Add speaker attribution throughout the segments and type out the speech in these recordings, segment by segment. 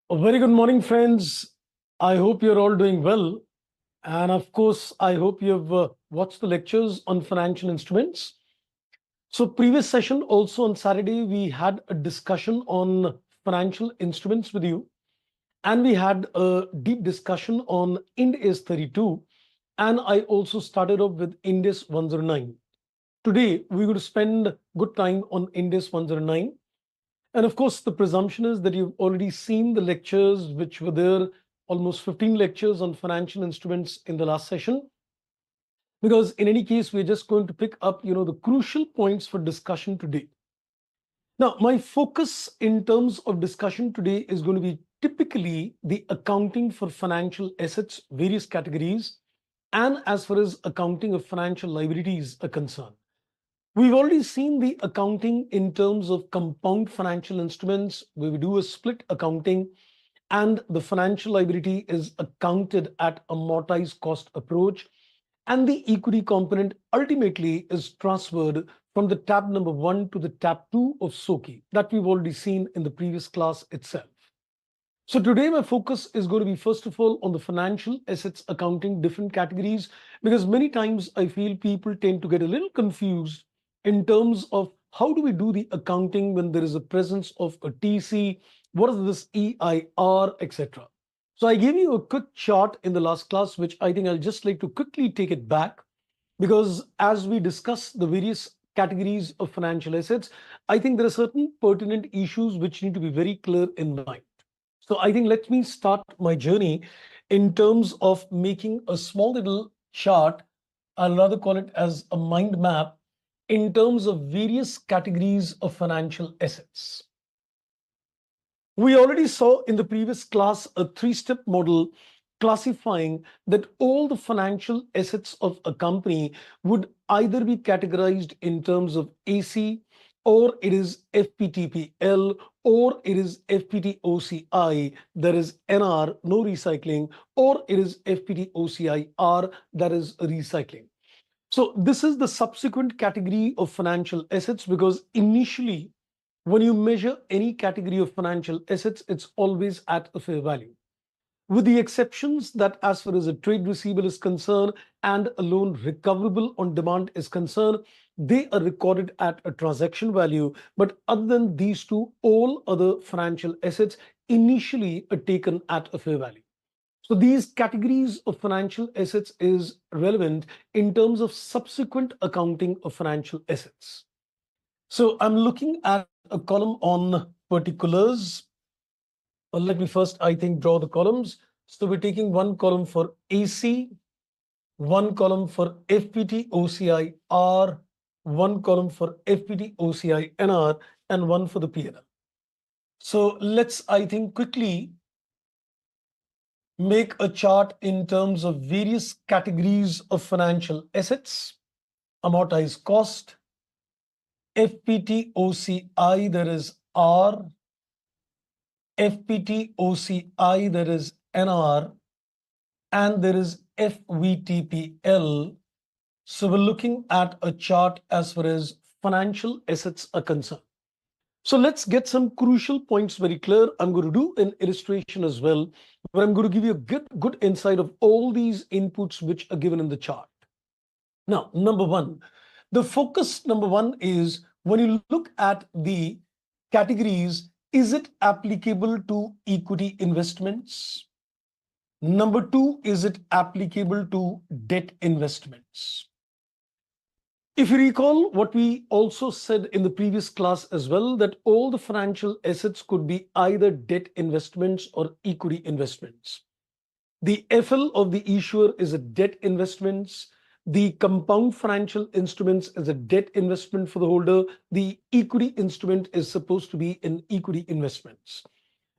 Speaker 1: A very good morning, friends. I hope you're all doing well. And of course, I hope you've watched the lectures on financial instruments. So, previous session, also on Saturday, we had a discussion on financial instruments with you. And we had a deep discussion on Ind AS 32. And I also started off with Ind AS 109. Today, we're going to spend good time on Ind AS 109. And of course, the presumption is that you've already seen the lectures which were there, almost 15 lectures on financial instruments in the last session. Because in any case, we're just going to pick up, the crucial points for discussion today. Now, my focus in terms of discussion today is going to be typically the accounting for financial assets, various categories, and as far as accounting of financial liabilities are concerned. We've already seen the accounting in terms of compound financial instruments, where we do a split accounting, and the financial liability is accounted at amortized cost approach, and the equity component ultimately is transferred from the tab number 1 to the tab 2 of FVTOCI that we've already seen in the previous class itself. So today my focus is going to be first of all on the financial assets accounting different categories, because many times I feel people tend to get a little confused in terms of how do we do the accounting when there is a presence of a TC, what is this EIR, etc. So I gave you a quick chart in the last class, which I think I'll just like to quickly take it back, because as we discuss the various categories of financial assets, I think there are certain pertinent issues which need to be very clear in mind. So I think let me start my journey in terms of making a small little chart. I'll rather call it as a mind map in terms of various categories of financial assets. We already saw in the previous class a three-step model classifying that all the financial assets of a company would either be categorized in terms of AC, or it is FVTPL, or it is FVTOCI, that is NR, no recycling, or it is FVTOCI-R, that is recycling. So this is the subsequent category of financial assets, because initially, when you measure any category of financial assets, it's always at a fair value, with the exceptions that as far as a trade receivable is concerned and a loan recoverable on demand is concerned, they are recorded at a transaction value. But other than these two, all other financial assets initially are taken at a fair value. So these categories of financial assets is relevant in terms of subsequent accounting of financial assets. So I'm looking at a column on particulars. Let me first, I think, draw the columns. So we're taking one column for AC, one column for FVTOCI-R, one column for FVTOCI-NR, and one for the PNL. So let's, I think, quickly make a chart in terms of various categories of financial assets. Amortized cost, FVTOCI, there is R, FVTOCI, there is NR, and there is FVTPL. So we're looking at a chart as far as financial assets are concerned. So let's get some crucial points very clear. I'm going to do an illustration as well, where I'm going to give you a good insight of all these inputs which are given in the chart. Now, number one, the focus number one is when you look at the categories, is it applicable to equity investments? Number two, is it applicable to debt investments? If you recall what we also said in the previous class as well, that all the financial assets could be either debt investments or equity investments. The FL of the issuer is a debt investments. The compound financial instruments is a debt investment for the holder. The equity instrument is supposed to be in equity investments.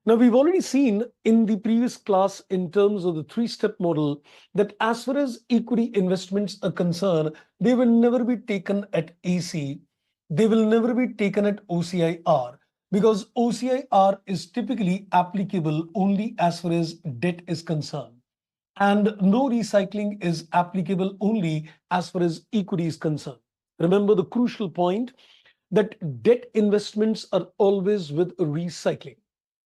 Speaker 1: Now, we've already seen in the previous class in terms of the three-step model that as far as equity investments are concerned, they will never be taken at AC. They will never be taken at OCIR, because OCIR is typically applicable only as far as debt is concerned. And no recycling is applicable only as far as equity is concerned. Remember the crucial point that debt investments are always with recycling.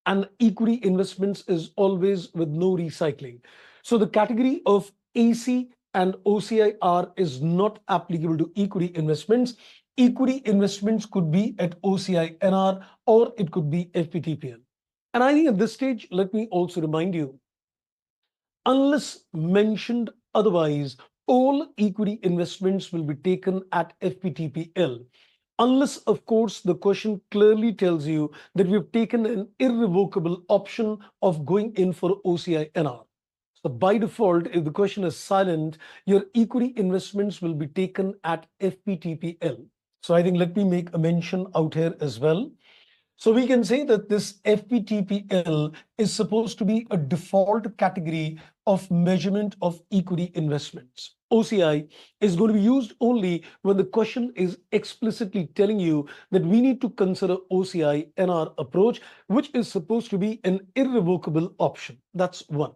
Speaker 1: and equity investments is always with no recycling. So the category of AC and OCIR is not applicable to equity investments. Equity investments could be at OCI-NR or it could be FVTPL. And I think at this stage, let me also remind you, unless mentioned otherwise, all equity investments will be taken at FVTPL. Unless, of course, the question clearly tells you that we've taken an irrevocable option of going in for OCI-NR. So by default, if the question is silent, your equity investments will be taken at FVTPL. So I think let me make a mention out here as well. So we can say that this FVTPL is supposed to be a default category of measurement of equity investments. OCI is going to be used only when the question is explicitly telling you that we need to consider OCI in our approach, which is supposed to be an irrevocable option. That's one.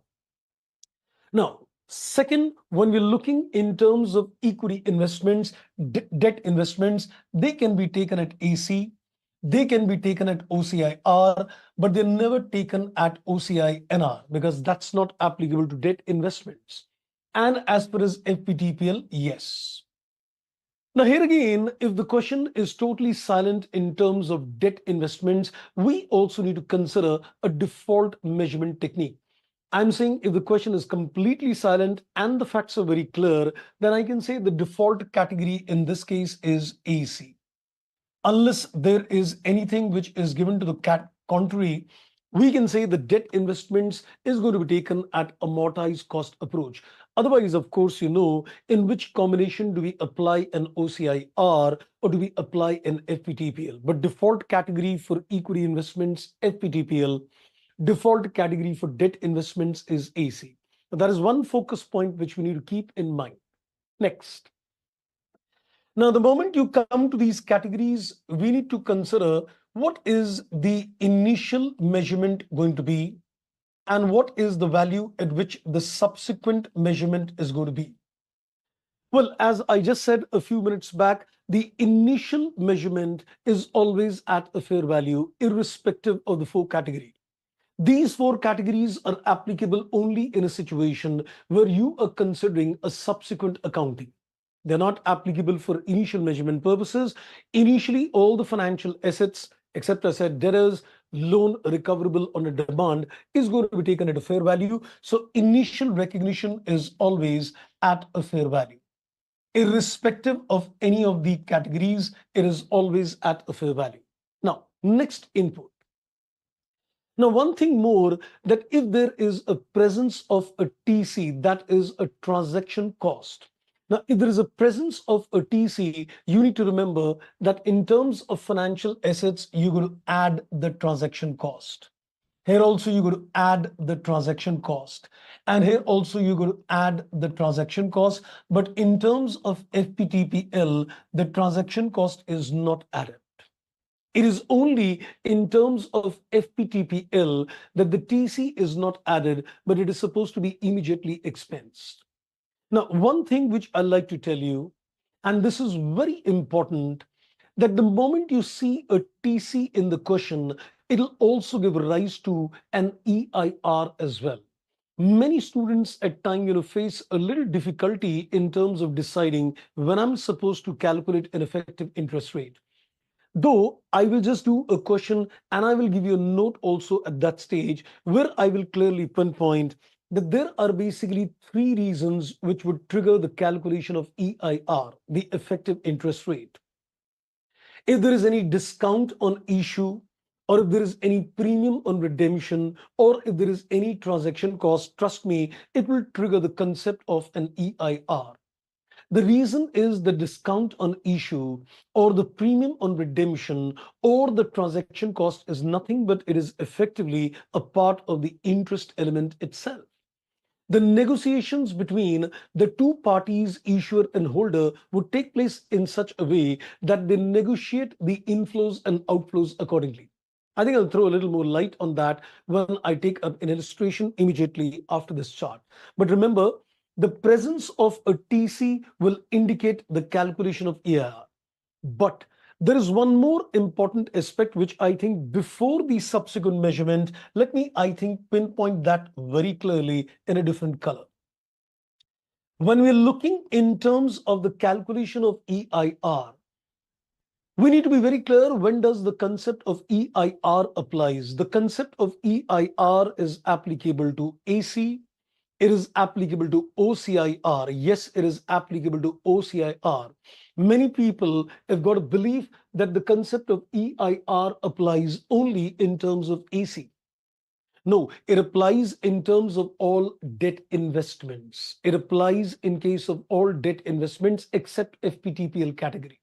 Speaker 1: Now, second, when we're looking in terms of equity investments, debt investments, they can be taken at AC, they can be taken at OCIR, but they're never taken at OCI-NR because that's not applicable to debt investments. And as far as FVTPL, yes. Now here again, if the question is totally silent in terms of debt investments, we also need to consider a default measurement technique. I'm saying if the question is completely silent and the facts are very clear, then I can say the default category in this case is AC. Unless there is anything which is given to the contrary, we can say the debt investments is going to be taken at amortized cost approach. Otherwise, of course, you know, in which combination do we apply an OCIR or do we apply an FVTPL? But default category for equity investments, FVTPL. Default category for debt investments is AC. Now, that is one focus point which we need to keep in mind. Next. Now, the moment you come to these categories, we need to consider what is the initial measurement going to be and what is the value at which the subsequent measurement is going to be. Well, as I just said a few minutes back, the initial measurement is always at a fair value, irrespective of the four categories. These four categories are applicable only in a situation where you are considering a subsequent accounting. They're not applicable for initial measurement purposes. Initially, all the financial assets, except I said debtors, loan recoverable on a demand, is going to be taken at a fair value. So initial recognition is always at a fair value. Irrespective of any of the categories, it is always at a fair value. Now, next input. Now, one thing more, that if there is a presence of a TC, that is a transaction cost. Now, if there is a presence of a TC, you need to remember that in terms of financial assets, you're going to add the transaction cost. Here also, you're going to add the transaction cost. And here also, you're going to add the transaction cost. But in terms of FVTPL, the transaction cost is not added. It is only in terms of FVTPL that the TC is not added, but it is supposed to be immediately expensed. Now, one thing which I like to tell you, and this is very important, that the moment you see a TC in the question, it'll also give rise to an EIR as well. Many students at times, face a little difficulty in terms of deciding when I'm supposed to calculate an effective interest rate. Though I will just do a question and I will give you a note also at that stage where I will clearly pinpoint that there are basically three reasons which would trigger the calculation of EIR, the effective interest rate. If there is any discount on issue, or if there is any premium on redemption, or if there is any transaction cost, trust me, it will trigger the concept of an EIR. The reason is the discount on issue or the premium on redemption or the transaction cost is nothing but it is effectively a part of the interest element itself. The negotiations between the two parties, issuer and holder, would take place in such a way that they negotiate the inflows and outflows accordingly. I think I'll throw a little more light on that when I take up an illustration immediately after this chart. But remember, the presence of a TC will indicate the calculation of EIR. But There is one more important aspect which I think before the subsequent measurement, let me, I think, pinpoint that very clearly in a different color. When we're looking in terms of the calculation of EIR, we need to be very clear when does the concept of EIR applies. The concept of EIR is applicable to AC, it is applicable to OCIR. Yes, it is applicable to OCIR. Many people have got a belief that the concept of EIR applies only in terms of AC. No, it applies in terms of all debt investments. It applies in case of all debt investments except FVTPL category.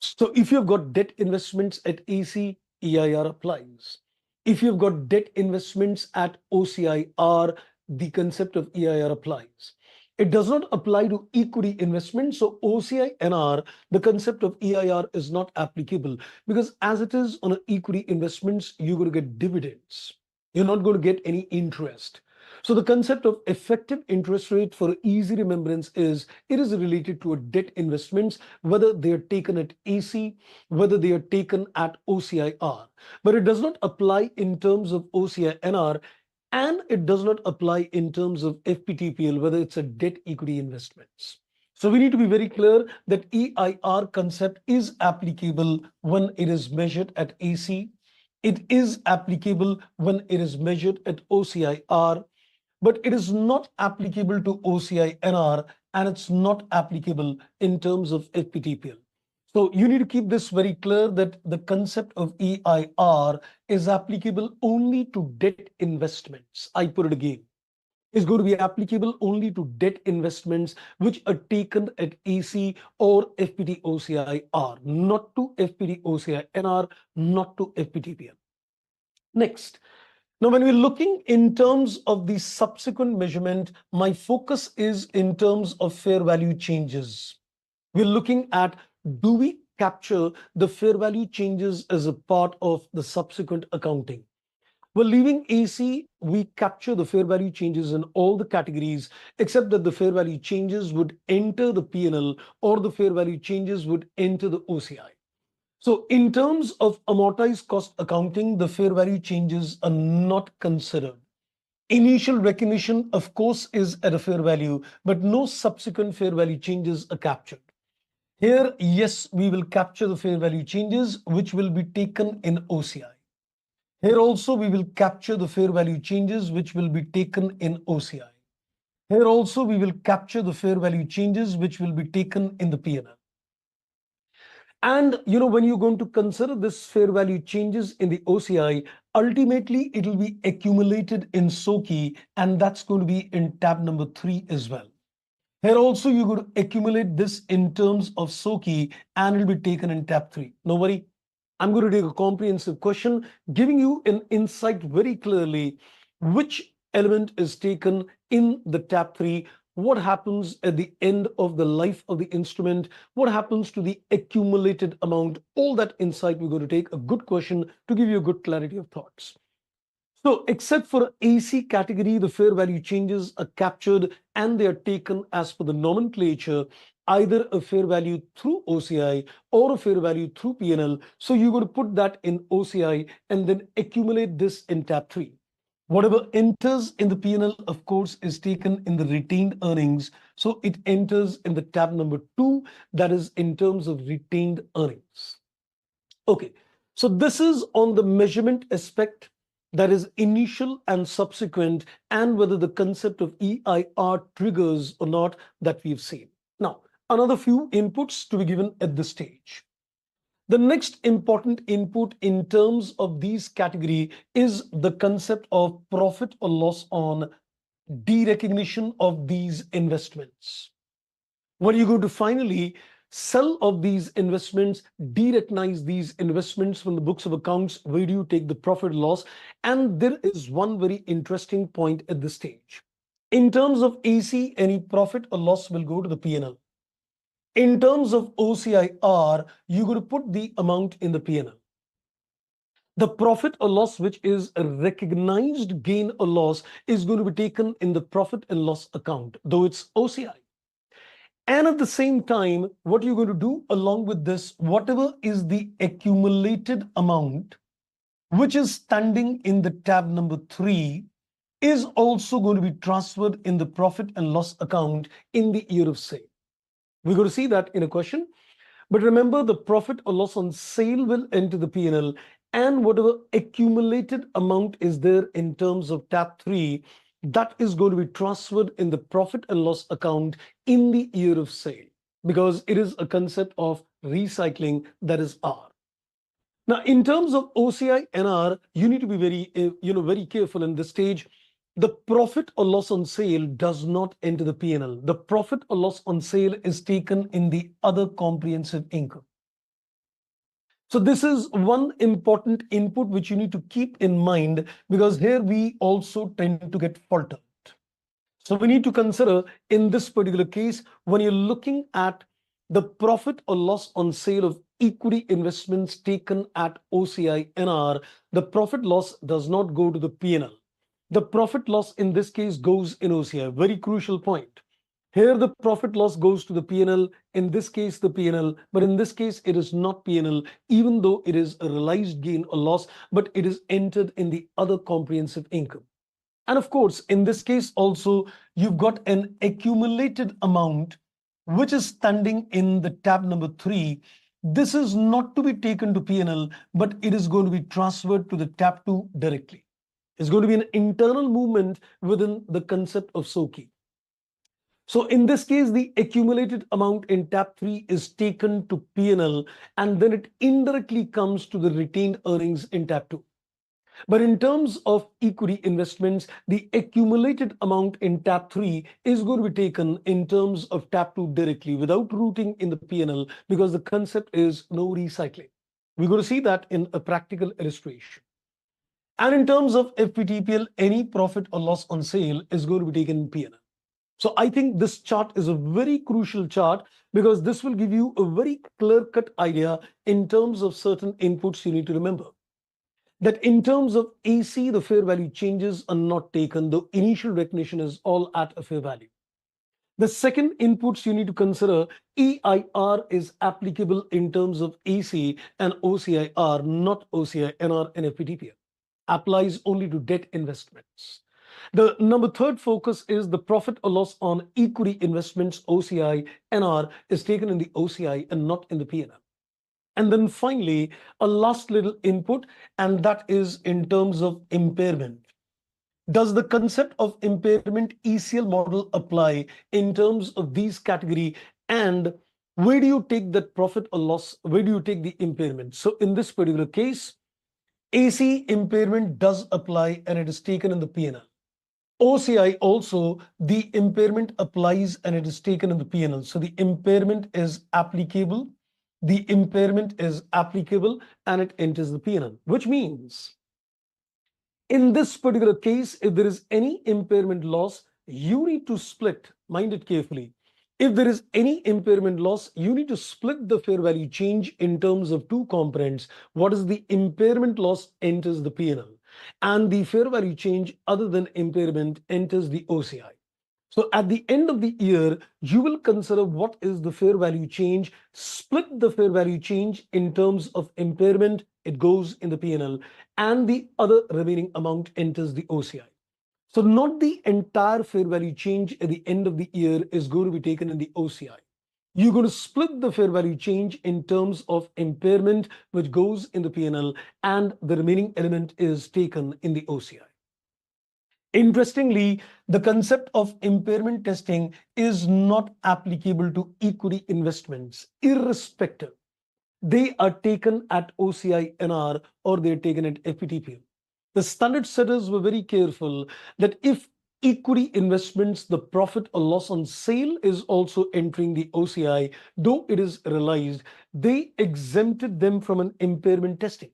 Speaker 1: So if you've got debt investments at AC, EIR applies. If you've got debt investments at OCIR, the concept of EIR applies. It does not apply to equity investments. So OCI-NR, the concept of EIR is not applicable because as it is on equity investments, you're going to get dividends. You're not going to get any interest. So the concept of effective interest rate for easy remembrance is it is related to a debt investments, whether they are taken at AC, whether they are taken at OCIR. But it does not apply in terms of OCI-NR and it does not apply in terms of FVTPL, whether it's a debt equity investments. So we need to be very clear that EIR concept is applicable when it is measured at AC. It is applicable when it is measured at OCIR, but it is not applicable to OCI-NR and it's not applicable in terms of FVTPL. So you need to keep this very clear that the concept of EIR is applicable only to debt investments. I put it again. Is going to be applicable only to debt investments which are taken at AC or FVTOCI-R, not to FVTOCI-NR, not to FVTPL. Next. Now, when we're looking in terms of the subsequent measurement, my focus is in terms of fair value changes. We're looking at, do we capture the fair value changes as a part of the subsequent accounting? Well, leaving AC, we capture the fair value changes in all the categories, except that the fair value changes would enter the P&L or the fair value changes would enter the OCI. So in terms of amortized cost accounting, the fair value changes are not considered. Initial recognition, of course, is at a fair value, but no subsequent fair value changes are captured. Here, yes, we will capture the fair value changes, which will be taken in OCI. Here also, we will capture the fair value changes, which will be taken in OCI. Here also, we will capture the fair value changes, which will be taken in the P&L. And when you're going to consider this fair value changes in the OCI, ultimately it will be accumulated in SOCI, and that's going to be in tab number 3 as well. Here also you're going to accumulate this in terms of SOCI and it will be taken in tab 3. No worry, I'm going to take a comprehensive question, giving you an insight very clearly which element is taken in the tab 3. What happens at the end of the life of the instrument? What happens to the accumulated amount? All that insight we're going to take a good question to give you a good clarity of thoughts. So except for AC category, the fair value changes are captured and they are taken as per the nomenclature, either a fair value through OCI or a fair value through P&L. So you're going to put that in OCI and then accumulate this in tab 3. Whatever enters in the P&L, of course, is taken in the retained earnings. So it enters in the tab number 2, that is in terms of retained earnings. Okay, so this is on the measurement aspect, that is initial and subsequent, and whether the concept of EIR triggers or not that we've seen. Now, another few inputs to be given at this stage. The next important input in terms of these category is the concept of profit or loss on derecognition of these investments. When you go to finally sell of these investments, derecognize these investments from the books of accounts, where do you take the profit loss? And there is one very interesting point at this stage. In terms of AC, any profit or loss will go to the P&L. In terms of OCIR, you're going to put the amount in the P&L. The profit or loss, which is a recognized gain or loss, is going to be taken in the profit and loss account, though it's OCI. And at the same time, what you're going to do along with this, whatever is the accumulated amount which is standing in the tab number 3 is also going to be transferred in the profit and loss account in the year of sale. We're going to see that in a question. But remember, the profit or loss on sale will enter the P&L, and whatever accumulated amount is there in terms of tab 3, that is going to be transferred in the profit and loss account in the year of sale, because it is a concept of recycling, that is R. Now, in terms of OCI NR, you need to be very careful in this stage. The profit or loss on sale does not enter the P&L. The profit or loss on sale is taken in the other comprehensive income. So this is one important input which you need to keep in mind, because here we also tend to get faltered. So we need to consider in this particular case, when you're looking at the profit or loss on sale of equity investments taken at OCI NR, the profit loss does not go to the P&L. The profit loss in this case goes in OCI. Very crucial point. Here the profit loss goes to the P&L, in this case the P&L, but in this case it is not P&L, even though it is a realized gain or loss, but it is entered in the other comprehensive income. And of course, in this case also, you've got an accumulated amount which is standing in the tab number 3. This is not to be taken to P&L, but it is going to be transferred to the tab 2 directly. It's going to be an internal movement within the concept of SOCI. So in this case, the accumulated amount in tab 3 is taken to P&L, and then it indirectly comes to the retained earnings in tab 2. But in terms of equity investments, the accumulated amount in tab 3 is going to be taken in terms of tab 2 directly without routing in the P&L, because the concept is no recycling. We're going to see that in a practical illustration. And in terms of FVTPL, any profit or loss on sale is going to be taken in P&L. So I think this chart is a very crucial chart, because this will give you a very clear-cut idea in terms of certain inputs you need to remember. That in terms of AC, the fair value changes are not taken. The initial recognition is all at a fair value. The second inputs you need to consider, EIR is applicable in terms of AC and OCIR, not OCI, NR, and FVTPL. Applies only to debt investments. The number third focus is the profit or loss on equity investments, OCI, NR, is taken in the OCI and not in the P&L. And then finally, a last little input, and that is in terms of impairment. Does the concept of impairment ECL model apply in terms of these category, and where do you take that profit or loss? Where do you take the impairment? So in this particular case, AC impairment does apply and it is taken in the P&L. OCI also, the impairment applies and it is taken in the P&L. So the impairment is applicable. The impairment is applicable and it enters the P&L, which means in this particular case, if there is any impairment loss, you need to split, mind it carefully. If there is any impairment loss, you need to split the fair value change in terms of two components. What is the impairment loss enters the P&L, and the fair value change other than impairment enters the OCI. So at the end of the year, you will consider what is the fair value change, split the fair value change in terms of impairment, it goes in the P&L, and the other remaining amount enters the OCI. So not the entire fair value change at the end of the year is going to be taken in the OCI. You're going to split the fair value change in terms of impairment, which goes in the P&L, and the remaining element is taken in the OCI. Interestingly, the concept of impairment testing is not applicable to equity investments, irrespective. They are taken at OCI NR or they're taken at FVTPL. The standard setters were very careful that if equity investments, the profit or loss on sale is also entering the OCI, though it is realized, they exempted them from an impairment testing.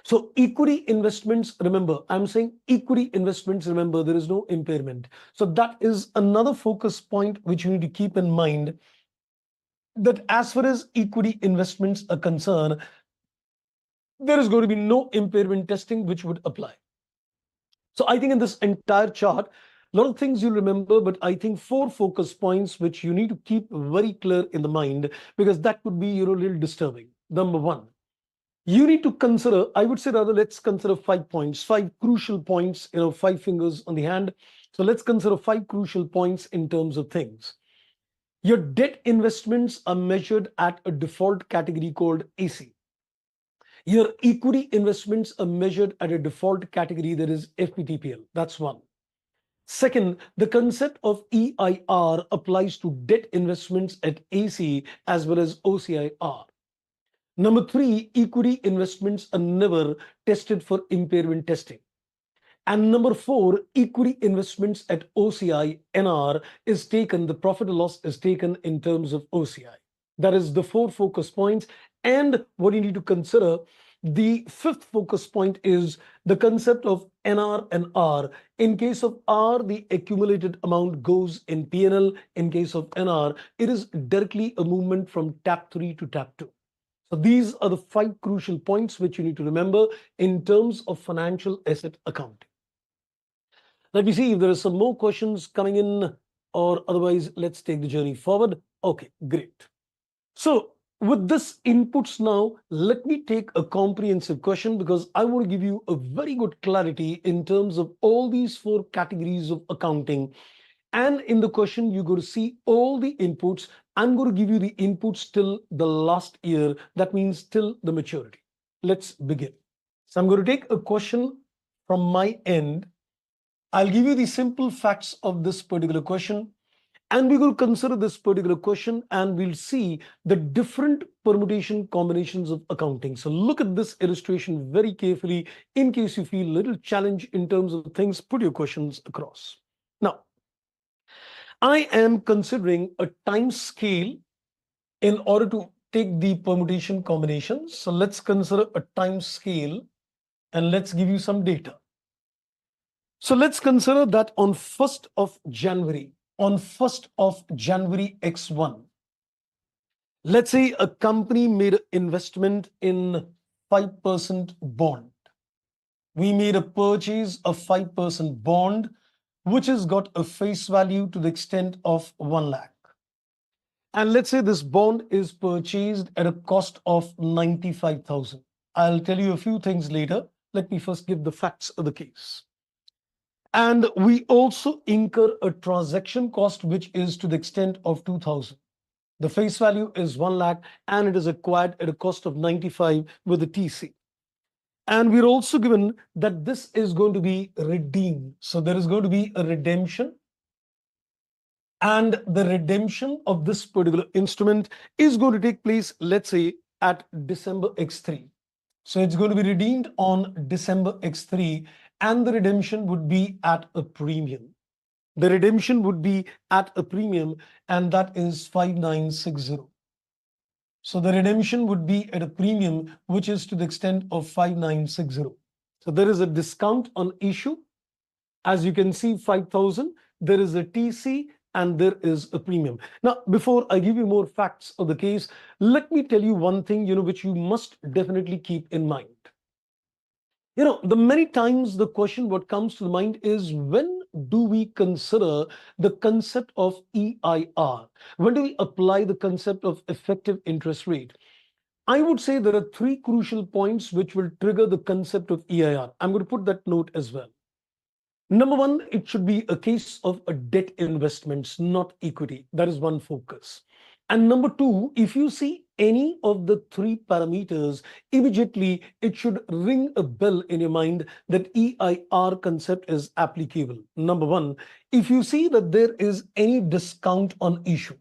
Speaker 1: So equity investments, remember, I'm saying equity investments, remember, there is no impairment. So that is another focus point which you need to keep in mind, that as far as equity investments are concerned, there is going to be no impairment testing which would apply. So I think in this entire chart, A lot of things you remember, but I think 4 focus points which you need to keep very clear in the mind, because that could be, a little disturbing. Number one, you need to consider, I would say rather, let's consider 5 points, 5 crucial points, 5 fingers on the hand. So let's consider 5 crucial points in terms of things. Your debt investments are measured at a default category called AC. Your equity investments are measured at a default category that is FVTPL. That's one. Second, the concept of EIR applies to debt investments at AC as well as OCIR. Number three, equity investments are never tested for impairment testing. And number four, equity investments at OCI NR is taken, the profit or loss is taken in terms of OCI. That is the 4 focus points. And what you need to consider, the 5th focus point is the concept of NR and R. In case of R, the accumulated amount goes in P&L. In case of NR, it is directly a movement from tab 3 to tab 2. So these are the 5 crucial points which you need to remember in terms of financial asset accounting. Let me see if there are some more questions coming in, or otherwise let's take the journey forward. Okay, great. So with this inputs now, let me take a comprehensive question, because I want to give you a very good clarity in terms of all these 4 categories of accounting. And in the question, you're going to see all the inputs. I'm going to give you the inputs till the last year. That means till the maturity. Let's begin. So I'm going to take a question from my end. I'll give you the simple facts of this particular question, and we will consider this particular question, and we'll see the different permutation combinations of accounting. So look at this illustration very carefully. In case you feel a little challenge in terms of things, put your questions across. Now, I am considering a time scale in order to take the permutation combinations. So let's consider a time scale, and let's give you some data. So let's consider that on 1st of January, X1, let's say a company made an investment in 5% bond. We made a purchase of 5% bond, which has got a face value to the extent of 1 lakh. And let's say this bond is purchased at a cost of 95,000. I'll tell you a few things later. Let me first give the facts of the case. And we also incur a transaction cost, which is to the extent of 2,000. The face value is 1 lakh, and it is acquired at a cost of 95 with a TC. And we're also given that this is going to be redeemed. So there is going to be a redemption. And the redemption of this particular instrument is going to take place, let's say, at December X3. So it's going to be redeemed on December X3, and the redemption would be at a premium. The redemption would be at a premium, and that is 5960. So the redemption would be at a premium, which is to the extent of 5960. So there is a discount on issue. As you can see, 5,000, there is a TC, and there is a premium. Now, before I give you more facts of the case, let me tell you one thing, which you must definitely keep in mind. The many times the question what comes to the mind is, when do we consider the concept of EIR? When do we apply the concept of effective interest rate? I would say there are 3 crucial points which will trigger the concept of EIR. I'm going to put that note as well. Number one, it should be a case of a debt investments, not equity. That is one focus. And number two, if you see any of the 3 parameters, immediately it should ring a bell in your mind that EIR concept is applicable. Number one, if you see that there is any discount on issue.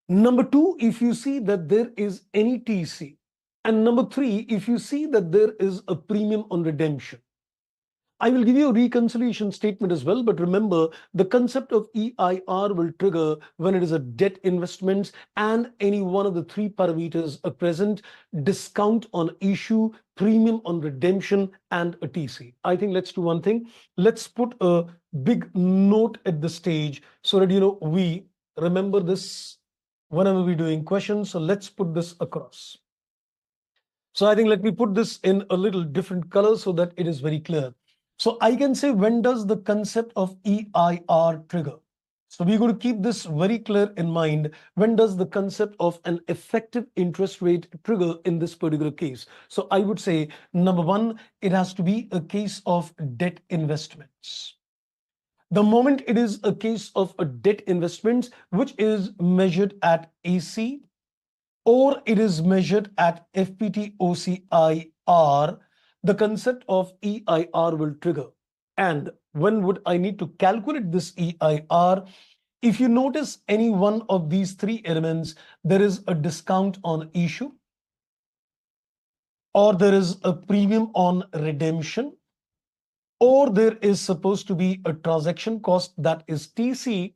Speaker 1: Number two, if you see that there is any TC. And number 3, if you see that there is a premium on redemption. I will give you a reconciliation statement as well, but remember the concept of EIR will trigger when it is a debt investments and any one of the 3 parameters are present: discount on issue, premium on redemption, and a TC. I think let's do one thing. Let's put a big note at the stage so that we remember this whenever we're doing questions. So let's put this across. So I think let me put this in a little different color so that it is very clear. So I can say, when does the concept of EIR trigger? So we're going to keep this very clear in mind. When does the concept of an effective interest rate trigger in this particular case? So I would say, number one, it has to be a case of debt investments. The moment it is a case of a debt investments, which is measured at AC, or it is measured at FVTOCI, the concept of EIR will trigger. And when would I need to calculate this EIR? If you notice any one of these three elements, there is a discount on issue, or there is a premium on redemption, or there is supposed to be a transaction cost, that is TC.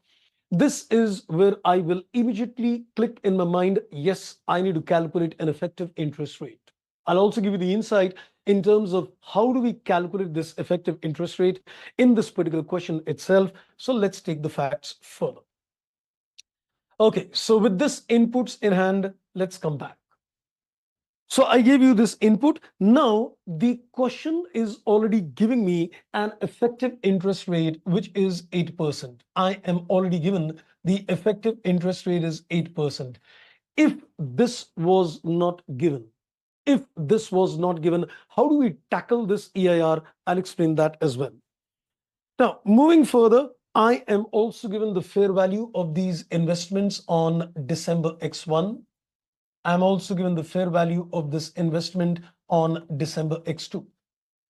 Speaker 1: This is where I will immediately click in my mind, yes, I need to calculate an effective interest rate. I'll also give you the insight in terms of how do we calculate this effective interest rate in this particular question itself. So let's take the facts further. Okay, so with this inputs in hand, let's come back. So I gave you this input. Now the question is already giving me an effective interest rate, which is 8%. I am already given the effective interest rate is 8%. If this was not given, how do we tackle this EIR? I'll explain that as well. Now, moving further, I am also given the fair value of these investments on December X1. I'm also given the fair value of this investment on December X2.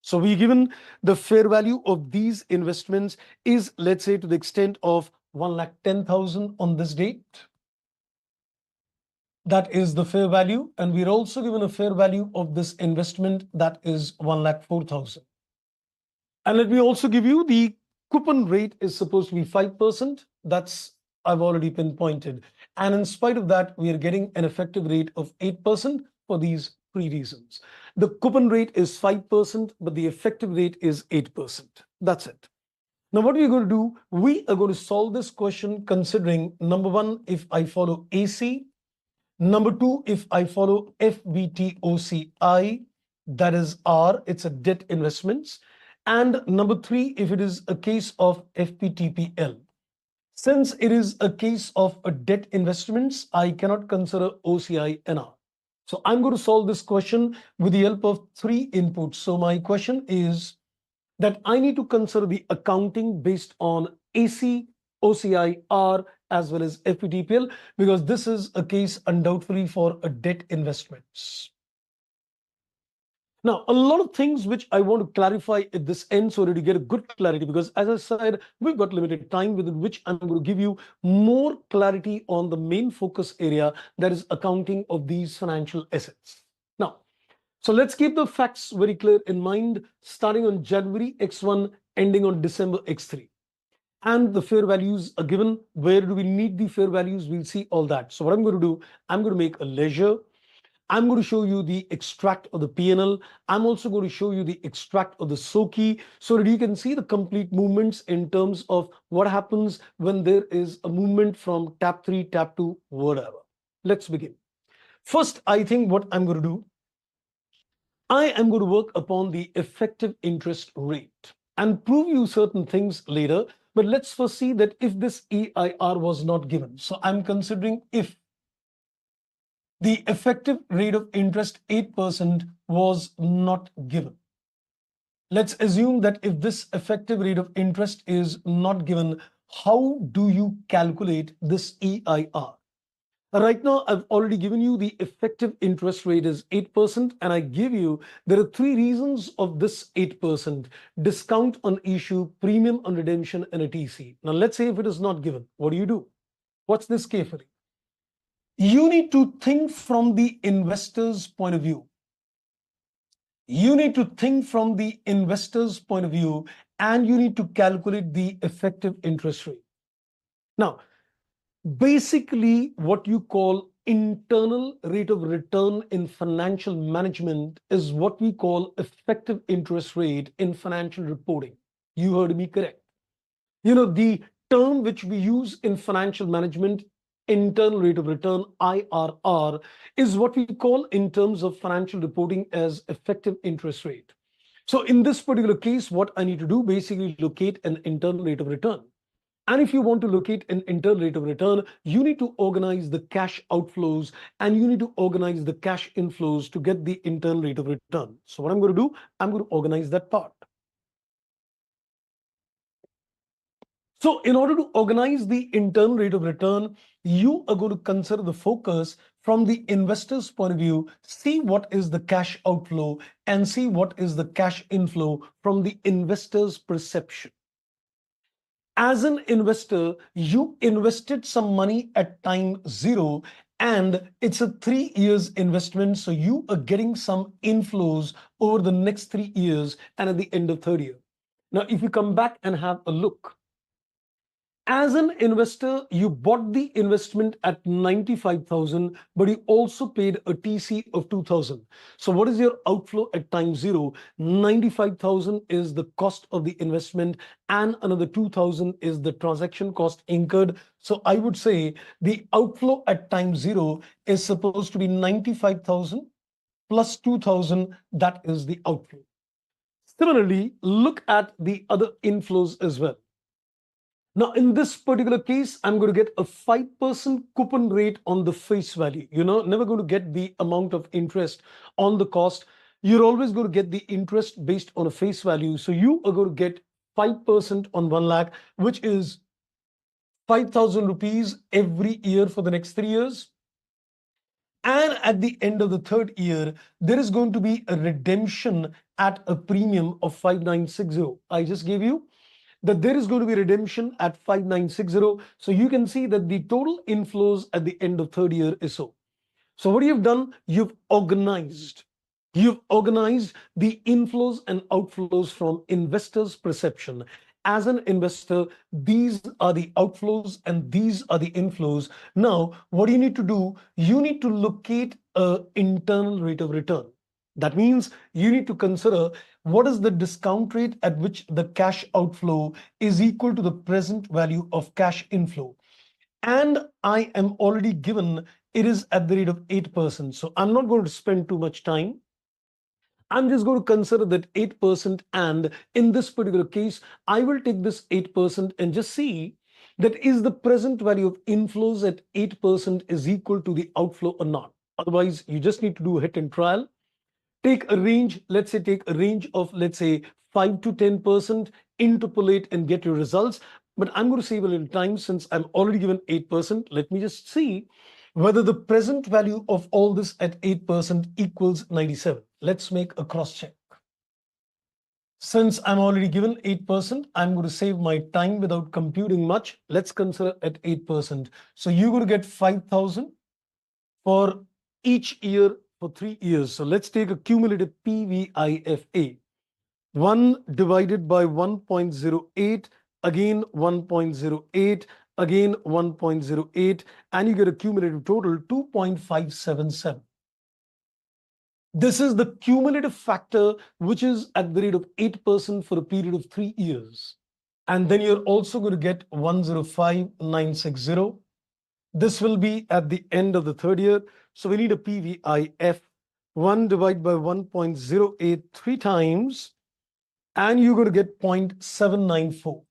Speaker 1: So we given the fair value of these investments is, let's say, to the extent of 1,10,000 on this date. That is the fair value. And we're also given a fair value of this investment, that is 1,04,000. And let me also give you the coupon rate is supposed to be 5%. That's I've already pinpointed. And in spite of that, we are getting an effective rate of 8% for these three reasons. The coupon rate is 5%, but the effective rate is 8%. That's it. Now, what we're going to do, we are going to solve this question considering, number one, if I follow AC, number two, if I follow FVTOCI, that is R, it's a debt investments, and number three, if it is a case of FVTPL. Since it is a case of a debt investments, I cannot consider OCI NR. So I'm going to solve this question with the help of three inputs. So my question is that I need to consider the accounting based on AC, OCI, R, as well as FVTPL, because this is a case undoubtedly for a debt investments. Now, a lot of things which I want to clarify at this end so that you get a good clarity, because as I said, we've got limited time within which I'm going to give you more clarity on the main focus area, that is accounting of these financial assets. Now, so let's keep the facts very clear in mind, starting on January X1, ending on December X3. And the fair values are given. Where do we need the fair values? We'll see all that. So what I'm going to do, I'm going to make a ledger. I'm going to show you the extract of the P&L. I'm also going to show you the extract of the SOCI so that you can see the complete movements in terms of what happens when there is a movement from tab 3, tab 2, whatever. Let's begin. First, I think what I'm going to do, I am going to work upon the effective interest rate and prove you certain things later. But let's first see that if this EIR was not given. So I'm considering if the effective rate of interest 8% was not given. Let's assume that if this effective rate of interest is not given, how do you calculate this EIR? Right now, I've already given you the effective interest rate is 8%, and I give you, there are three reasons of this 8%: discount on issue, premium on redemption, and a TC. Now, let's say if it is not given, what do? Watch this carefully. You need to think from the investor's point of view. You need to think from the investor's point of view, and you need to calculate the effective interest rate. Now, basically, what you call internal rate of return in financial management is what we call effective interest rate in financial reporting. You heard me correct. The term which we use in financial management, internal rate of return, IRR, is what we call in terms of financial reporting as effective interest rate. So in this particular case, what I need to do, basically locate an internal rate of return. And if you want to locate an internal rate of return, you need to organize the cash outflows and you need to organize the cash inflows to get the internal rate of return. So what I'm going to do, I'm going to organize that part. So in order to organize the internal rate of return, you are going to consider the focus from the investor's point of view, see what is the cash outflow and see what is the cash inflow from the investor's perception. As an investor, you invested some money at time zero and it's a 3 years investment. So you are getting some inflows over the next 3 years and at the end of third year. Now, if you come back and have a look, as an investor, you bought the investment at 95,000, but you also paid a TC of 2,000. So what is your outflow at time zero? 95,000 is the cost of the investment and another 2,000 is the transaction cost incurred. So I would say the outflow at time zero is supposed to be 95,000 plus 2,000. That is the outflow. Similarly, look at the other inflows as well. Now, in this particular case, I'm going to get a 5% coupon rate on the face value. You're never going to get the amount of interest on the cost. You're always going to get the interest based on a face value. So you are going to get 5% on 1 lakh, which is 5,000 rupees every year for the next 3 years. And at the end of the third year, there is going to be a redemption at a premium of 5,960. I just gave you that there is going to be redemption at 5,960. So you can see that the total inflows at the end of third year is so. So what you've done, you've organized the inflows and outflows from investors' perception. As an investor, these are the outflows and these are the inflows. Now, what do you need to do? You need to locate an internal rate of return. That means you need to consider what is the discount rate at which the cash outflow is equal to the present value of cash inflow. And I am already given it is at the rate of 8%. So I'm not going to spend too much time. I'm just going to consider that 8%. And in this particular case, I will take this 8% and just see that is the present value of inflows at 8% is equal to the outflow or not. Otherwise, you just need to do a hit and trial. Take a range, let's say take a range of, let's say 5 to 10%, interpolate and get your results. But I'm going to save a little time since I'm already given 8%. Let me just see whether the present value of all this at 8% equals 97. Let's make a cross check. Since I'm already given 8%, I'm going to save my time without computing much. Let's consider at 8%. So you're going to get 5,000 for each year for 3 years. So let's take a cumulative PVIFA. 1 divided by 1.08, again 1.08, again 1.08, and you get a cumulative total 2.577. This is the cumulative factor, which is at the rate of 8% for a period of 3 years. And then you're also going to get 105,960. This will be at the end of the third year. So we need a PVIF. 1 divided by 1.08 3 times, and you're going to get 0.794.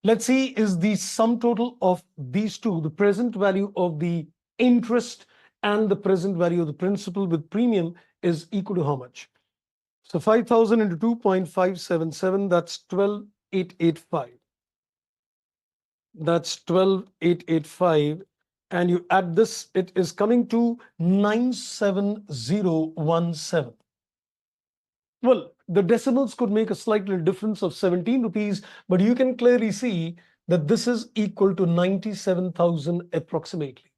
Speaker 1: Let's see, is the sum total of these two, the present value of the interest and the present value of the principal with premium, is equal to how much? So 5,000 into 2.577, that's 12,885. That's 12,885. And you add this, it is coming to 97017. Well, the decimals could make a slight little difference of 17 rupees, but you can clearly see that this is equal to 97,000 approximately,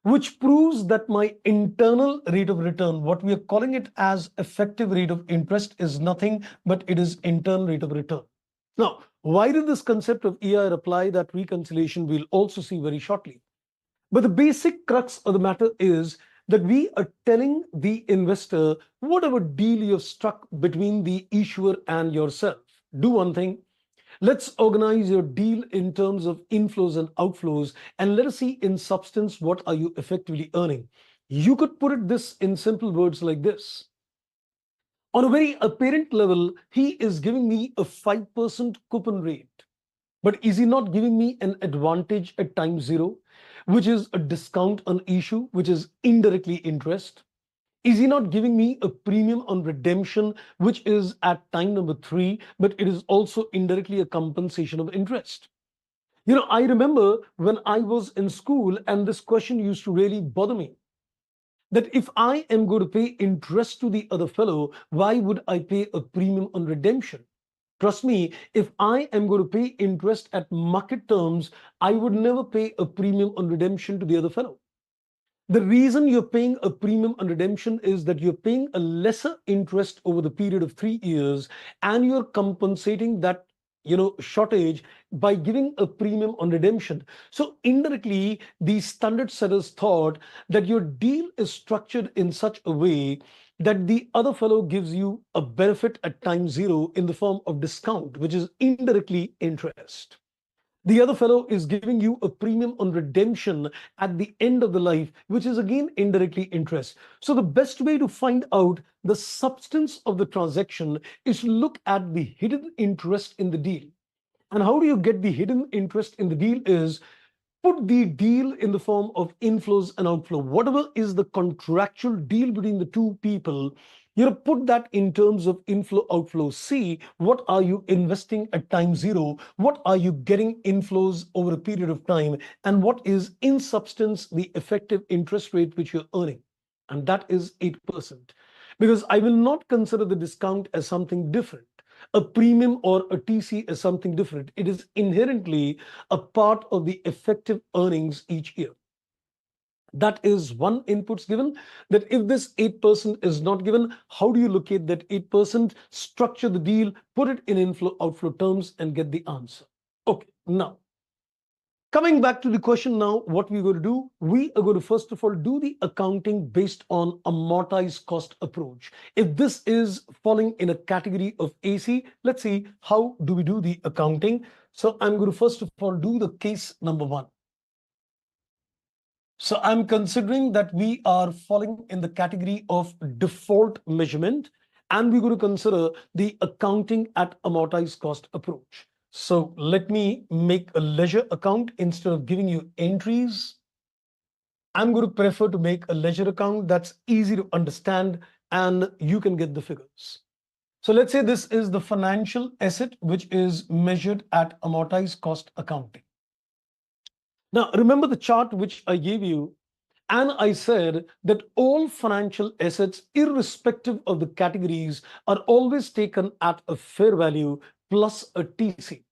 Speaker 1: which proves that my internal rate of return, what we are calling it as effective rate of interest, is nothing but it is internal rate of return. Now, why did this concept of EIR apply? That reconciliation we'll also see very shortly. But the basic crux of the matter is that we are telling the investor whatever deal you've struck between the issuer and yourself. Do one thing. Let's organize your deal in terms of inflows and outflows, and let us see in substance what are you effectively earning. You could put it this in simple words like this. On a very apparent level, he is giving me a 5% coupon rate. But is he not giving me an advantage at time zero, which is a discount on issue, which is indirectly interest? Is he not giving me a premium on redemption, which is at time number 3, but it is also indirectly a compensation of interest? I remember when I was in school, and this question used to really bother me, that if I am going to pay interest to the other fellow, why would I pay a premium on redemption? Trust me, if I am going to pay interest at market terms, I would never pay a premium on redemption to the other fellow. The reason you're paying a premium on redemption is that you're paying a lesser interest over the period of 3 years, and you're compensating that shortage by giving a premium on redemption. So indirectly, the standard setters thought that your deal is structured in such a way that the other fellow gives you a benefit at time zero in the form of discount, which is indirectly interest. The other fellow is giving you a premium on redemption at the end of the life, which is again indirectly interest. So the best way to find out the substance of the transaction is to look at the hidden interest in the deal. And how do you get the hidden interest in the deal is put the deal in the form of inflows and outflow. Whatever is the contractual deal between the two people, put that in terms of inflow outflow. See, what are you investing at time zero? What are you getting inflows over a period of time? And what is in substance the effective interest rate which you're earning? And that is 8%. Because I will not consider the discount as something different. A premium or a TC is something different. It is inherently a part of the effective earnings each year. That is one inputs given, that if this 8% is not given, how do you locate that 8%, structure the deal, put it in inflow outflow terms and get the answer. Okay, now coming back to the question now, what we're going to do, we are going to first of all do the accounting based on amortized cost approach. If this is falling in a category of AC, let's see how do we do the accounting. So I'm going to first of all do the case number 1. So I'm considering that we are falling in the category of default measurement, and we're going to consider the accounting at amortized cost approach. So let me make a ledger account instead of giving you entries. I'm going to prefer to make a ledger account that's easy to understand and you can get the figures. So let's say this is the financial asset which is measured at amortized cost accounting. Now, remember the chart which I gave you, and I said that all financial assets, irrespective of the categories, are always taken at a fair value plus a TC.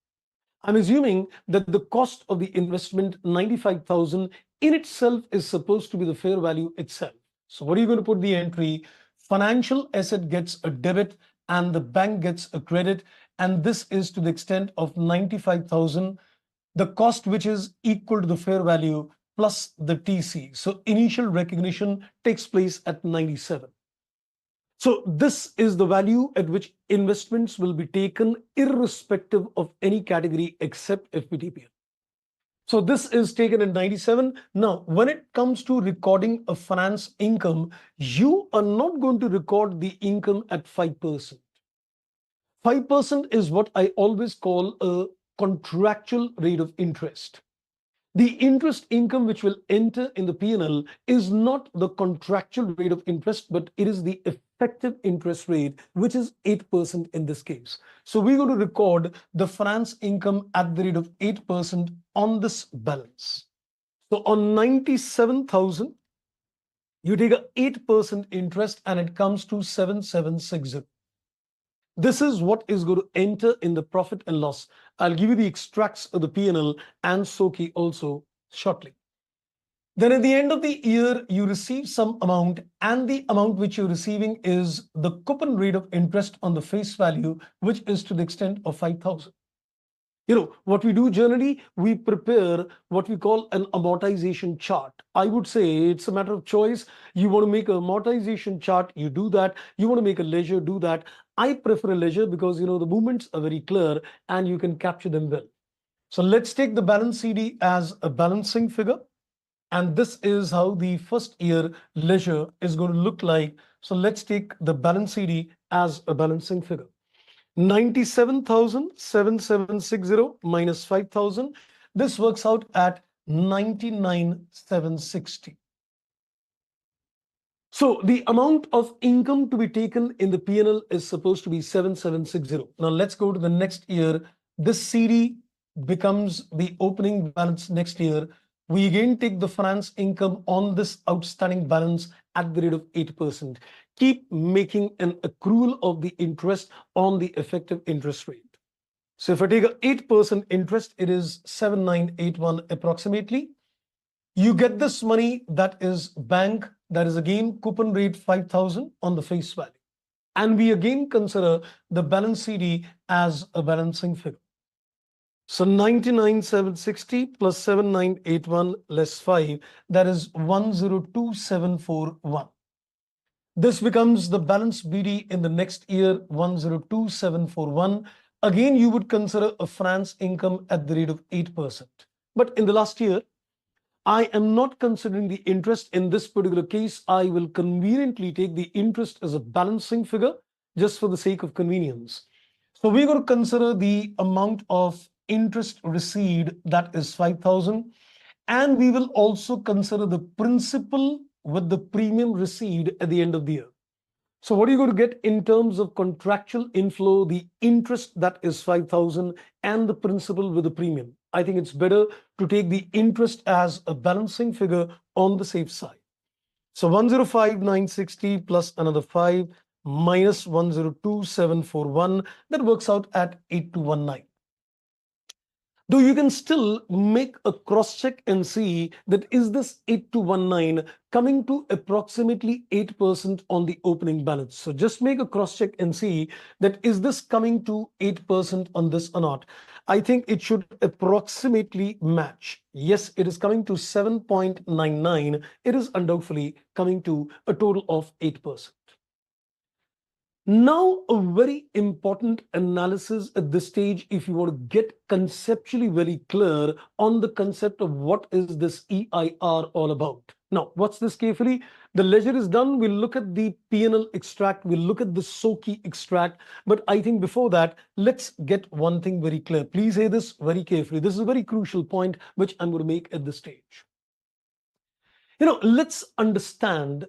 Speaker 1: I'm assuming that the cost of the investment, 95,000, in itself is supposed to be the fair value itself. So what are you going to put the entry? Financial asset gets a debit and the bank gets a credit, and this is to the extent of 95,000. The cost which is equal to the fair value plus the TC. So initial recognition takes place at 97. So this is the value at which investments will be taken irrespective of any category except FVTPL. So this is taken at 97. Now, when it comes to recording a finance income, you are not going to record the income at 5%. 5% is what I always call a contractual rate of interest. The interest income which will enter in the P&L is not the contractual rate of interest, but it is the effective interest rate, which is 8% in this case. So we're going to record the finance income at the rate of 8% on this balance. So on 97,000, you take a 8% interest and it comes to 7760. This is what is going to enter in the profit and loss. I'll give you the extracts of the P&L and SOCI also shortly. Then at the end of the year, you receive some amount, and the amount which you're receiving is the coupon rate of interest on the face value, which is to the extent of 5,000. What we do generally, we prepare what we call an amortization chart. I would say it's a matter of choice. You want to make an amortization chart, you do that. You want to make a ledger, do that. I prefer a ledger because, the movements are very clear and you can capture them well. So let's take the balance CD as a balancing figure. And this is how the first year ledger is going to look like. So let's take the balance CD as a balancing figure. 97,7760 minus 5,000. This works out at 99,760. So the amount of income to be taken in the P&L is supposed to be 7760. Now let's go to the next year. This CD becomes the opening balance next year. We again take the finance income on this outstanding balance at the rate of 8%. Keep making an accrual of the interest on the effective interest rate. So if I take an 8% interest, it is 7981 approximately. You get this money that is bank, that is again coupon rate 5,000 on the face value. And we again consider the balance CD as a balancing figure. So 99,760 plus 7981 less 5, that is 102,741. This becomes the balance BD in the next year, 102,741. Again, you would consider a finance income at the rate of 8%. But in the last year, I am not considering the interest. In this particular case, I will conveniently take the interest as a balancing figure just for the sake of convenience. So we're going to consider the amount of interest received, that is 5,000. And we will also consider the principal with the premium received at the end of the year. So what are you going to get in terms of contractual inflow, the interest that is 5,000 and the principal with the premium? I think it's better to take the interest as a balancing figure on the safe side. So 105,960 plus another 5 minus 102,741, that works out at 8219. Though you can still make a cross check and see that is this 8219 coming to approximately 8% on the opening balance. So just make a cross check and see that is this coming to 8% on this or not. I think it should approximately match. Yes, it is coming to 7.99. It is undoubtedly coming to a total of 8%. Now, a very important analysis at this stage, if you want to get conceptually very clear on the concept of what is this EIR all about. Now, watch this carefully. The ledger is done. We'll look at the P&L extract. We'll look at the SOCI extract. But I think before that, let's get one thing very clear. Please hear this very carefully. This is a very crucial point which I'm going to make at this stage. Let's understand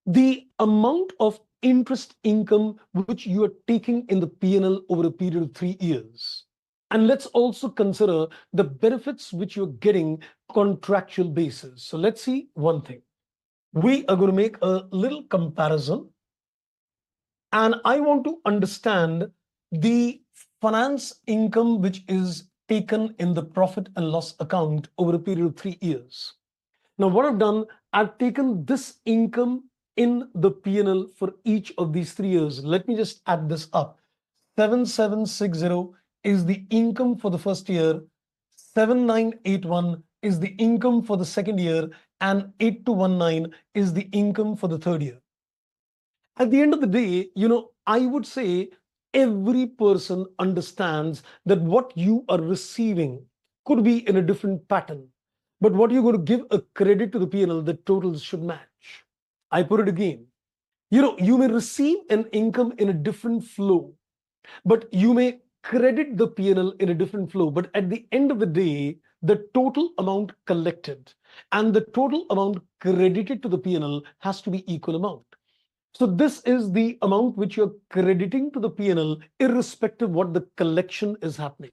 Speaker 1: the amount of interest income which you are taking in the P&L over a period of 3 years. And let's also consider the benefits which you're getting contractual basis. So let's see one thing. We are going to make a little comparison. And I want to understand the finance income which is taken in the profit and loss account over a period of 3 years. Now, what I've done, I've taken this income in the P&L for each of these 3 years. Let me just add this up. 7760 is the income for the first year. 7981 is the income for the second year. And 8219 is the income for the third year. At the end of the day, I would say every person understands that what you are receiving could be in a different pattern. But what you're going to give a credit to the P&L, the totals should match. I put it again. You may receive an income in a different flow, but you may credit the P&L in a different flow. But at the end of the day, the total amount collected and the total amount credited to the P&L has to be equal amount. So this is the amount which you're crediting to the P&L irrespective of what the collection is happening.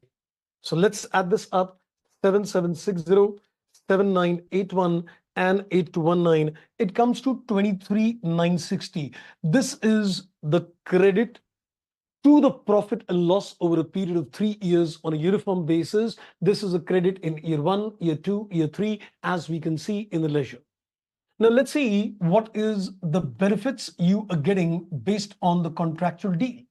Speaker 1: So let's add this up. 7760, 7981 and 8219, it comes to 23,960. This is the credit to the profit and loss over a period of 3 years on a uniform basis. This is a credit in year 1, year 2, year 3, as we can see in the ledger. Now let's see what is the benefits you are getting based on the contractual deal.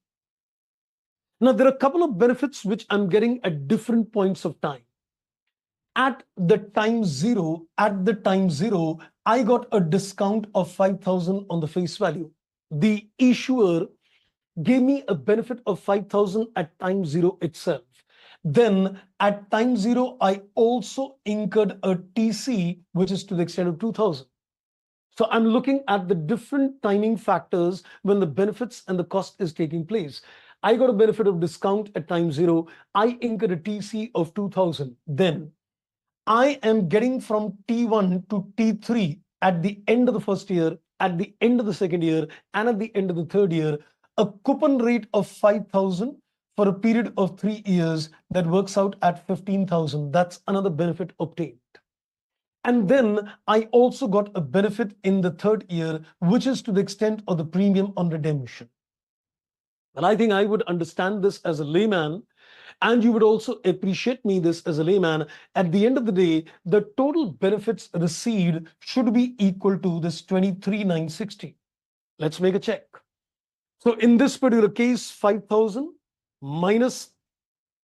Speaker 1: Now there are a couple of benefits which I'm getting at different points of time. At the time zero, I got a discount of 5,000 on the face value. The issuer gave me a benefit of 5,000 at time zero itself. Then at time zero, I also incurred a TC, which is to the extent of 2,000. So I'm looking at the different timing factors when the benefits and the cost is taking place. I got a benefit of discount at time 0. I incur a TC of 2000. Then I am getting from T1 to T3 at the end of the first year, at the end of the second year, and at the end of the third year, a coupon rate of 5,000 for a period of 3 years that works out at 15,000. That's another benefit obtained. And then I also got a benefit in the third year, which is to the extent of the premium on redemption. Well, I think I would understand this as a layman, and you would also appreciate me this as a layman. At the end of the day, the total benefits received should be equal to this 23,960. Let's make a check. So in this particular case, 5,000 minus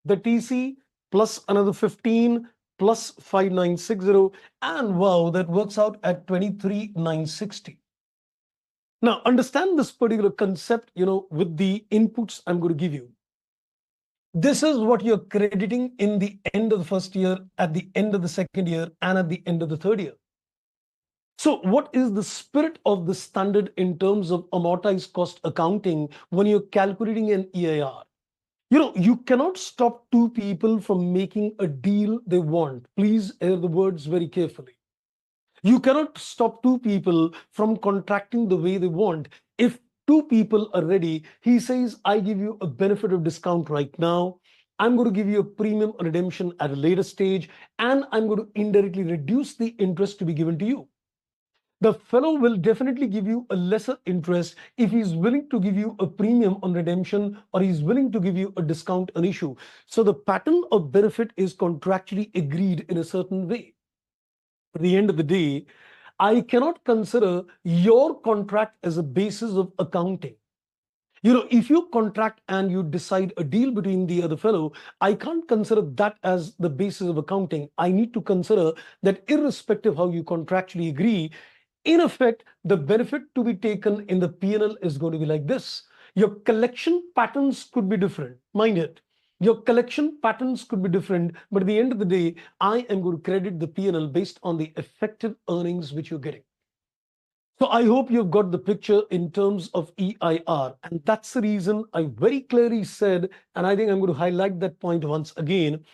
Speaker 1: the TC plus another 15 plus 5,960, and wow, that works out at 23,960. Now, understand this particular concept, with the inputs I'm going to give you. This is what you're crediting in the end of the first year, at the end of the second year, and at the end of the third year. So what is the spirit of the standard in terms of amortized cost accounting when you're calculating an EIR? You cannot stop two people from making a deal they want. Please hear the words very carefully. You cannot stop two people from contracting the way they want. If two people are ready, he says, I give you a benefit of discount right now. I'm going to give you a premium redemption at a later stage, and I'm going to indirectly reduce the interest to be given to you. The fellow will definitely give you a lesser interest if he's willing to give you a premium on redemption, or he's willing to give you a discount on issue. So the pattern of benefit is contractually agreed in a certain way. At the end of the day, I cannot consider your contract as a basis of accounting. If you contract and you decide a deal between the other fellow, I can't consider that as the basis of accounting. I need to consider that irrespective how you contractually agree, in effect, the benefit to be taken in the P&L is going to be like this. Your collection patterns could be different. Mind it. Your collection patterns could be different, but at the end of the day, I am going to credit the P&L based on the effective earnings which you're getting. So I hope you've got the picture in terms of EIR. And that's the reason I very clearly said, and I think I'm going to highlight that point once again.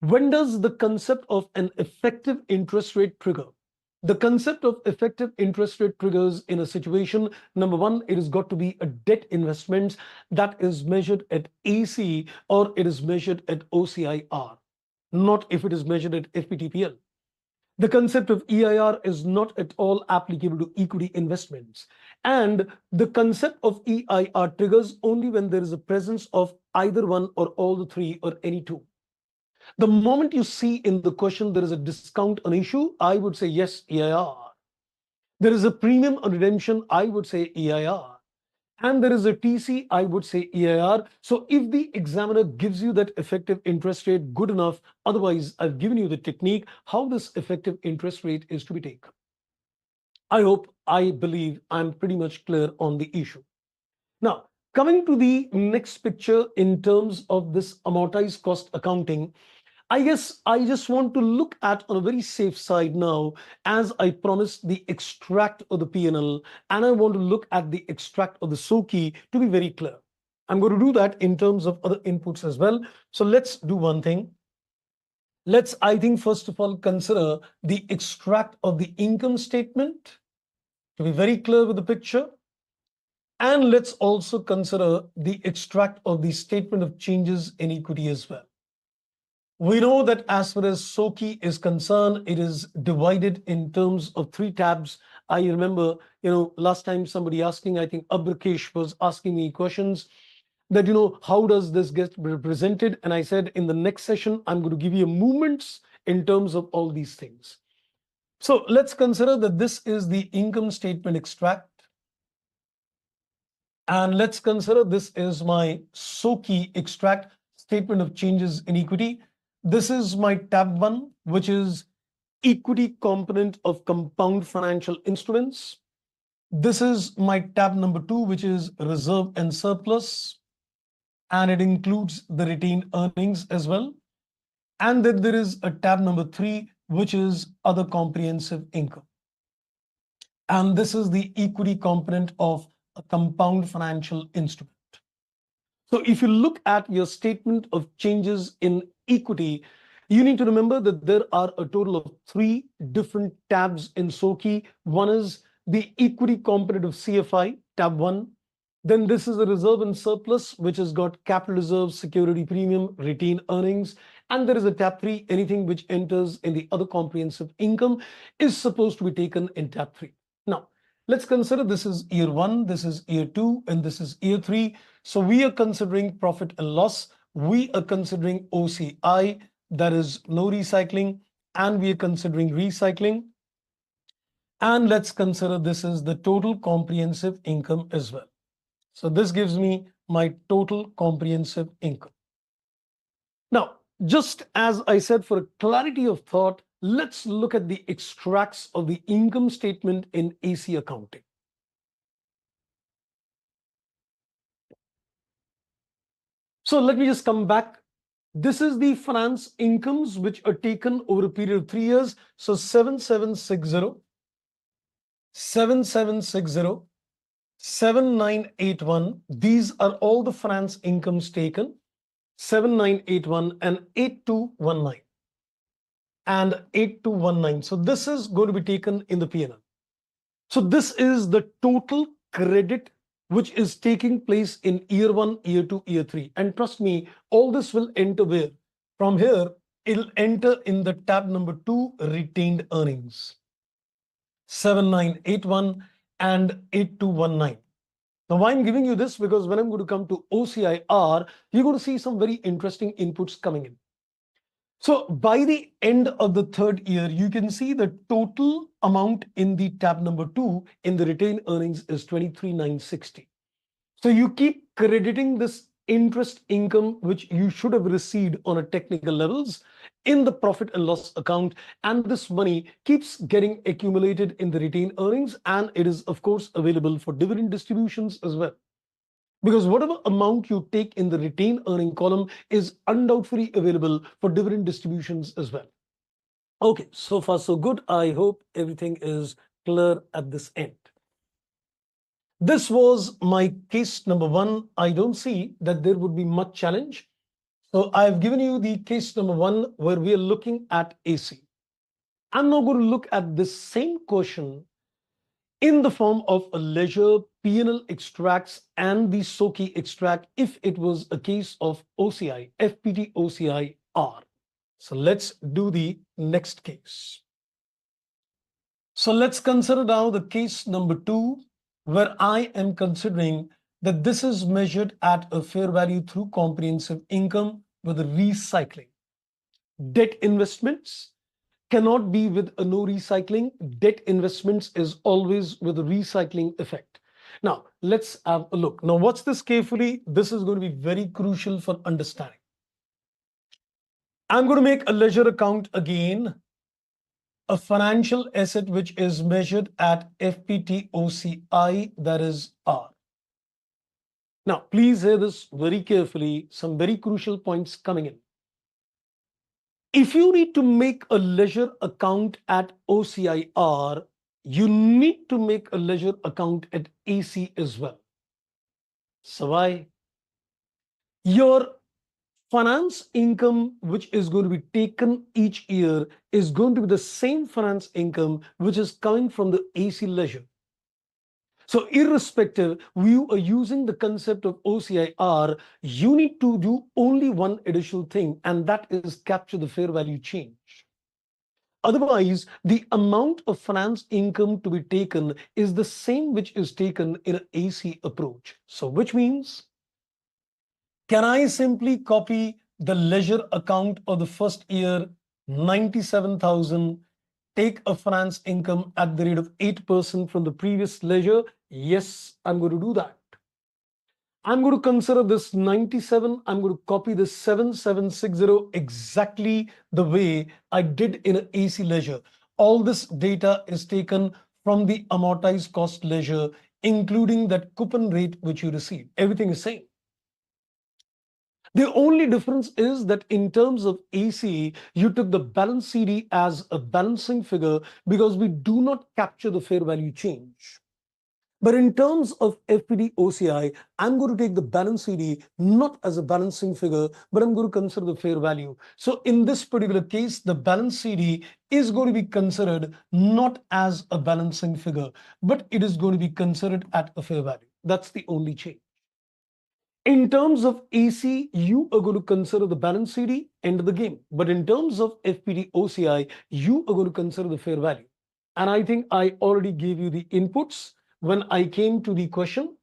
Speaker 1: When does the concept of an effective interest rate trigger? The concept of effective interest rate triggers in a situation, number one, it has got to be a debt investment that is measured at AC or it is measured at OCIR, not if it is measured at FVTPL. The concept of EIR is not at all applicable to equity investments. And the concept of EIR triggers only when there is a presence of either one or all the three or any two. The moment you see in the question there is a discount on issue, I would say yes, EIR. There is a premium on redemption, I would say EIR. And there is a TC, I would say EIR. So if the examiner gives you that effective interest rate, good enough. Otherwise, I've given you the technique how this effective interest rate is to be taken. I believe I'm pretty much clear on the issue. Now, coming to the next picture in terms of this amortized cost accounting, I guess I just want to look at on a very safe side now, as I promised, the extract of the P&L, and I want to look at the extract of the SOCI to be very clear. I'm going to do that in terms of other inputs as well. So let's do one thing. Let's, I think, first of all, consider the extract of the income statement to be very clear with the picture. And let's also consider the extract of the statement of changes in equity as well. We know that as far as SOCI is concerned, it is divided in terms of 3 tabs. I remember, last time somebody asking, I think Abrakesh was asking me questions that, how does this get represented? And I said, in the next session, I'm going to give you movements in terms of all these things. So let's consider that this is the income statement extract. And let's consider this is my SOCI extract, statement of changes in equity. This is my tab 1, which is equity component of compound financial instruments. This is my tab number 2, which is reserve and surplus. And it includes the retained earnings as well. And then there is a tab number 3, which is other comprehensive income. And this is the equity component of a compound financial instrument. So if you look at your statement of changes in equity, you need to remember that there are a total of 3 different tabs in SOCI. One is the equity component of CFI, tab 1. Then this is a reserve and surplus, which has got capital reserve, security premium, retained earnings. And there is a tab 3, anything which enters in the other comprehensive income is supposed to be taken in tab 3. Now, let's consider this is year 1, this is year 2, and this is year 3. So we are considering profit and loss. We are considering OCI, that is no recycling, and we are considering recycling. And let's consider this is the total comprehensive income as well. So this gives me my total comprehensive income. Now, just as I said, for clarity of thought, let's look at the extracts of the income statement in AC accounting. So let me just come back. This is the finance incomes which are taken over a period of 3 years. So 7760, 7760, 7981. These are all the finance incomes taken. 7981 and 8219. And 8219. So this is going to be taken in the P&L. So this is the total credit which is taking place in year 1, year 2, year 3. And trust me, all this will enter where? From here, it'll enter in the tab number 2, retained earnings. 7981 and 8219. Now, why I'm giving you this? Because when I'm going to come to OCIR, you're going to see some very interesting inputs coming in. So by the end of the 3rd year, you can see the total amount in the tab number 2 in the retained earnings is 23,960. So you keep crediting this interest income, which you should have received on a technical levels in the profit and loss account. And this money keeps getting accumulated in the retained earnings. And it is, of course, available for dividend distributions as well. Because whatever amount you take in the retained earning column is undoubtedly available for dividend distributions as well. Okay, so far so good. I hope everything is clear at this end. This was my case number 1. I don't see that there would be much challenge. So I've given you the case number 1 where we are looking at AC. I'm now going to look at this same question in the form of a ledger, P&L extracts, and the SOCI extract if it was a case of OCI, FVTOCI R. So let's do the next case. So let's consider now the case number 2, where I am considering that this is measured at a fair value through comprehensive income with a recycling. Debt investments cannot be with a no recycling. Debt investments is always with a recycling effect. Now, let's have a look. Now, watch this carefully. This is going to be very crucial for understanding. I'm going to make a ledger account again, a financial asset which is measured at FVTOCI, that is R. Now, please hear this very carefully. Some very crucial points coming in. If you need to make a ledger account at OCIR, you need to make a ledger account at AC as well. So why? Your finance income, which is going to be taken each year, is going to be the same finance income which is coming from the AC ledger. So irrespective, you are using the concept of OCIR, you need to do only one additional thing, and that is capture the fair value change. Otherwise, the amount of finance income to be taken is the same which is taken in an AC approach. So which means, can I simply copy the ledger account of the first year, 97,000, take a finance income at the rate of 8% from the previous ledger? Yes, I'm going to do that. I'm going to consider this 97. I'm going to copy this 7760 exactly the way I did in an AC ledger. All this data is taken from the amortized cost ledger, including that coupon rate which you receive. Everything is same. The only difference is that in terms of AC, you took the balance CD as a balancing figure because we do not capture the fair value change. But in terms of FVTOCI, I'm going to take the balance CD not as a balancing figure, but I'm going to consider the fair value. So in this particular case, the balance CD is going to be considered not as a balancing figure, but it is going to be considered at a fair value. That's the only change. In terms of AC, you are going to consider the balance CD, end of the game. But in terms of FVTOCI, you are going to consider the fair value. And I think I already gave you the inputs when I came to the question.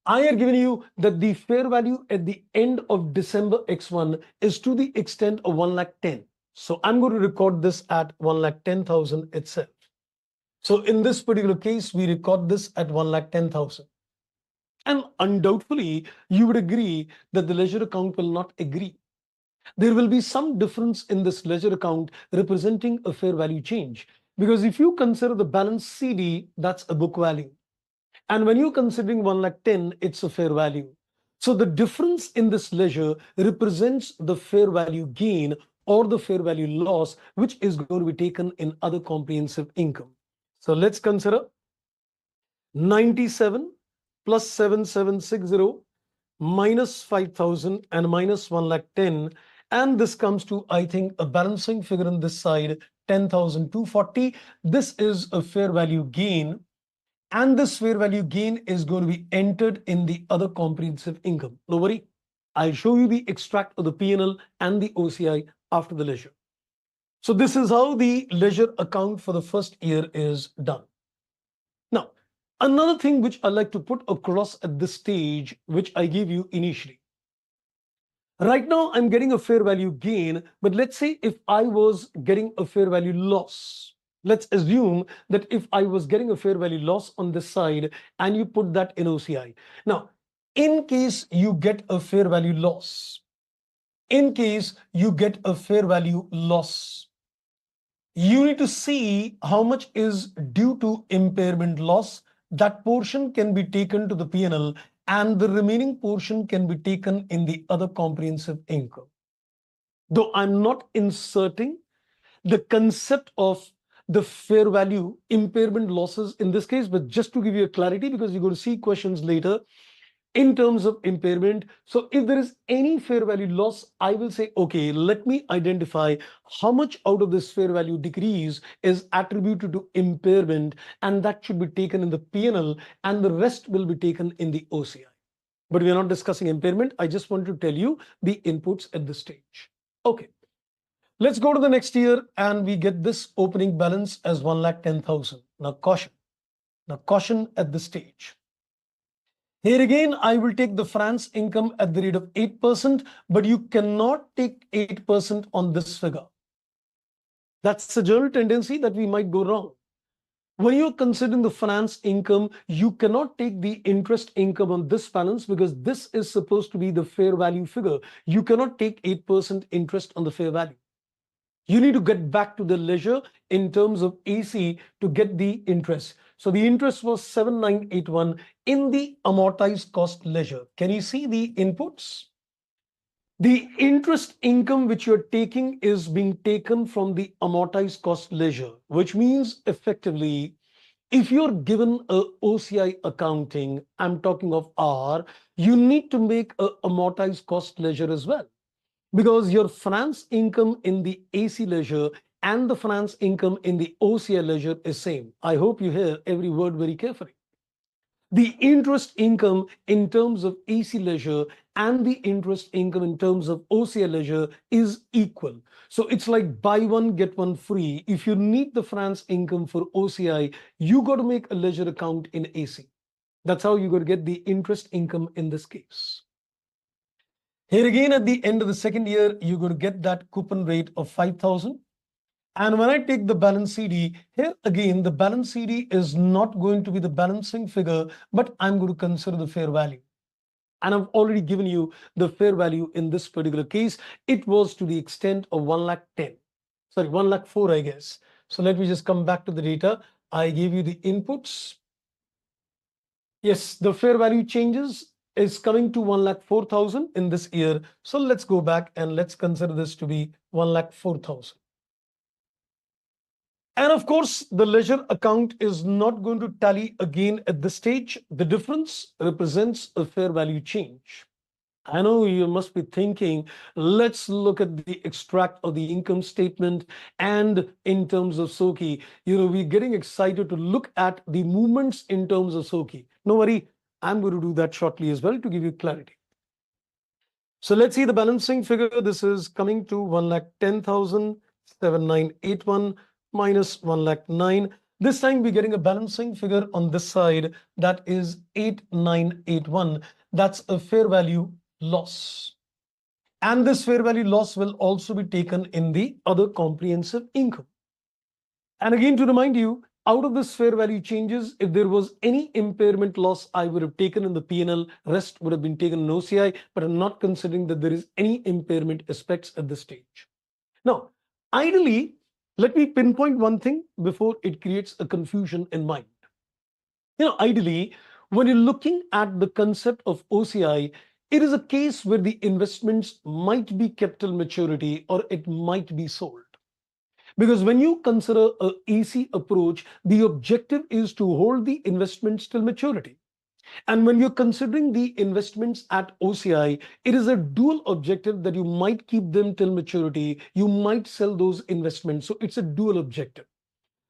Speaker 1: I have given you that the fair value at the end of December X1 is to the extent of 1,10,000. So I'm going to record this at 1,10,000 itself. So in this particular case, we record this at 1,10,000. And undoubtedly, you would agree that the ledger account will not agree. There will be some difference in this ledger account representing a fair value change. Because if you consider the balance CD, that's a book value. And when you're considering 1,10,000, it's a fair value. So the difference in this ledger represents the fair value gain or the fair value loss, which is going to be taken in other comprehensive income. So let's consider 97 plus 7760 minus 5,000 and minus 1,10,000. And this comes to, I think, a balancing figure on this side, 10,240. This is a fair value gain. And this fair value gain is going to be entered in the other comprehensive income. No worry, I'll show you the extract of the P&L and the OCI after the ledger. So this is how the ledger account for the first year is done. Now, another thing which I like to put across at this stage, which I gave you initially. Right now, I'm getting a fair value gain, but let's say if I was getting a fair value loss. Let's assume that if I was getting a fair value loss on this side and you put that in OCI. Now, in case you get a fair value loss, you need to see how much is due to impairment loss. That portion can be taken to the P&L and the remaining portion can be taken in the other comprehensive income. Though I'm not inserting the concept of the fair value impairment losses in this case, but just to give you a clarity, because you're going to see questions later in terms of impairment. So if there is any fair value loss, I will say, okay, let me identify how much out of this fair value decrease is attributed to impairment, and that should be taken in the P&L and the rest will be taken in the OCI. But we are not discussing impairment. I just want to tell you the inputs at this stage. Okay. Let's go to the next year and we get this opening balance as 1,10,000. Now caution at this stage. Here again, I will take the France income at the rate of 8%, but you cannot take 8% on this figure. That's a general tendency that we might go wrong. When you're considering the finance income, you cannot take the interest income on this balance because this is supposed to be the fair value figure. You cannot take 8% interest on the fair value. You need to get back to the ledger in terms of AC to get the interest. So the interest was 7,981 in the amortized cost ledger. Can you see the inputs? The interest income which you're taking is being taken from the amortized cost ledger, which means effectively, if you're given a OCI accounting, I'm talking of R, you need to make a amortized cost ledger as well. Because your finance income in the AC ledger and the finance income in the OCI ledger is same. I hope you hear every word very carefully. The interest income in terms of AC ledger and the interest income in terms of OCI ledger is equal. So it's like buy one, get one free. If you need the finance income for OCI, you got to make a ledger account in AC. That's how you got to get the interest income in this case. Here again, at the end of the second year, you're going to get that coupon rate of 5,000. And when I take the balance CD, here again, the balance CD is not going to be the balancing figure, but I'm going to consider the fair value. And I've already given you the fair value in this particular case. It was to the extent of 1,10,000. Sorry, 1,04,000, I guess. So let me just come back to the data. I gave you the inputs. Yes, the fair value changes is coming to 1,04,000 in this year. So let's go back and let's consider this to be 1,04,000. And of course, the ledger account is not going to tally again at this stage. The difference represents a fair value change. I know you must be thinking, let's look at the extract of the income statement. And in terms of SOCI, we're getting excited to look at the movements in terms of SOCI. No worry, I'm going to do that shortly as well to give you clarity. So let's see the balancing figure. This is coming to 1,10,791 minus 1,09,000. This time we're getting a balancing figure on this side that is 8,981. That's a fair value loss. And this fair value loss will also be taken in the other comprehensive income. And again, to remind you, out of this fair value changes, if there was any impairment loss, I would have taken in the P&L, rest would have been taken in OCI, but I'm not considering that there is any impairment aspects at this stage. Now, ideally, let me pinpoint one thing before it creates a confusion in mind. Ideally, when you're looking at the concept of OCI, it is a case where the investments might be kept till maturity or it might be sold. Because when you consider an EC approach, the objective is to hold the investments till maturity. And when you're considering the investments at OCI, it is a dual objective that you might keep them till maturity. You might sell those investments. So it's a dual objective.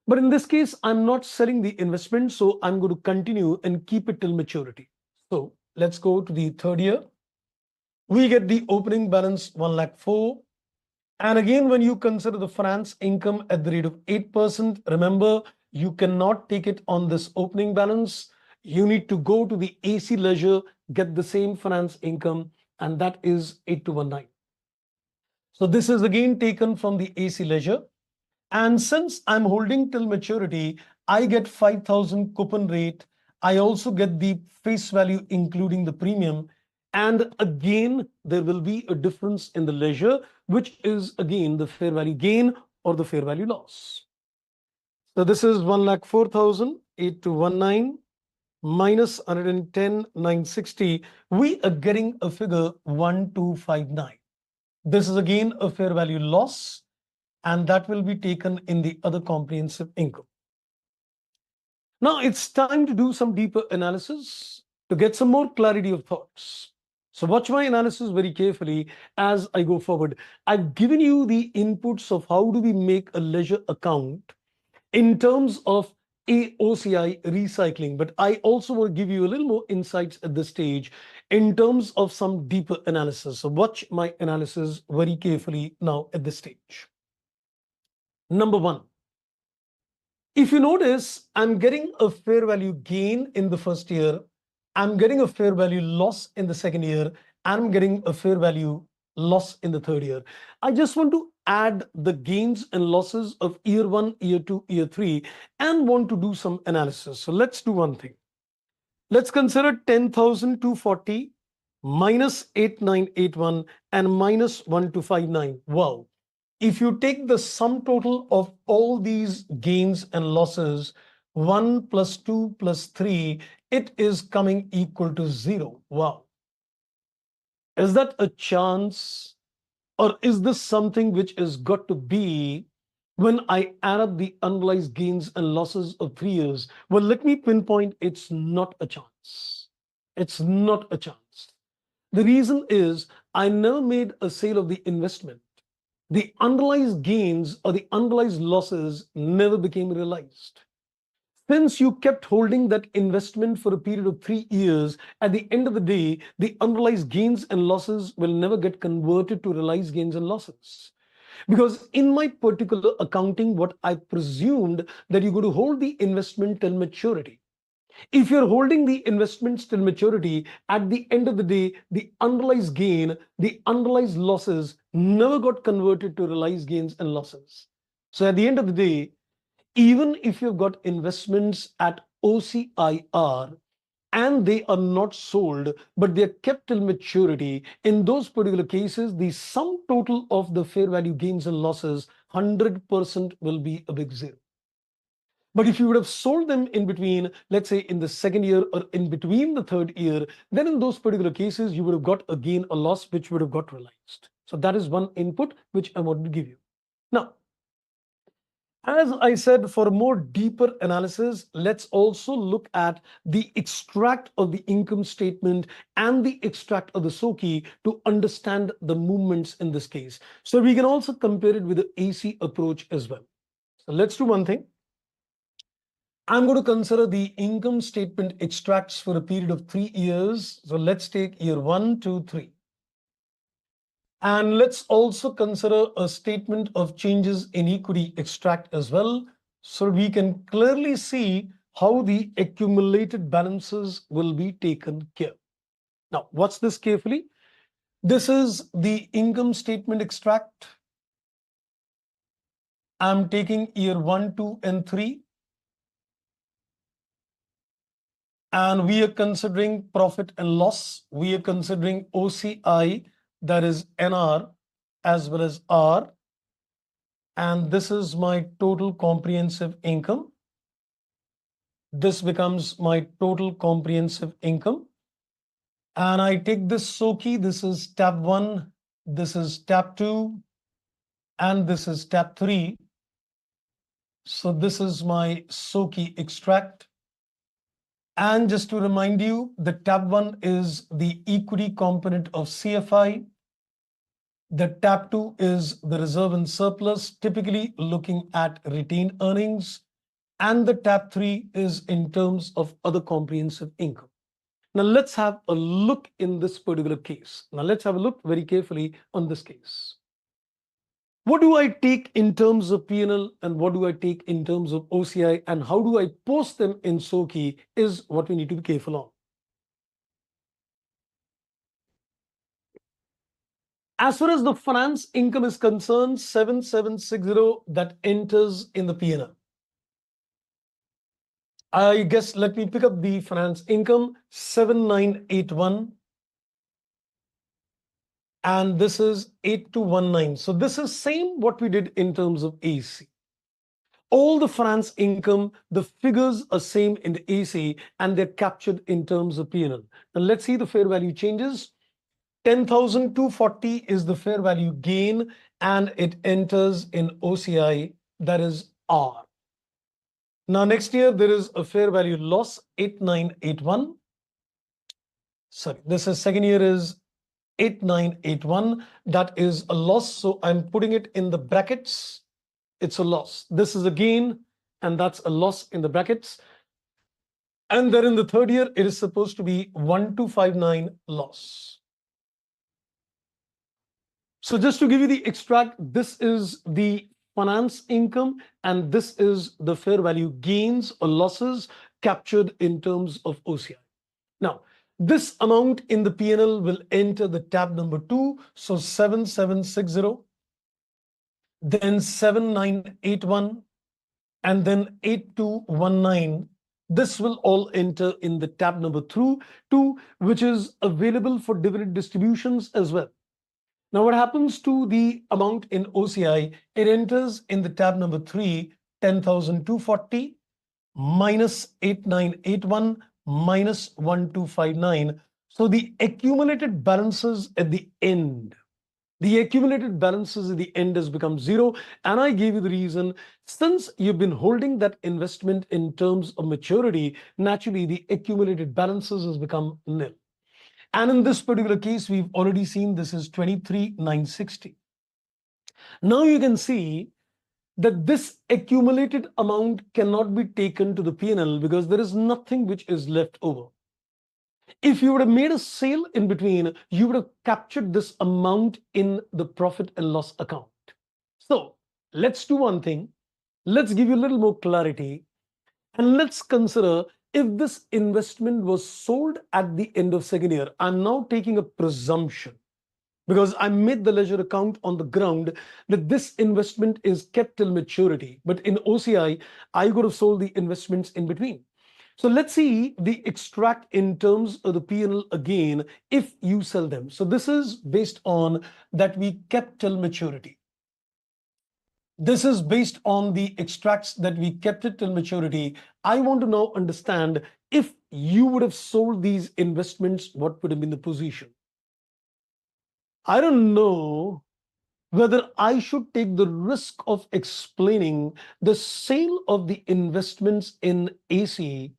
Speaker 1: But in this case, I'm not selling the investment. So I'm going to continue and keep it till maturity. So let's go to the third year. We get the opening balance 1,04,000. And again, when you consider the finance income at the rate of 8%, remember, you cannot take it on this opening balance. You need to go to the AC ledger, get the same finance income, and that is 8,219. So this is again taken from the AC ledger. And since I'm holding till maturity, I get 5,000 coupon rate. I also get the face value, including the premium. And again, there will be a difference in the ledger, which is again the fair value gain or the fair value loss. So this is 1,04,000, 8,219 minus 110,960. We are getting a figure 1,259. This is again a fair value loss, and that will be taken in the other comprehensive income. Now it's time to do some deeper analysis to get some more clarity of thoughts. So watch my analysis very carefully as I go forward. I've given you the inputs of how do we make a ledger account in terms of AOCI recycling, but I also will give you a little more insights at this stage in terms of some deeper analysis. So watch my analysis very carefully now at this stage. Number one, if you notice, I'm getting a fair value gain in the first year, I'm getting a fair value loss in the second year, and I'm getting a fair value loss in the third year. I just want to add the gains and losses of year one, year two, year three, and want to do some analysis. So let's do one thing. Let's consider 10,240 minus 8,981 and minus 1,259. Wow. If you take the sum total of all these gains and losses, 1 plus 2 plus 3, it is coming equal to 0. Wow. Is that a chance? Or is this something which is got to be when I add up the unrealized gains and losses of 3 years? Well, let me pinpoint it's not a chance. It's not a chance. The reason is I never made a sale of the investment. The unrealized gains or the unrealized losses never became realized. Since you kept holding that investment for a period of 3 years, at the end of the day, the unrealized gains and losses will never get converted to realized gains and losses. Because in my particular accounting, what I presumed that you're going to hold the investment till maturity. If you're holding the investments till maturity, at the end of the day, the unrealized gain, the unrealized losses never got converted to realized gains and losses. So at the end of the day, even if you've got investments at OCIR and they are not sold, but they're kept till maturity, in those particular cases, the sum total of the fair value gains and losses, 100% will be a big zero. But if you would have sold them in between, let's say in the second year or in between the third year, then in those particular cases, you would have got a gain or loss which would have got realized. So that is one input which I wanted to give you. Now, as I said, for a more deeper analysis, let's also look at the extract of the income statement and the extract of the SOCI to understand the movements in this case. So we can also compare it with the AC approach as well. So let's do one thing. I'm going to consider the income statement extracts for a period of 3 years. So let's take year 1, 2, 3. And let's also consider a statement of changes in equity extract as well. So we can clearly see how the accumulated balances will be taken care. Now, watch this carefully. This is the income statement extract. I'm taking year 1, 2, and 3. And we are considering profit and loss. We are considering OCI, that is NR, as well as R. And this is my total comprehensive income. This becomes my total comprehensive income. And I take this SOCI, this is tab 1, this is tab 2, and this is tab 3. So this is my SOCI extract. And just to remind you, the tab 1 is the equity component of CFI. The tab 2 is the reserve and surplus, typically looking at retained earnings. And the tab 3 is in terms of other comprehensive income. Now let's have a look in this particular case. Now let's have a look very carefully on this case. What do I take in terms of P&L and what do I take in terms of OCI and how do I post them in SOCI is what we need to be careful on. As far as the finance income is concerned, 7760 that enters in the P&L. I guess let me pick up the finance income, 7981. And this is 8219. So this is same what we did in terms of AC. All the finance income, the figures are same in the AC and they're captured in terms of P&L. Now let's see the fair value changes. 10,240 is the fair value gain and it enters in OCI, that is R. Now next year there is a fair value loss, 8981. Sorry, this is second year is 8981. That is a loss. So I'm putting it in the brackets. It's a loss. This is a gain, and that's a loss in the brackets. And then in the third year, it is supposed to be 1259 loss. So just to give you the extract, this is the finance income, and this is the fair value gains or losses captured in terms of OCI. Now, this amount in the P&L will enter the tab number 2. So 7760, then 7981, and then 8219. This will all enter in the tab number 2, which is available for dividend distributions as well. Now, what happens to the amount in OCI? It enters in the tab number 3, 10,240 minus 8981 minus 1259. So the accumulated balances at the end, has become 0. And I gave you the reason. Since you've been holding that investment in terms of maturity, naturally the accumulated balances has become nil. And in this particular case, we've already seen this is 23,960. Now you can see that this accumulated amount cannot be taken to the P&L because there is nothing which is left over. If you would have made a sale in between, you would have captured this amount in the profit and loss account. So let's do one thing. Let's give you a little more clarity. And let's consider if this investment was sold at the end of second year. I'm now taking a presumption because I made the ledger account on the ground that this investment is kept till maturity. But in OCI, I could have sold the investments in between. So let's see the extract in terms of the P&L again if you sell them. So this is based on that we kept till maturity. This is based on the extracts that we kept it till maturity. I want to now understand if you would have sold these investments, what would have been the position? I don't know whether I should take the risk of explaining the sale of the investments in AC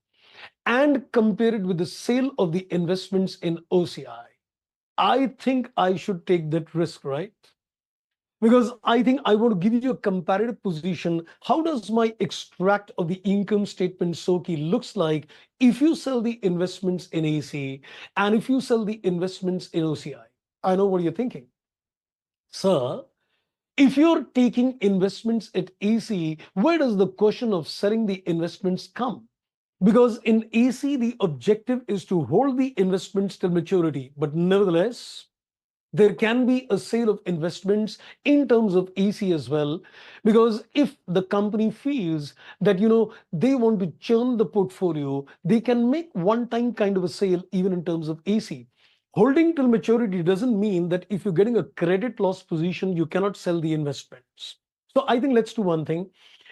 Speaker 1: and compare it with the sale of the investments in OCI. I think I should take that risk, right? Because I think I want to give you a comparative position. How does my extract of the income statement SOKI looks like if you sell the investments in AC and if you sell the investments in OCI? I know what you're thinking. Sir, if you're taking investments at AC, where does the question of selling the investments come? Because in AC, the objective is to hold the investments till maturity. But nevertheless, there can be a sale of investments in terms of AC as well. Because if the company feels that, they want to churn the portfolio, they can make one-time kind of a sale even in terms of AC. Holding till maturity doesn't mean that if you're getting a credit loss position, you cannot sell the investments. So I think let's do one thing.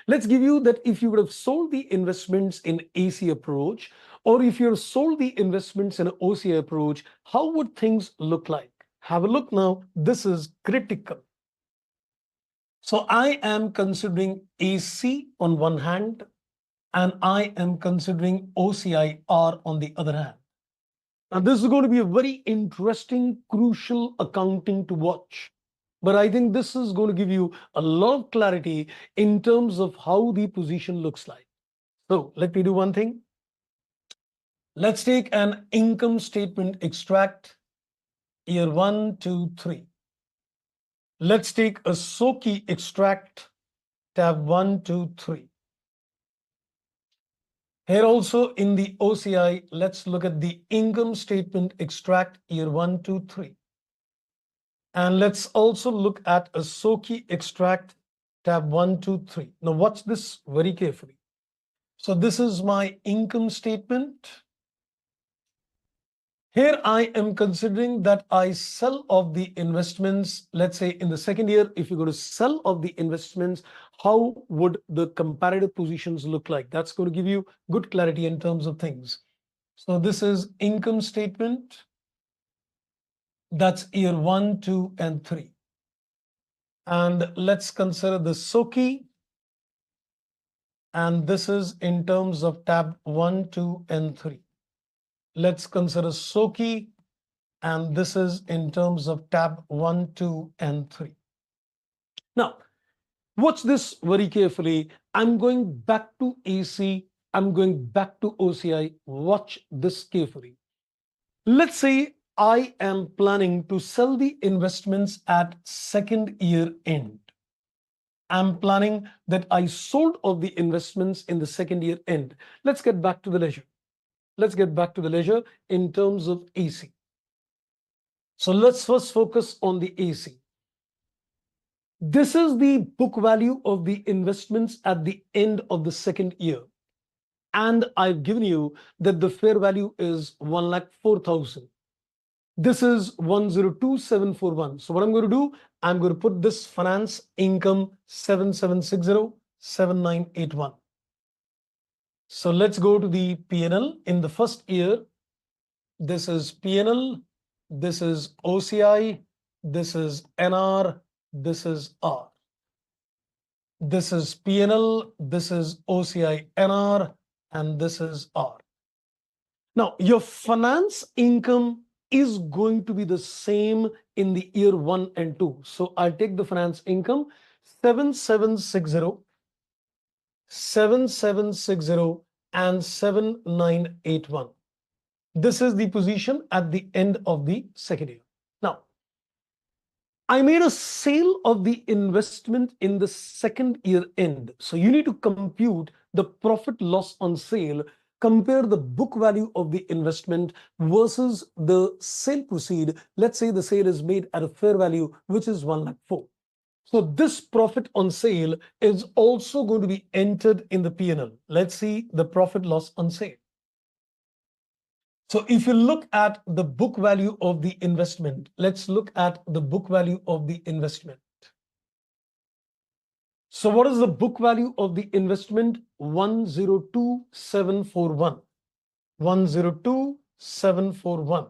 Speaker 1: Let's give you that if you would have sold the investments in AC approach, or if you're sold the investments in an OCI approach, how would things look like? Have a look now. This is critical. So I am considering AC on one hand, and I am considering OCIR on the other hand. Now, this is going to be a very interesting, crucial accounting to watch. But I think this is going to give you a lot of clarity in terms of how the position looks like. So let me do one thing. Let's take an income statement extract, year 1, 2, 3. Let's take a SOKI extract, tab 1, 2, 3. Here also in the OCI, let's look at the income statement extract, year 1, 2, 3. And let's also look at a SOKI extract, tab 1, 2, 3. Now watch this very carefully. So this is my income statement. Here I am considering that I sell off the investments. Let's say in the second year, if you're going to sell off the investments, how would the comparative positions look like? That's going to give you good clarity in terms of things. So this is income statement. That's year 1, 2, and 3. And let's consider the SOKI. And this is in terms of tab 1, 2, and 3. Let's consider SOKI. And this is in terms of tab 1, 2, and 3. Now, watch this very carefully. I'm going back to AC. I'm going back to OCI. Watch this carefully. Let's say I am planning to sell the investments at second year end. I'm planning that I sold off the investments in the second year end. Let's get back to the ledger. Let's get back to the ledger in terms of AC. So let's first focus on the AC. This is the book value of the investments at the end of the second year. And I've given you that the fair value is 1,04,000. This is 102,741. So what I'm going to do, I'm going to put this finance income 7760 7981. So let's go to the P&L. In the first year, this is P&L, this is OCI, this is NR, this is R. This is P&L, this is OCI NR, and this is R. Now, your finance income is going to be the same in the year 1 and 2. So I'll take the finance income 7760, 7760, and 7981. This is the position at the end of the second year. Now, I made a sale of the investment in the second year end. So you need to compute the profit loss on sale, compare the book value of the investment versus the sale proceed. Let's say the sale is made at a fair value, which is 1,04,000. So this profit on sale is also going to be entered in the P&L. Let's see the profit loss on sale. So if you look at the book value of the investment, let's look at the book value of the investment. So what is the book value of the investment? 102741. 102741.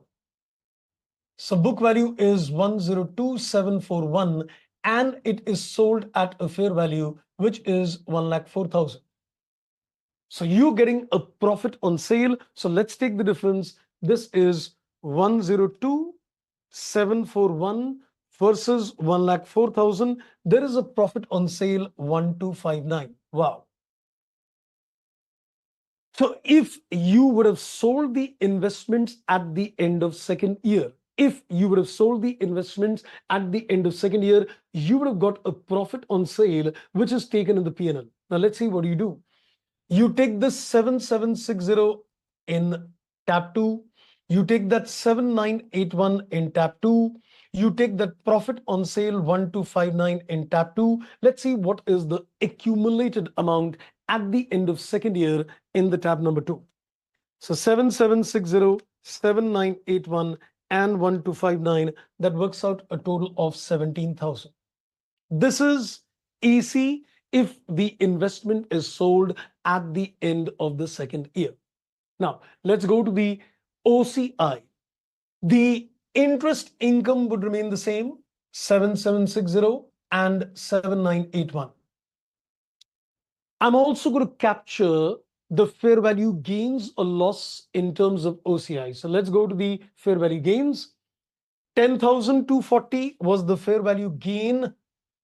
Speaker 1: So book value is 102741 and it is sold at a fair value which is 1,04,000. So you're getting a profit on sale. So let's take the difference. This is 102741 versus 1,04,000. There is a profit on sale 1259. Wow. So if you would have sold the investments at the end of second year, if you would have sold the investments at the end of second year, you would have got a profit on sale, which is taken in the P&L. Now let's see what you do. You take this 7760 in tab 2, you take that 7981 in tab 2, you take that profit on sale 1259 in tab 2. Let's see what is the accumulated amount at the end of second year in the tab number 2. So 7760, 7981 and 1259, that works out a total of 17,000. This is EC if the investment is sold at the end of the second year. Now, let's go to the OCI. The interest income would remain the same, 7760 and 7981. I'm also going to capture the fair value gains or loss in terms of OCI. So let's go to the fair value gains. 10,240 was the fair value gain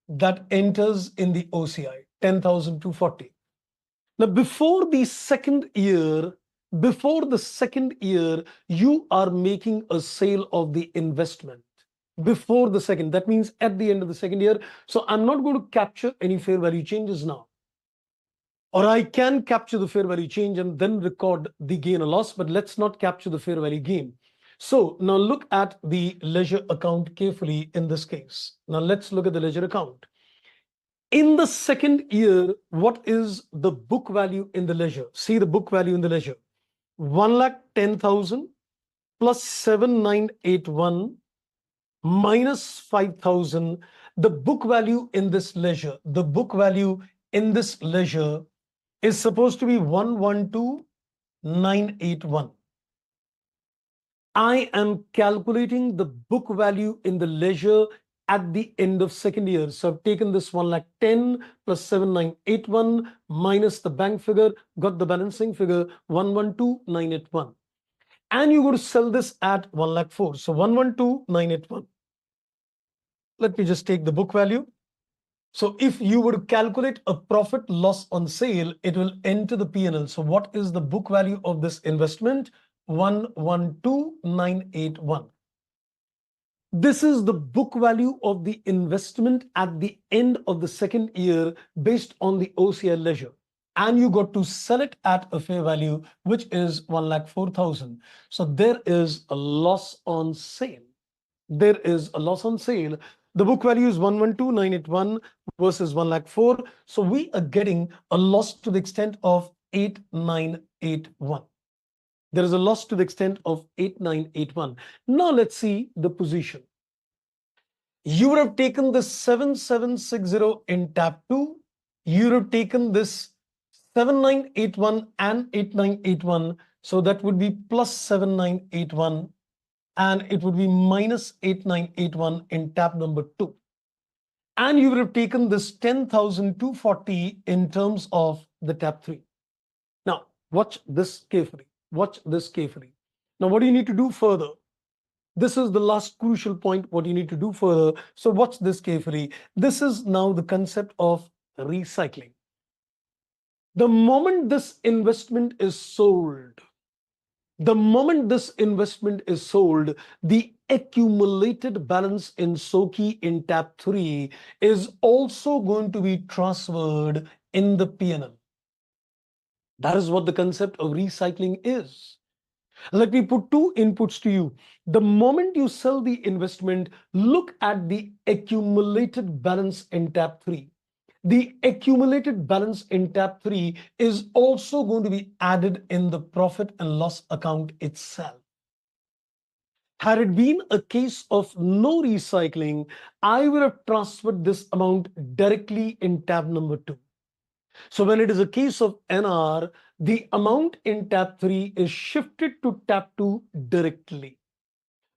Speaker 1: that enters in the OCI, 10,240. Now, before the second year, you are making a sale of the investment. Before the second, that means at the end of the second year. So I'm not going to capture any fair value changes now. Or I can capture the fair value change and then record the gain or loss, but let's not capture the fair value gain. So now look at the ledger account carefully in this case. Now let's look at the ledger account. In the second year, what is the book value in the ledger? See the book value in the ledger. 1,10,000 plus 7,981 minus 5,000. The book value in this ledger, is supposed to be 112,981. I am calculating the book value in the ledger at the end of second year. So I've taken this 1,10,000 plus 7,981 minus the bank figure, got the balancing figure 112,981. And you're going to sell this at 1,04,000. So 112,981. Let me just take the book value. So if you were to calculate a profit loss on sale, it will enter the P&L. So what is the book value of this investment? 112,981. This is the book value of the investment at the end of the second year based on the OCI ledger. And you got to sell it at a fair value, which is 1,04,000. So there is a loss on sale. There is a loss on sale. The book value is 112,981 versus 1,04,000. So we are getting a loss to the extent of 8,981. There is a loss to the extent of 8,981. Now let's see the position. You would have taken this 7760 in tab 2. You would have taken this 7981 and 8981. So that would be plus 7981. And it would be minus 8981 in tab number 2. And you would have taken this 10,240 in terms of the tab 3. Now, watch this carefully. Watch this carefully. Now, what do you need to do further? This is the last crucial point, what you need to do further. So watch this carefully. This is now the concept of recycling. The moment this investment is sold, the accumulated balance in SOCI in tab 3 is also going to be transferred in the P&L. That is what the concept of recycling is. Let me put two inputs to you. The moment you sell the investment, look at the accumulated balance in tab 3. The accumulated balance in tab 3 is also going to be added in the profit and loss account itself. Had it been a case of no recycling, I would have transferred this amount directly in tab number 2. So when it is a case of NR, the amount in tab 3 is shifted to tab 2 directly.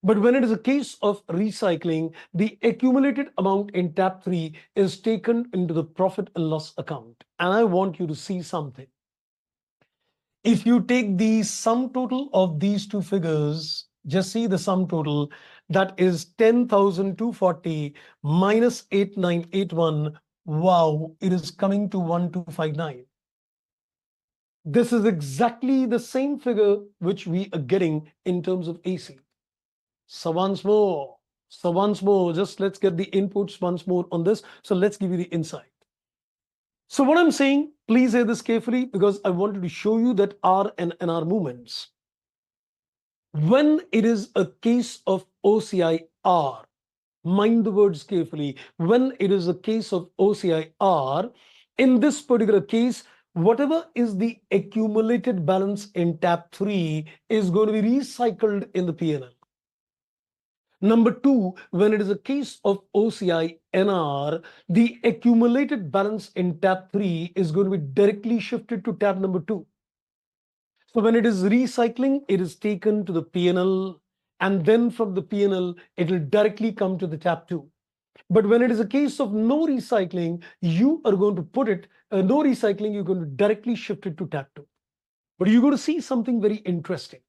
Speaker 1: But when it is a case of recycling, the accumulated amount in tab 3 is taken into the profit and loss account. And I want you to see something. If you take the sum total of these two figures, just see the sum total, that is 10,240 minus 8981. Wow, it is coming to 1259. This is exactly the same figure which we are getting in terms of AC. So once more, just let's get the inputs once more on this. So let's give you the insight. So what I'm saying, please hear this carefully because I wanted to show you that R and NR movements. When it is a case of OCI R, mind the words carefully. When it is a case of OCI R, in this particular case, whatever is the accumulated balance in tab 3 is going to be recycled in the P&L. Number 2, when it is a case of OCI NR, the accumulated balance in tab 3 is going to be directly shifted to tab number 2. So when it is recycling, it is taken to the P&L, and then from the P&L, it will directly come to the tab 2. But when it is a case of no recycling, you are going to put it, no recycling, you're going to directly shift it to tab 2. But you're going to see something very interesting.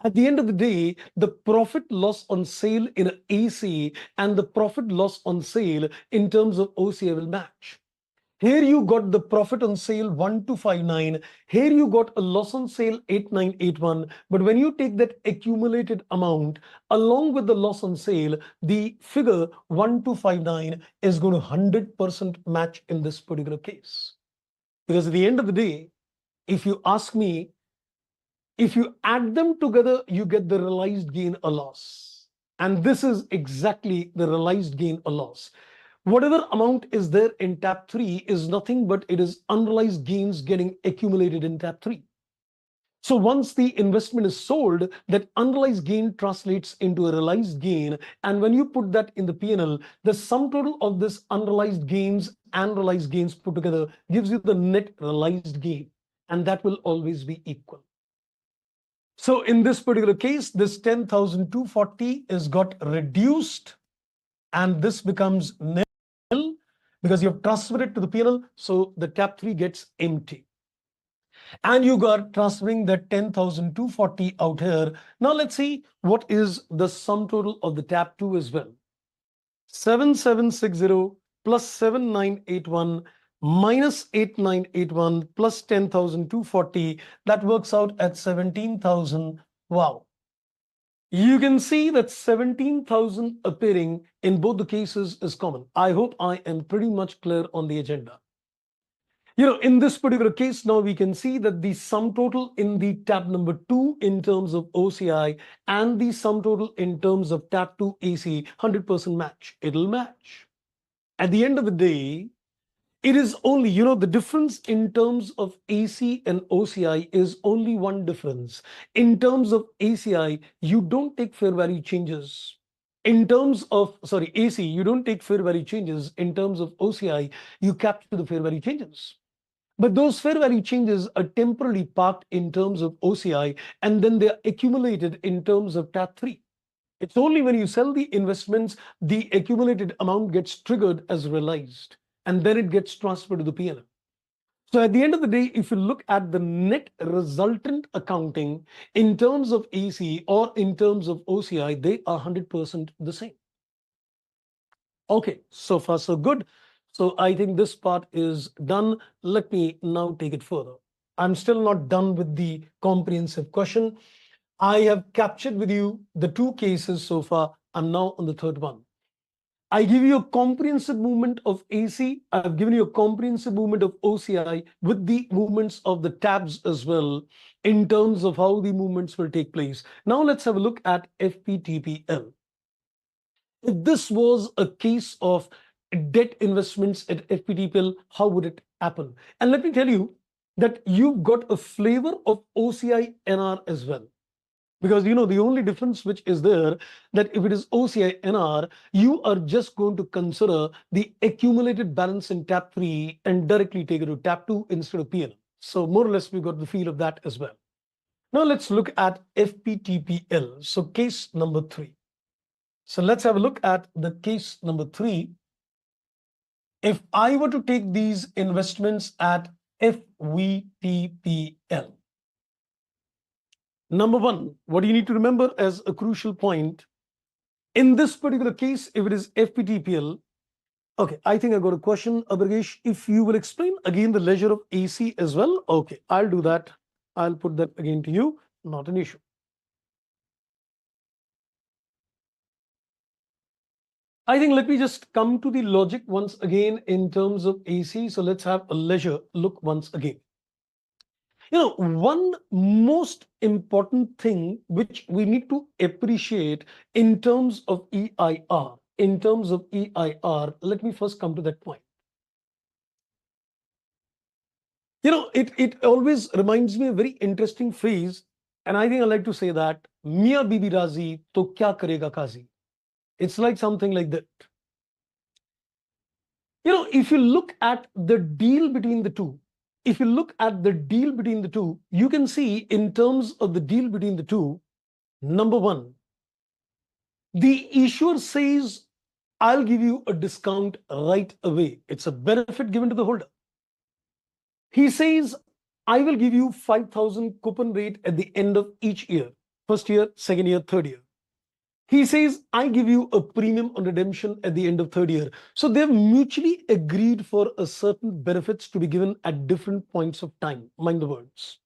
Speaker 1: At the end of the day, the profit loss on sale in AC and the profit loss on sale in terms of OCI will match. Here you got the profit on sale 1259. Here you got a loss on sale 8981. But when you take that accumulated amount along with the loss on sale, the figure 1259 is going to 100% match in this particular case. Because at the end of the day, if you ask me, if you add them together, you get the realized gain or loss. And this is exactly the realized gain or loss. Whatever amount is there in tab 3 is nothing but it is unrealized gains getting accumulated in tab 3. So once the investment is sold, that unrealized gain translates into a realized gain. And when you put that in the P&L, the sum total of this unrealized gains and realized gains put together gives you the net realized gain. And that will always be equal. So in this particular case, this 10,240 is got reduced and this becomes nil because you have transferred it to the P&L. So the tab 3 gets empty. And you got transferring that 10,240 out here. Now let's see what is the sum total of the tab 2 as well. 7760 plus 7981 minus 8981 plus 10,240, that works out at 17,000. Wow. You can see that 17,000 appearing in both the cases is common. I hope I am pretty much clear on the agenda. In this particular case, now we can see that the sum total in the tab number 2 in terms of OCI and the sum total in terms of tab 2 AC, 100% match. It'll match. At the end of the day, it is only, the difference in terms of AC and OCI is only one difference. In terms of ACI, you don't take fair value changes. In terms of, AC, you don't take fair value changes. In terms of OCI, you capture the fair value changes. But those fair value changes are temporarily parked in terms of OCI, and then they're accumulated in terms of tab 3. It's only when you sell the investments, the accumulated amount gets triggered as realized, and then it gets transferred to the P&L. So at the end of the day, if you look at the net resultant accounting in terms of AC or in terms of OCI, they are 100% the same. Okay, so far so good. So I think this part is done. Let me now take it further. I'm still not done with the comprehensive question. I have captured with you the 2 cases so far. I'm now on the 3rd one. I give you a comprehensive movement of AC. I've given you a comprehensive movement of OCI with the movements of the tabs as well in terms of how the movements will take place. Now let's have a look at FVTPL. If this was a case of debt investments at FVTPL, how would it happen? And let me tell you that you've got a flavor of OCI NR as well. Because the only difference which is there, that if it is OCI NR, you are just going to consider the accumulated balance in tab 3 and directly take it to tab 2 instead of PL. So more or less we got the feel of that as well. Now let's look at FVTPL. So case number 3. So let's have a look at the case number 3. If I were to take these investments at FVTPL, number one, what you need to remember as a crucial point, in this particular case, if it is FVTPL, okay, I think I got a question, Abrigesh, if you will explain again the ledger of AC as well. Okay, I'll do that. I'll put that again to you, not an issue. I think let me just come to the logic once again in terms of AC. So let's have a leisure look once again. One most important thing which we need to appreciate in terms of EIR, let me first come to that point. It always reminds me a very interesting phrase, and I think I like to say that, Mia Bibi Razi, to kya karega Kazi. It's like something like that. If you look at the deal between the two, you can see in terms of the deal between the two, number one, the issuer says, I'll give you a discount right away. It's a benefit given to the holder. He says, I will give you 5,000 coupon rate at the end of each year, first year, second year, third year. He says, I give you a premium on redemption at the end of third year. So they've mutually agreed for a certain benefits to be given at different points of time. Mind the words.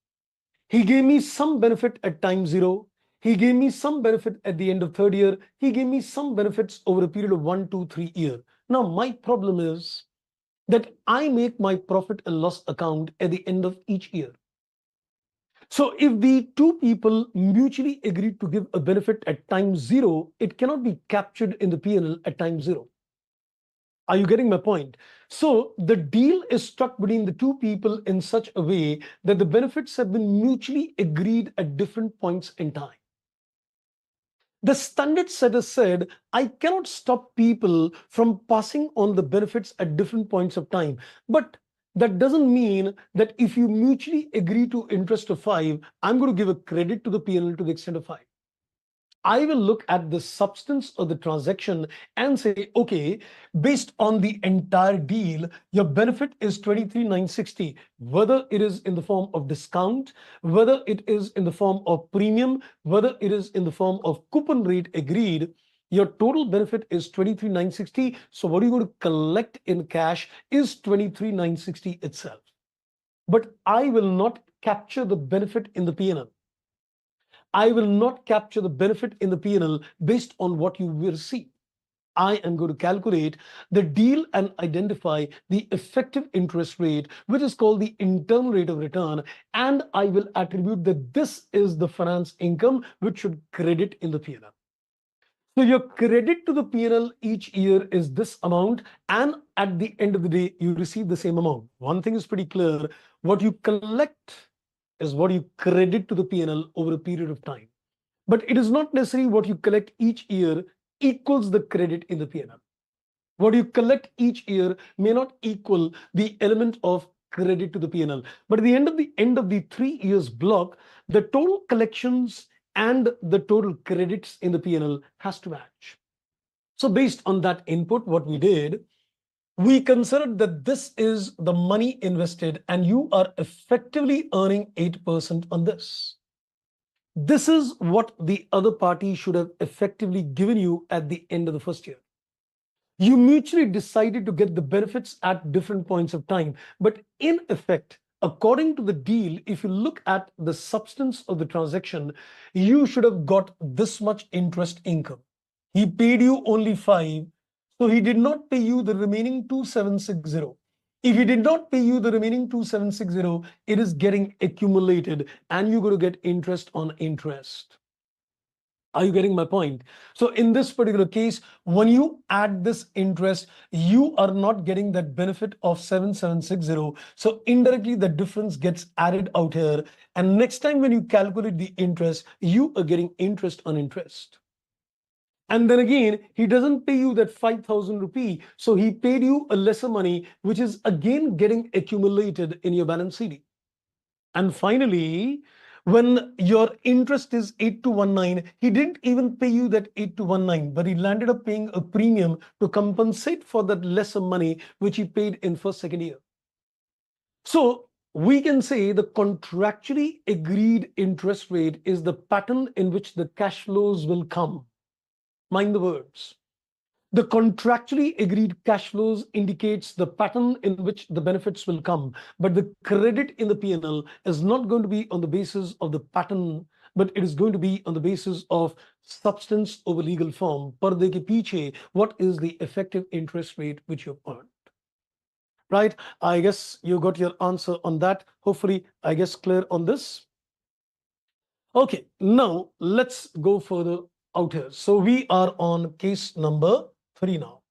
Speaker 1: He gave me some benefit at time 0. He gave me some benefit at the end of third year. He gave me some benefits over a period of 1, 2, 3 years. Now, my problem is that I make my profit and loss account at the end of each year. So if the two people mutually agreed to give a benefit at time 0, it cannot be captured in the P&L at time 0. Are you getting my point? So the deal is struck between the two people in such a way that the benefits have been mutually agreed at different points in time. The standard setter said, I cannot stop people from passing on the benefits at different points of time. But that doesn't mean that if you mutually agree to interest of 5, I'm going to give a credit to the P&L to the extent of 5. I will look at the substance of the transaction and say, okay, based on the entire deal, your benefit is 23,960, whether it is in the form of discount, whether it is in the form of premium, whether it is in the form of coupon rate agreed, your total benefit is 23,960. So what you're going to collect in cash is 23,960 itself. But I will not capture the benefit in the P&L. I will not capture the benefit in the P&L based on what you will see. I am going to calculate the deal and identify the effective interest rate, which is called the internal rate of return, and I will attribute that this is the finance income which should credit in the P&L. So your credit to the P&L each year is this amount, and at the end of the day, you receive the same amount. One thing is pretty clear, what you collect is what you credit to the P&L over a period of time. But it is not necessarily what you collect each year equals the credit in the P&L. What you collect each year may not equal the element of credit to the P&L. But at the end of the 3 years block, the total collections and the total credits in the P&L has to match. So based on that input, what we did, we considered that this is the money invested and you are effectively earning 8% on this. This is what the other party should have effectively given you at the end of the first year. You mutually decided to get the benefits at different points of time. But in effect, according to the deal, if you look at the substance of the transaction, you should have got this much interest income. He paid you only 5. So he did not pay you the remaining 2,760. If he did not pay you the remaining 2,760, it is getting accumulated and you're going to get interest on interest. Are you getting my point? So in this particular case, when you add this interest, you are not getting that benefit of 7760. So indirectly, the difference gets added out here. And next time when you calculate the interest, you are getting interest on interest. And then again, he doesn't pay you that 5,000 rupee. So he paid you a lesser money, which is again getting accumulated in your balance sheet. And finally, when your interest is 8219, he didn't even pay you that 8219, but he landed up paying a premium to compensate for that lesser money which he paid in first, second year. So we can say the contractually agreed interest rate is the pattern in which the cash flows will come. Mind the words. The contractually agreed cash flows indicates the pattern in which the benefits will come, but the credit in the P&L is not going to be on the basis of the pattern, but it is going to be on the basis of substance over legal form. Parde ke piche, what is the effective interest rate which you've earned? Right? I guess you got your answer on that. Hopefully, I guess clear on this. Okay, now let's go further out here. So we are on case number 3 now.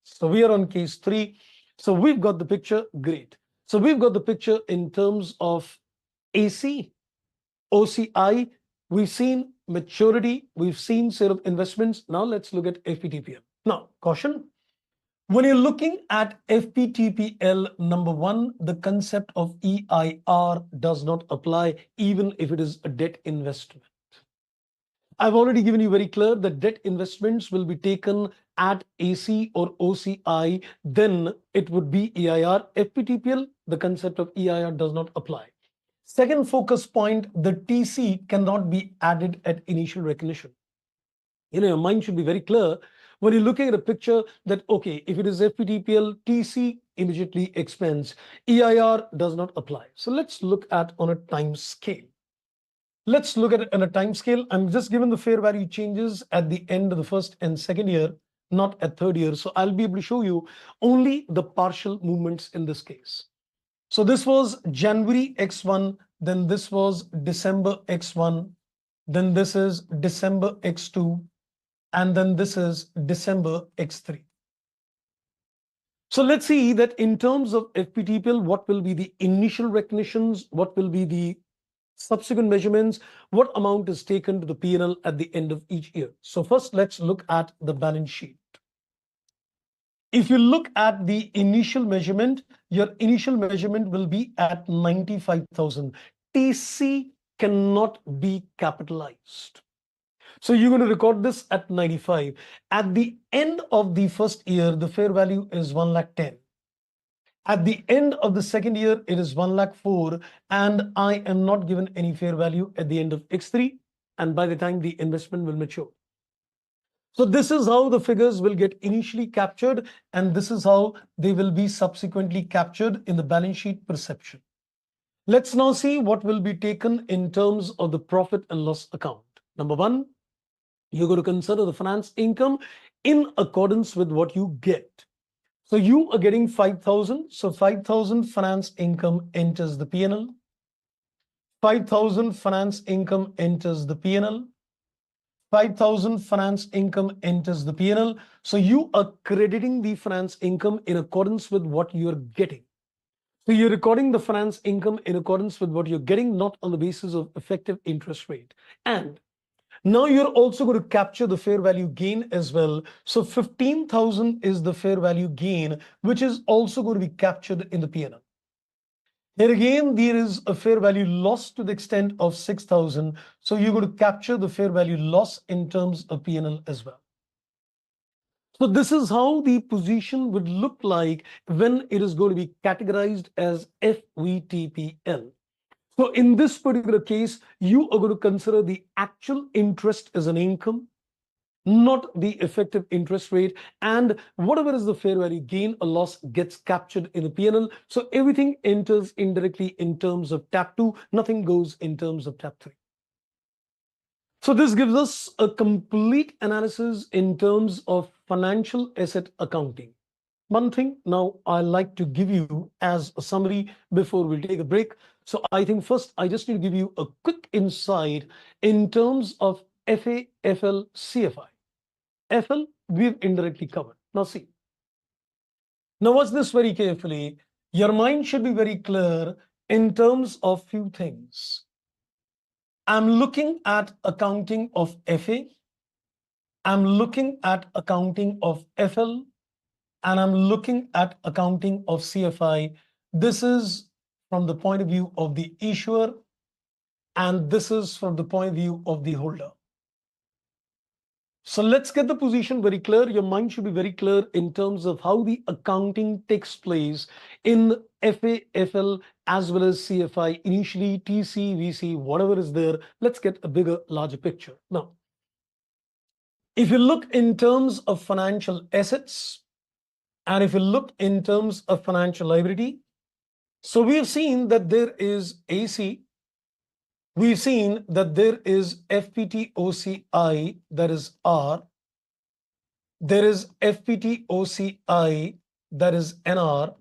Speaker 1: So we are on case 3. So we've got the picture. Great. So we've got the picture in terms of AC, OCI. We've seen maturity. We've seen sale of investments. Now let's look at FVTPL. Now, caution. When you're looking at FVTPL, number 1, the concept of EIR does not apply even if it is a debt investment. I've already given you very clear that debt investments will be taken at AC or OCI, then it would be EIR. FVTPL, the concept of EIR does not apply. Second focus point, the TC cannot be added at initial recognition. Your mind should be very clear when you're looking at a picture that, okay, if it is FVTPL, TC immediately expense, EIR does not apply. So let's look at on a time scale. Let's look at it on a time scale. I'm just given the fair value changes at the end of the first and second year, not at third year. So I'll be able to show you only the partial movements in this case. So this was January X1, then this was December X1, then this is December X2, and then this is December X3. So let's see that in terms of FVTPL, what will be the initial recognitions, what will be the subsequent measurements, what amount is taken to the P&L at the end of each year. So first, let's look at the balance sheet. If you look at the initial measurement, your initial measurement will be at 95,000. TC cannot be capitalized. So you're going to record this at 95. At the end of the first year, the fair value is 1,10,000. At the end of the second year, it is 1,04,000, and I am not given any fair value at the end of X3, and by the time the investment will mature. So this is how the figures will get initially captured, and this is how they will be subsequently captured in the balance sheet perception. Let's now see what will be taken in terms of the profit and loss account. Number 1, you're going to consider the finance income in accordance with what you get. So you are getting 5,000. So 5,000 finance income enters the P&L. 5,000 finance income enters the P&L. 5,000 finance income enters the P&L. So you are crediting the finance income in accordance with what you're getting. So you're recording the finance income in accordance with what you're getting, not on the basis of effective interest rate. And now you're also going to capture the fair value gain as well. So 15,000 is the fair value gain, which is also going to be captured in the P&L. Here again, there is a fair value loss to the extent of 6,000. So you're going to capture the fair value loss in terms of P&L as well. So this is how the position would look like when it is going to be categorized as FVTPL. So in this particular case, you are going to consider the actual interest as an income, not the effective interest rate, and whatever is the fair value gain or loss gets captured in the P&L. So everything enters indirectly in terms of tab 2, nothing goes in terms of tab 3. So this gives us a complete analysis in terms of financial asset accounting. One thing now I like to give you as a summary before we take a break. So I think first I just need to give you a quick insight in terms of FA, FL, CFI. FL, we've indirectly covered. Now see. Now watch this very carefully. Your mind should be very clear in terms of few things. I'm looking at accounting of FA. I'm looking at accounting of FL. And I'm looking at accounting of CFI. This is from the point of view of the issuer, and this is from the point of view of the holder. So let's get the position very clear. Your mind should be very clear in terms of how the accounting takes place in FA, FL, as well as CFI. Initially, TC, VC, whatever is there. Let's get a bigger, larger picture. Now, if you look in terms of financial assets, and if you look in terms of financial liability, so we have seen that there is AC, we've seen that there is FVTOCI, that is R, there is FVTOCI, that is NR,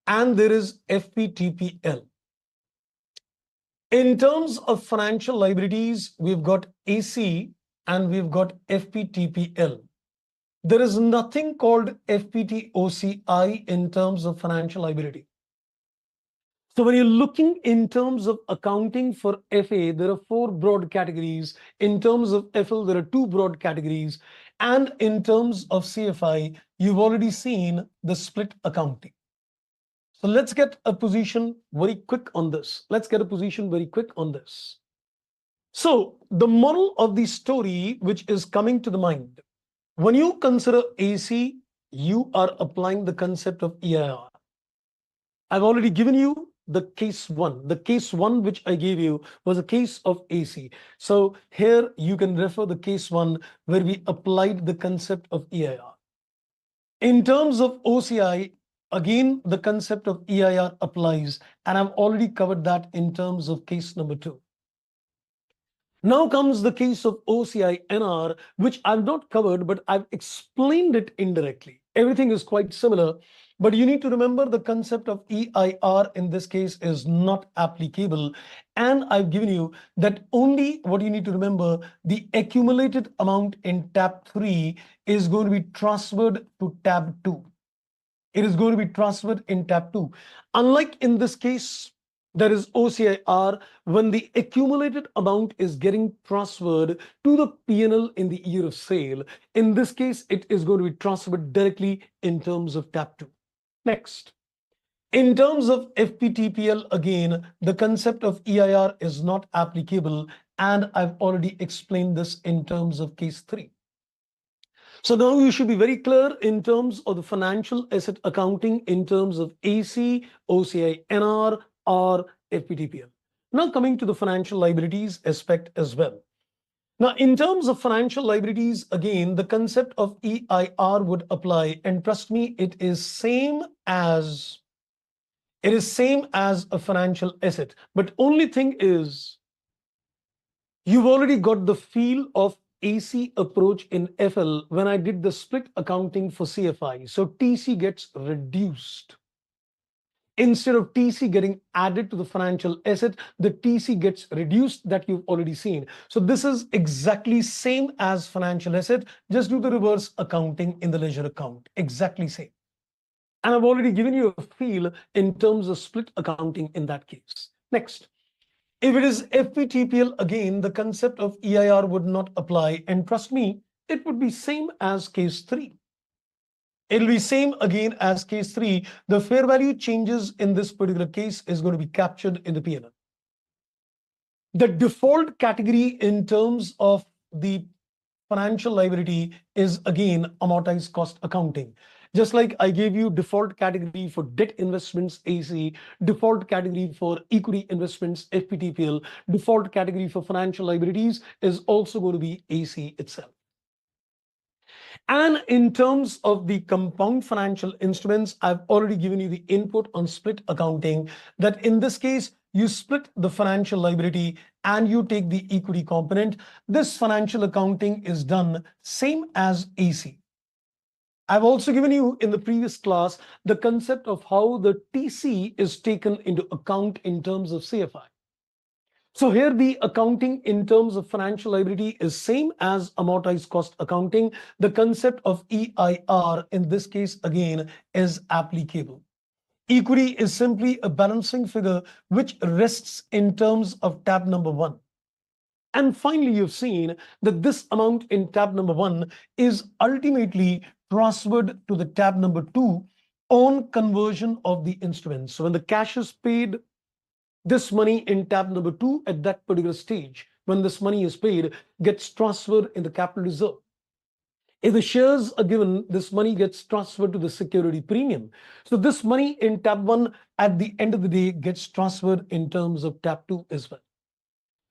Speaker 1: and there is FVTPL. In terms of financial liabilities, we've got AC and we've got FVTPL. There is nothing called FVTOCI in terms of financial liability. So when you're looking in terms of accounting for FA, there are 4 broad categories. In terms of FL, there are 2 broad categories. And in terms of CFI, you've already seen the split accounting. So let's get a position very quick on this. So the moral of the story which is coming to the mind, when you consider AC, you are applying the concept of EIR. I've already given you the case 1. The case 1 which I gave you was a case of AC. So here you can refer the case 1 where we applied the concept of EIR. In terms of OCI, again, the concept of EIR applies, and I've already covered that in terms of case number 2. Now comes the case of OCI NR, which I've not covered, but I've explained it indirectly. Everything is quite similar, but you need to remember the concept of EIR in this case is not applicable. And I've given you that only what you need to remember, the accumulated amount in tab 3 is going to be transferred to tab 2. It is going to be transferred in tab 2. Unlike in this case, there is OCIR, when the accumulated amount is getting transferred to the P&L in the year of sale. In this case, it is going to be transferred directly in terms of tab 2. Next, in terms of FVTPL, again, the concept of EIR is not applicable, and I've already explained this in terms of case 3. So now you should be very clear in terms of the financial asset accounting in terms of AC, OCI, NR, or FVTPL. Now coming to the financial liabilities aspect as well. Now in terms of financial liabilities, again, the concept of EIR would apply, and trust me, it is same as a financial asset. But only thing is, you've already got the feel of AC approach in FL when I did the split accounting for CFI. So TC gets reduced. Instead of TC getting added to the financial asset, the TC gets reduced, that you've already seen. So this is exactly same as financial asset, just do the reverse accounting in the ledger account, exactly same. And I've already given you a feel in terms of split accounting in that case. Next. If it is FVTPL, again, the concept of EIR would not apply. And trust me, it would be same as case 3. It'll be same again as case 3. The fair value changes in this particular case is going to be captured in the P&L. The default category in terms of the financial liability is again amortized cost accounting. Just like I gave you default category for debt investments AC, default category for equity investments FVTPL, default category for financial liabilities is also going to be AC itself. And in terms of the compound financial instruments, I've already given you the input on split accounting, that in this case, you split the financial liability and you take the equity component. This financial accounting is done same as AC. I've also given you in the previous class the concept of how the TC is taken into account in terms of CFI. So here the accounting in terms of financial liability is same as amortized cost accounting. The concept of EIR in this case again is applicable. Equity is simply a balancing figure which rests in terms of tab number 1. And finally, you've seen that this amount in tab number 1 is ultimately transferred to the tab number 2 on conversion of the instruments. So when the cash is paid, this money in tab number 2 at that particular stage, when this money is paid, gets transferred in the capital reserve. If the shares are given, this money gets transferred to the security premium. So this money in tab 1 at the end of the day gets transferred in terms of tab 2 as well.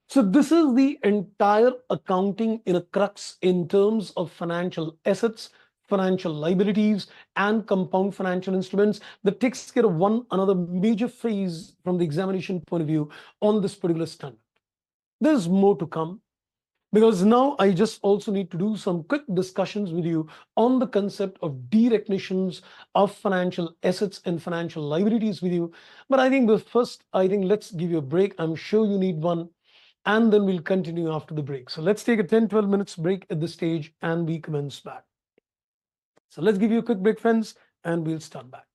Speaker 1: So this is the entire accounting in a crux in terms of financial assets, financial liabilities, and compound financial instruments that takes care of one another major phase from the examination point of view on this particular standard. There's more to come, because now I just also need to do some quick discussions with you on the concept of derecognitions of financial assets and financial liabilities with you. But I think let's give you a break. I'm sure you need one. And then we'll continue after the break. So let's take a 10-12 minutes break at this stage and we commence back. So let's give you a quick break, friends, and we'll start back.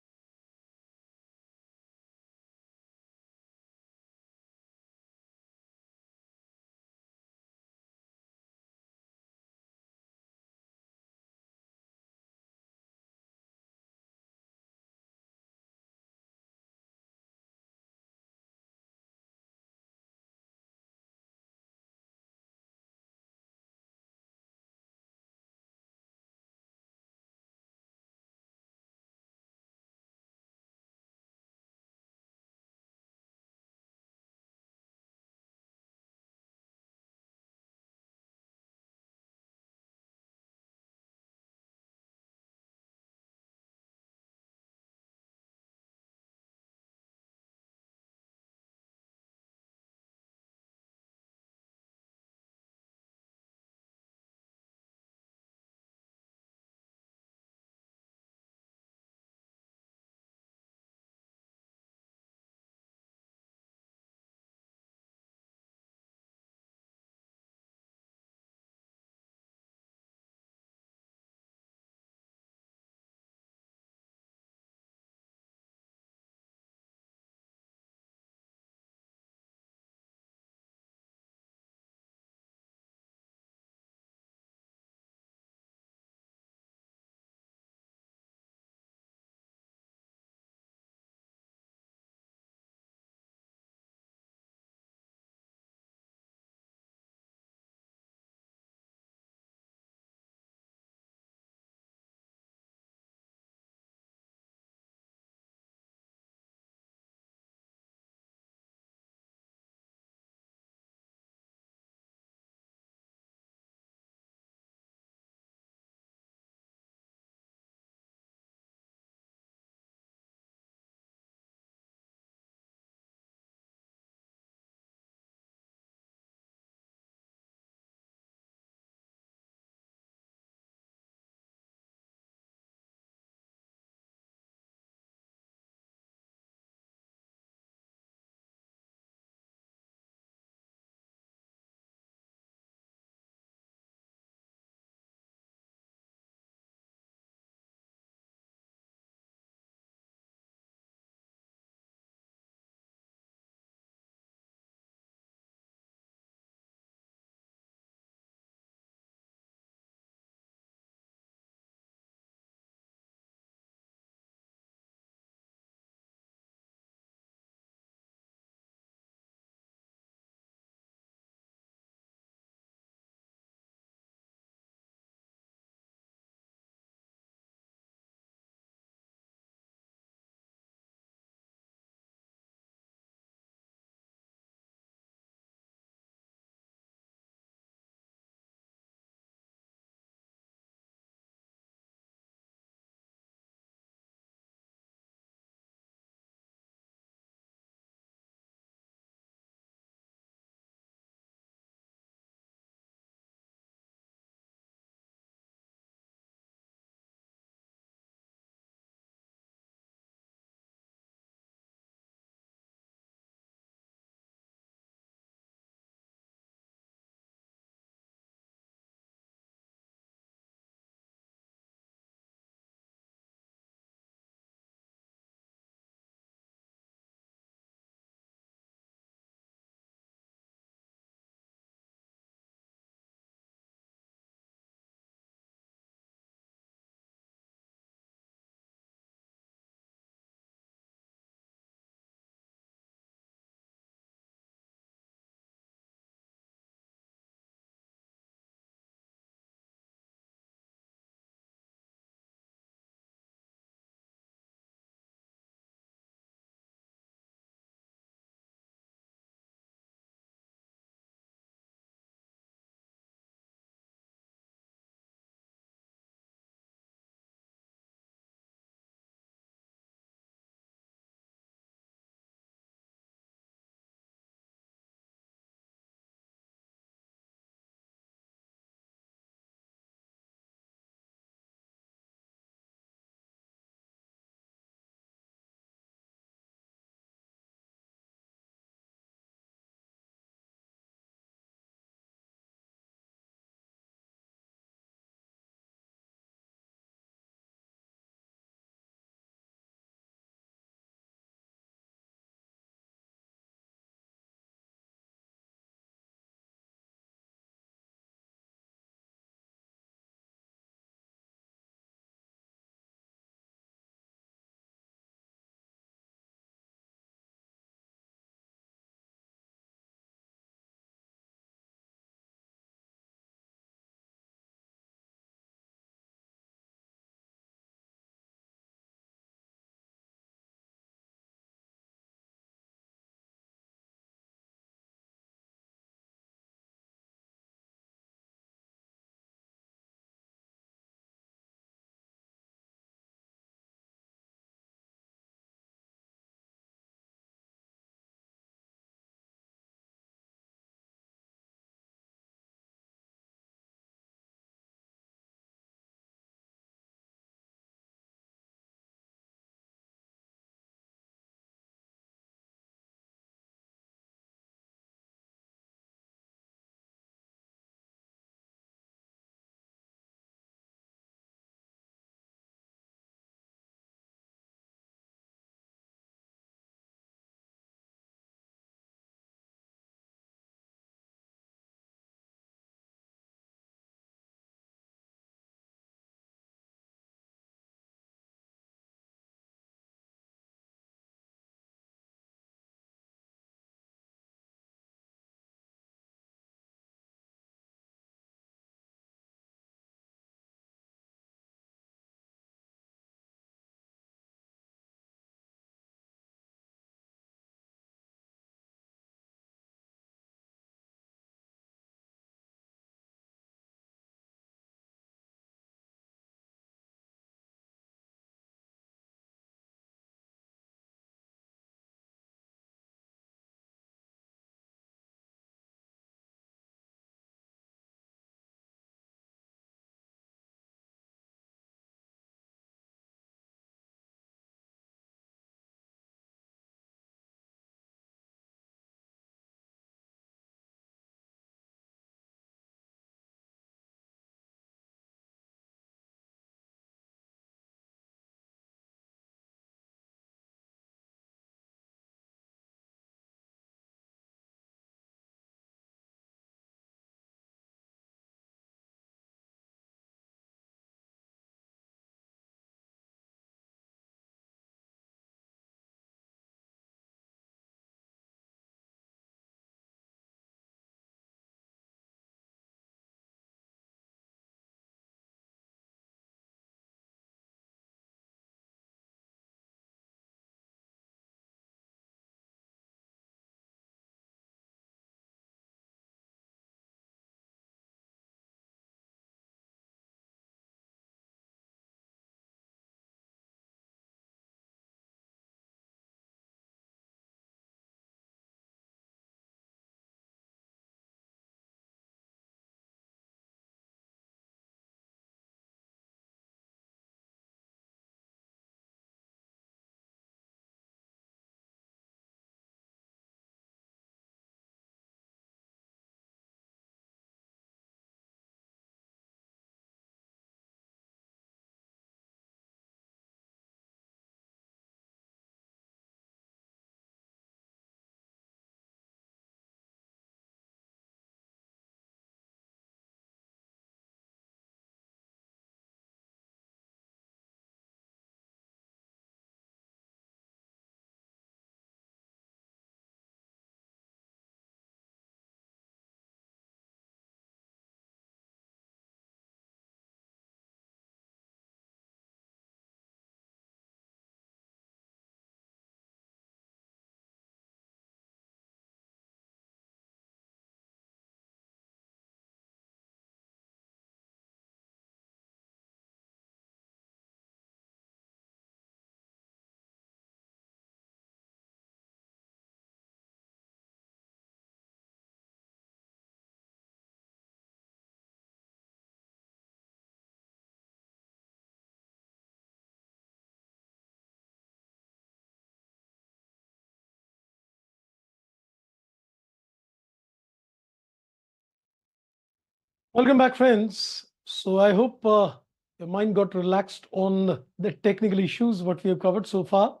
Speaker 1: Welcome back, friends. So I hope your mind got relaxed on the technical issues what we have covered so far.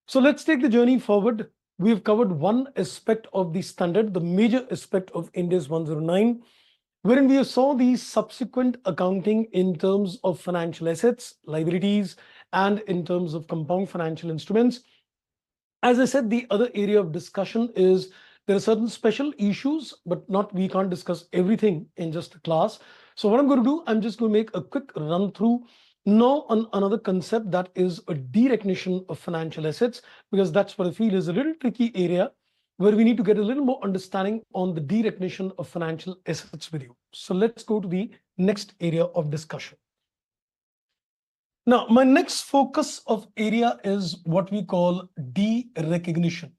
Speaker 1: So let's take the journey forward. We have covered one aspect of the standard, the major aspect of Ind AS 109, wherein we saw the subsequent accounting in terms of financial assets, liabilities, and in terms of compound financial instruments. As I said, the other area of discussion is there are certain special issues, but not we can't discuss everything in just a class. So what I'm going to do, I'm just going to make a quick run through now on another concept, that is a derecognition of financial assets, because that's what I feel is a little tricky area where we need to get a little more understanding on the derecognition of financial assets with you. So let's go to the next area of discussion. Now, my next focus of area is what we call derecognition.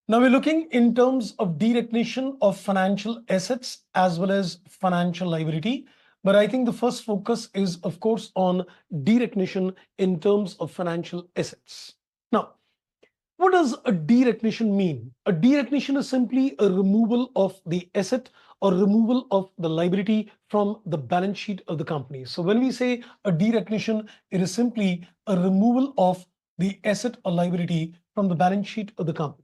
Speaker 1: Now we're looking in terms of derecognition of financial assets as well as financial liability. But I think the first focus is, of course, on derecognition in terms of financial assets. Now, what does a derecognition mean? A derecognition is simply a removal of the asset or removal of the liability from the balance sheet of the company. So when we say a derecognition, it is simply a removal of the asset or liability from the balance sheet of the company.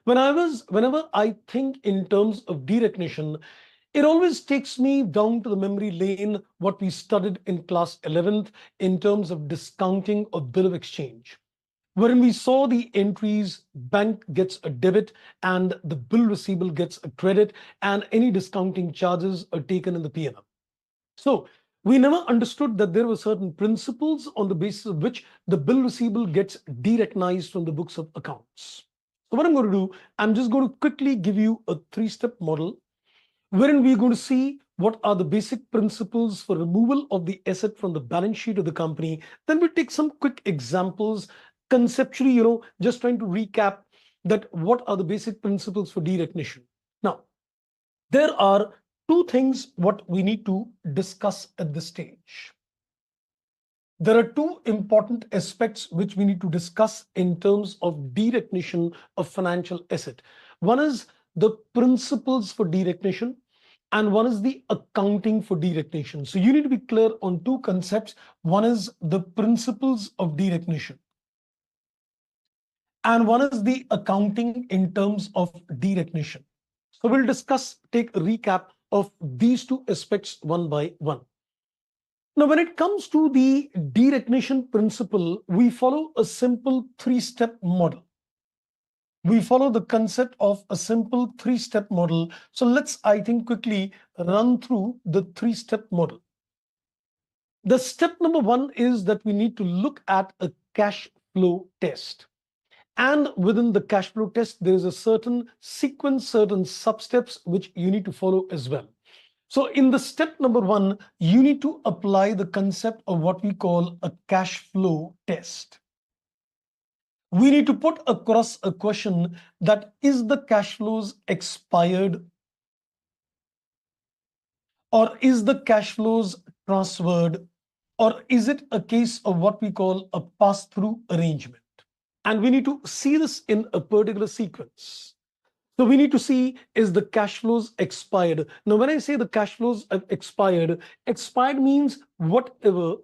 Speaker 1: Whenever I think in terms of derecognition, it always takes me down to the memory lane, what we studied in class 11th in terms of discounting of bill of exchange, wherein we saw the entries, bank gets a debit and the bill receivable gets a credit, and any discounting charges are taken in the P&L. So we never understood that there were certain principles on the basis of which the bill receivable gets derecognized from the books of accounts. So what I'm going to do, I'm just going to quickly give you a three-step model wherein we're going to see what are the basic principles for removal of the asset from the balance sheet of the company. Then we'll take some quick examples conceptually, just trying to recap that what are the basic principles for derecognition. Now, there are two things what we need to discuss at this stage. There are two important aspects which we need to discuss in terms of derecognition of financial asset. One is the principles for derecognition, and one is the accounting for derecognition. So you need to be clear on two concepts. One is the principles of derecognition, and one is the accounting in terms of derecognition. So we'll take a recap of these two aspects one by one. Now, when it comes to the derecognition principle, we follow a simple three-step model. We follow the concept of a simple three-step model. So let's, I think, quickly run through the three-step model. The step number one is that we need to look at a cash flow test. And within the cash flow test, there is a certain sequence, certain sub-steps which you need to follow as well. So in the step number one, you need to apply the concept of what we call a cash flow test. We need to put across a question that is the cash flows expired, or is the cash flows transferred, or is it a case of what we call a pass-through arrangement? And we need to see this in a particular sequence. So we need to see, is the cash flows expired? Now, when I say the cash flows have expired, expired means whatever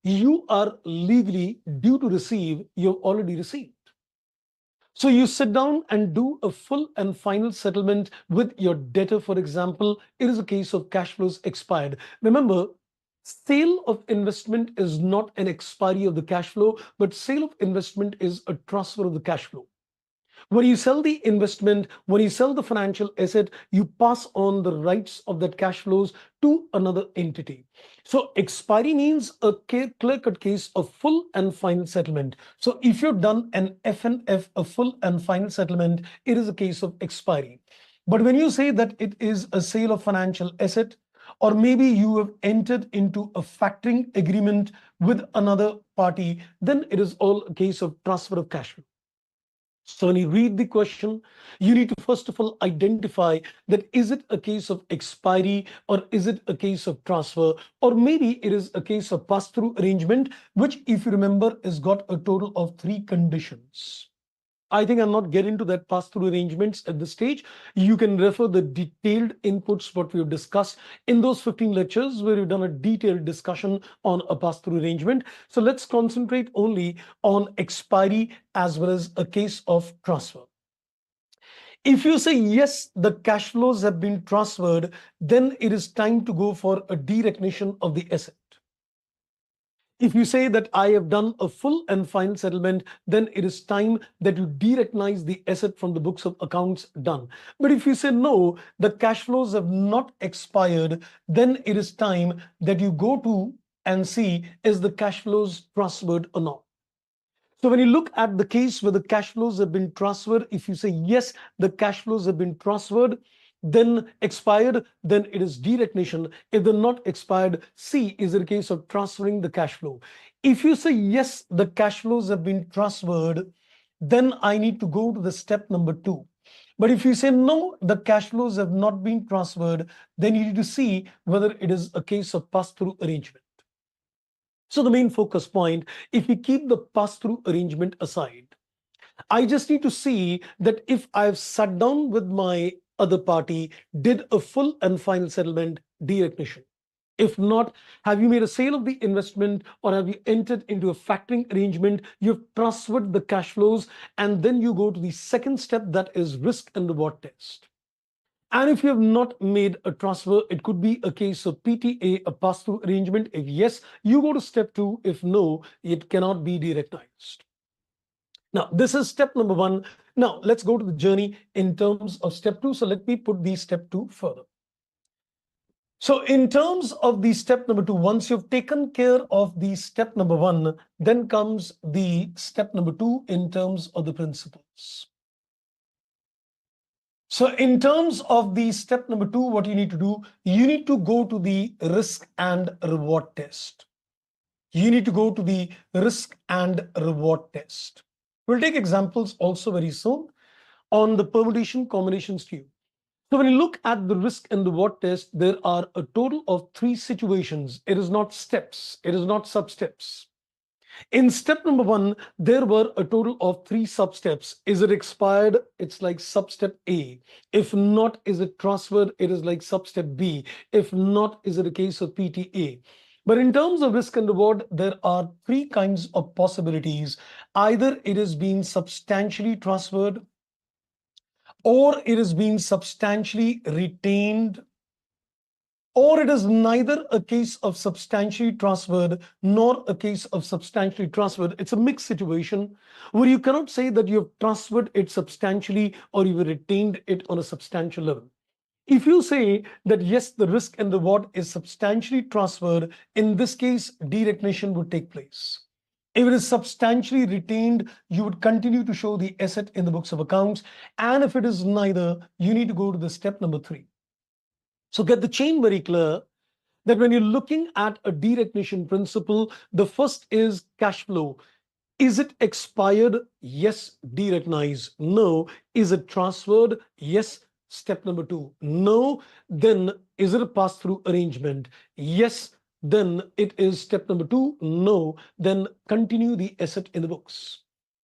Speaker 1: you are legally due to receive, you've already received. So you sit down and do a full and final settlement with your debtor, for example. It is a case of cash flows expired. Remember, sale of investment is not an expiry of the cash flow, but sale of investment is a transfer of the cash flow. When you sell the investment, when you sell the financial asset, you pass on the rights of that cash flows to another entity. So expiry means a clear-cut case of full and final settlement. So if you've done an F&F, a full and final settlement, it is a case of expiry. But when you say that it is a sale of financial asset, or maybe you have entered into a factoring agreement with another party, then it is all a case of transfer of cash flow. So when you read the question, you need to first of all identify that is it a case of expiry, or is it a case of transfer, or maybe it is a case of pass-through arrangement, which, if you remember, has got a total of three conditions. I think I'll not get into that pass-through arrangements at this stage. You can refer the detailed inputs what we've discussed in those 15 lectures where we've done a detailed discussion on a pass-through arrangement. So let's concentrate only on expiry as well as a case of transfer. If you say yes, the cash flows have been transferred, then it is time to go for a derecognition of the asset. If you say that I have done a full and final settlement, then it is time that you derecognize the asset from the books of accounts done. But if you say no, the cash flows have not expired, then it is time that you go to and see is the cash flows transferred or not. So when you look at the case where the cash flows have been transferred, if you say yes, the cash flows have been transferred, then expired, then it is derecognition. If they're not expired, C is a case of transferring the cash flow. If you say yes, the cash flows have been transferred, then I need to go to the step number 2. But if you say no, the cash flows have not been transferred, then you need to see whether it is a case of pass-through arrangement. So the main focus point, if we keep the pass-through arrangement aside, I just need to see that if I've sat down with my other party, did a full and final settlement, derecognition. If not, have you made a sale of the investment or have you entered into a factoring arrangement? You've transferred the cash flows and then you go to the second step, that is risk and reward test. And if you have not made a transfer, it could be a case of PTA, a pass-through arrangement. If yes, you go to step 2. If no, it cannot be derecognized. Now, this is step number 1. Now, let's go to the journey in terms of step 2. So let me put the step 2 further. So in terms of the step number 2, once you've taken care of the step number 1, then comes the step number 2 in terms of the principles. So in terms of the step number 2, what you need to do, you need to go to the risk and reward test. You need to go to the risk and reward test. We'll take examples also very soon on the permutation combinations too. So when you look at the risk and reward test, there are a total of 3 situations. It is not steps. It is not sub-steps. In step number 1, there were a total of 3 sub-steps. Is it expired? It's like sub-step A. If not, is it transferred? It is like sub-step B. If not, is it a case of PTA? But in terms of risk and reward, there are 3 kinds of possibilities. Either it is being substantially transferred, or it is being substantially retained, or it is neither a case of substantially transferred nor a case of substantially transferred. It's a mixed situation where you cannot say that you have transferred it substantially or you have retained it on a substantial level. If you say that yes, the risk and reward is substantially transferred, in this case, derecognition would take place. If it is substantially retained, you would continue to show the asset in the books of accounts. And if it is neither, you need to go to the step number 3. So get the chain very clear that when you're looking at a derecognition principle, the first is cash flow. Is it expired? Yes, derecognize. No. Is it transferred? Yes. Step number 2. No. Then is it a pass-through arrangement? Yes. Then it is step number 2. No. Then continue the asset in the books.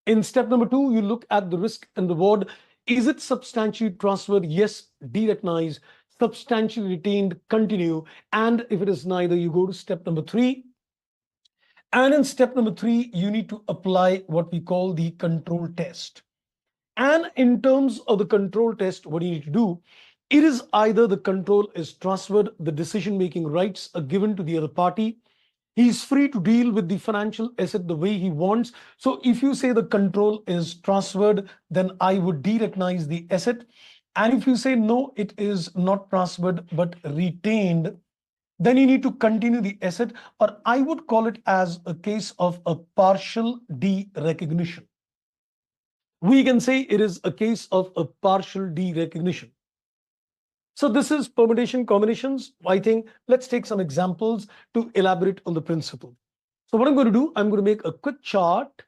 Speaker 1: In step number 2, you look at the risk and reward. Is it substantially transferred? Yes, derecognize. Substantially retained, continue. And if it is neither, you go to step number 3. And in step number 3, you need to apply what we call the control test. And in terms of the control test, what do you need to do? It is either the control is transferred, the decision-making rights are given to the other party. He's free to deal with the financial asset the way he wants. So if you say the control is transferred, then I would derecognize the asset. And if you say no, it is not transferred but retained, then you need to continue the asset, or I would call it as a case of a partial derecognition. We can say it is a case of a partial derecognition. So this is permutation combinations. I think let's take some examples to elaborate on the principle. So what I'm going to do, I'm going to make a quick chart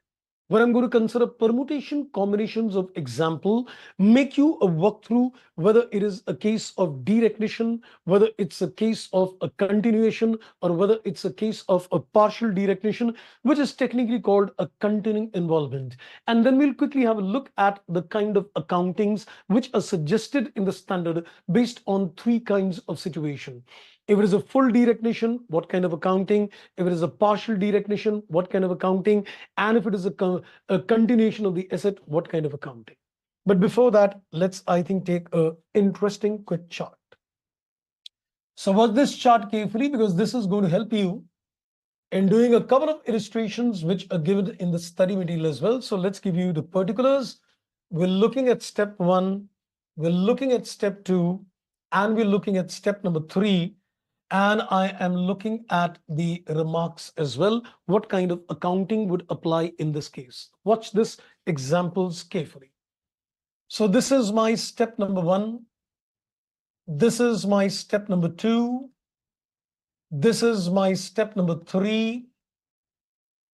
Speaker 1: where I'm going to consider permutation combinations of example, make you a walkthrough whether it is a case of derecognition, whether it's a case of a continuation, or whether it's a case of a partial derecognition, which is technically called a continuing involvement. And then we'll quickly have a look at the kind of accountings which are suggested in the standard based on three kinds of situation. If it is a full derecognition, what kind of accounting? If it is a partial derecognition, what kind of accounting? And if it is a continuation of the asset, what kind of accounting? But before that, let's, I think, take a interesting quick chart. So watch this chart carefully, because this is going to help you in doing a couple of illustrations which are given in the study material as well. So let's give you the particulars. We're looking at step 1, we're looking at step 2, and we're looking at step number 3. And I am looking at the remarks as well. What kind of accounting would apply in this case? Watch this examples carefully. So this is my step number 1. This is my step number 2. This is my step number 3.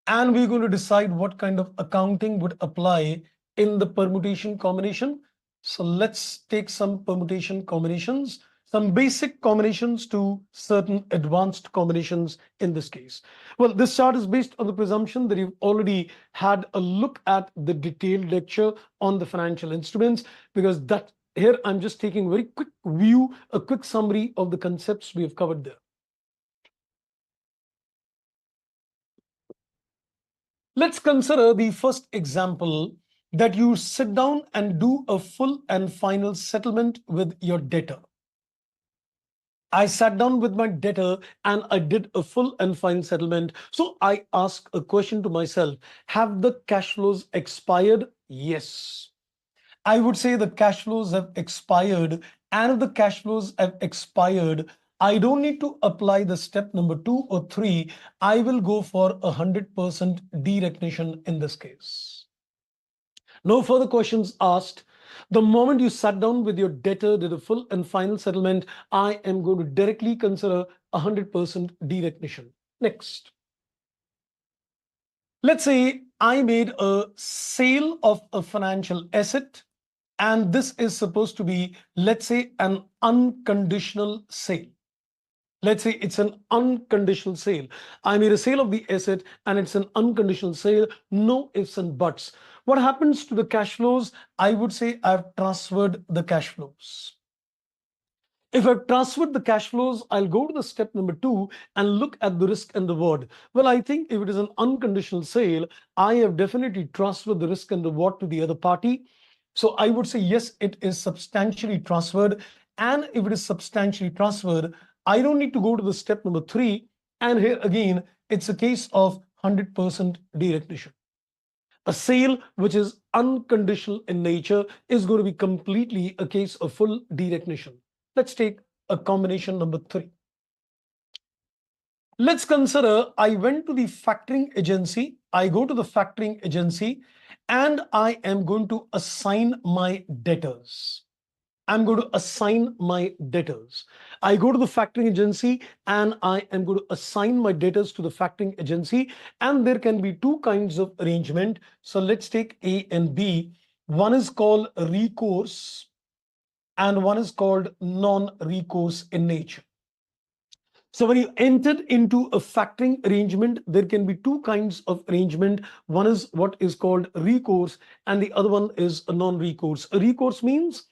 Speaker 1: And we're going to decide what kind of accounting would apply in the permutation combination. So let's take some permutation combinations, some basic combinations to certain advanced combinations in this case. Well, this chart is based on the presumption that you've already had a look at the detailed lecture on the financial instruments, because that here I'm just taking a very quick view, a quick summary of the concepts we have covered there. Let's consider the first example, that you sit down and do a full and final settlement with your debtor. I sat down with my debtor and I did a full and final settlement. So I ask a question to myself, have the cash flows expired? Yes. I would say the cash flows have expired, and if the cash flows have expired, I don't need to apply the step number 2 or 3. I will go for 100% derecognition in this case. No further questions asked. The moment you sat down with your debtor, did a full and final settlement, I am going to directly consider 100% derecognition. Next. Let's say I made a sale of a financial asset, and this is supposed to be, let's say, an unconditional sale. Let's say it's an unconditional sale. I made a sale of the asset and it's an unconditional sale, no ifs and buts. What happens to the cash flows? I would say I've transferred the cash flows. If I've transferred the cash flows, I'll go to the step number 2 and look at the risk and reward. Well, I think if it is an unconditional sale, I have definitely transferred the risk and reward to the other party. So I would say, yes, it is substantially transferred. And if it is substantially transferred, I don't need to go to the step number 3. And here again, it's a case of 100% derecognition. A sale which is unconditional in nature is going to be completely a case of full derecognition. Let's take a combination number 3. Let's consider I went to the factoring agency. I go to the factoring agency and I am going to assign my debtors. I'm going to assign my debtors. I go to the factoring agency and I am going to assign my debtors to the factoring agency. And there can be two kinds of arrangement. So let's take A and B. One is called recourse and one is called non-recourse in nature. So when you entered into a factoring arrangement, there can be two kinds of arrangement. One is what is called recourse and the other one is a non-recourse. A recourse means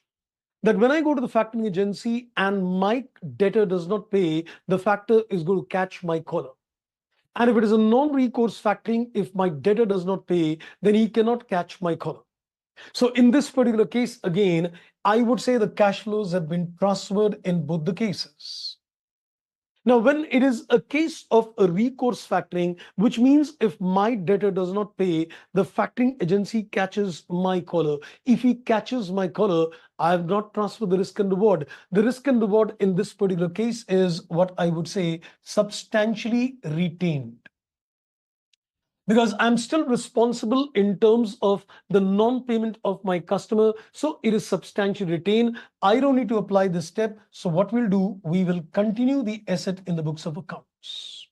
Speaker 1: that when I go to the factoring agency and my debtor does not pay, the factor is going to catch my collar. And if it is a non-recourse factoring, if my debtor does not pay, then he cannot catch my collar. So in this particular case, again, I would say the cash flows have been transferred in both the cases. Now, when it is a case of a recourse factoring, which means if my debtor does not pay, the factoring agency catches my collar. If he catches my collar, I have not transferred the risk and reward. The risk and reward in this particular case is what I would say substantially retained, because I'm still responsible in terms of the non-payment of my customer. So it is substantially retained. I don't need to apply this step. So what we'll do, we will continue the asset in the books of accounts.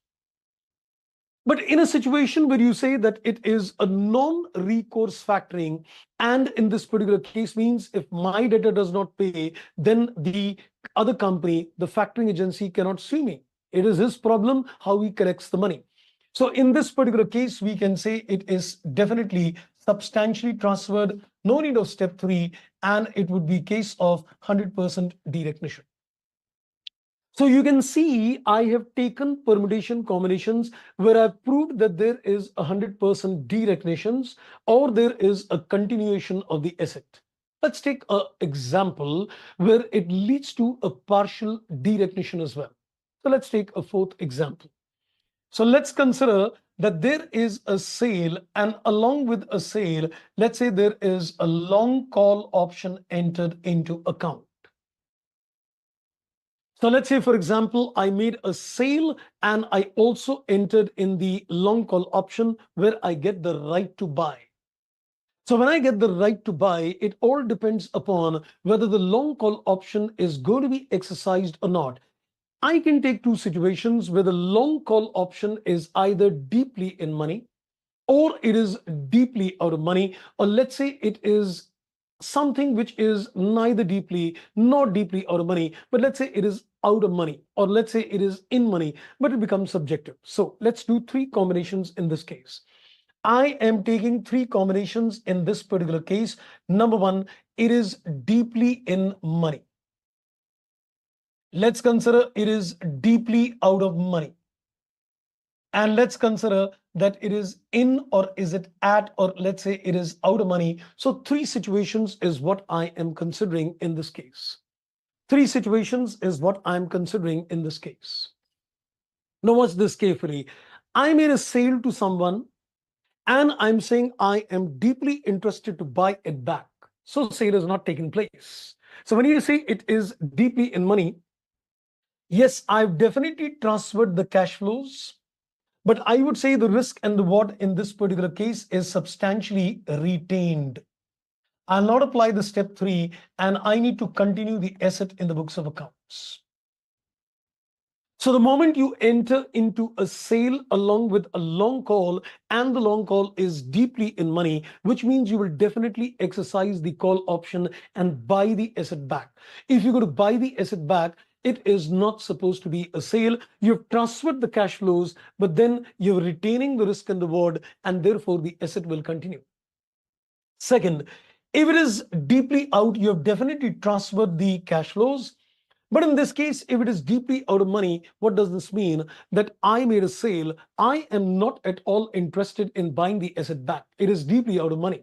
Speaker 1: But in a situation where you say that it is a non-recourse factoring, and in this particular case means if my debtor does not pay, then the other company, the factoring agency, cannot sue me. It is his problem how he collects the money. So in this particular case, we can say it is definitely substantially transferred, no need of step 3, and it would be case of 100% derecognition. So you can see I have taken permutation combinations where I've proved that there is 100% derecognitions or there is a continuation of the asset. Let's take an example where it leads to a partial derecognition as well. So let's take a fourth example. So let's consider that there is a sale, and along with a sale, let's say there is a long call option entered into account. So let's say, for example, I made a sale and I also entered in the long call option where I get the right to buy. So when I get the right to buy, it all depends upon whether the long call option is going to be exercised or not. I can take two situations where the long call option is either deeply in money or it is deeply out of money, or let's say it is something which is neither deeply nor deeply out of money, but let's say it is out of money, or let's say it is in money, but it becomes subjective. So let's do three combinations in this case. I am taking three combinations in this particular case. Number one, it is deeply in money. Let's consider it is deeply out of money. And let's consider that it is in, or is it at, or let's say it is out of money. So three situations is what I am considering in this case. Three situations is what I'm considering in this case. Now watch this carefully. I made a sale to someone and I'm saying I am deeply interested to buy it back. So sale is not taking place. So when you say it is deeply in money, yes, I've definitely transferred the cash flows, but I would say the risk and reward in this particular case is substantially retained. I'll not apply the step 3 and I need to continue the asset in the books of accounts. So the moment you enter into a sale along with a long call, and the long call is deeply in money, which means you will definitely exercise the call option and buy the asset back. If you're going to buy the asset back, it is not supposed to be a sale. You've transferred the cash flows, but then you're retaining the risk and reward, and therefore the asset will continue. Second, if it is deeply out, you have definitely transferred the cash flows. But in this case, if it is deeply out of money, what does this mean? That I made a sale. I am not at all interested in buying the asset back. It is deeply out of money.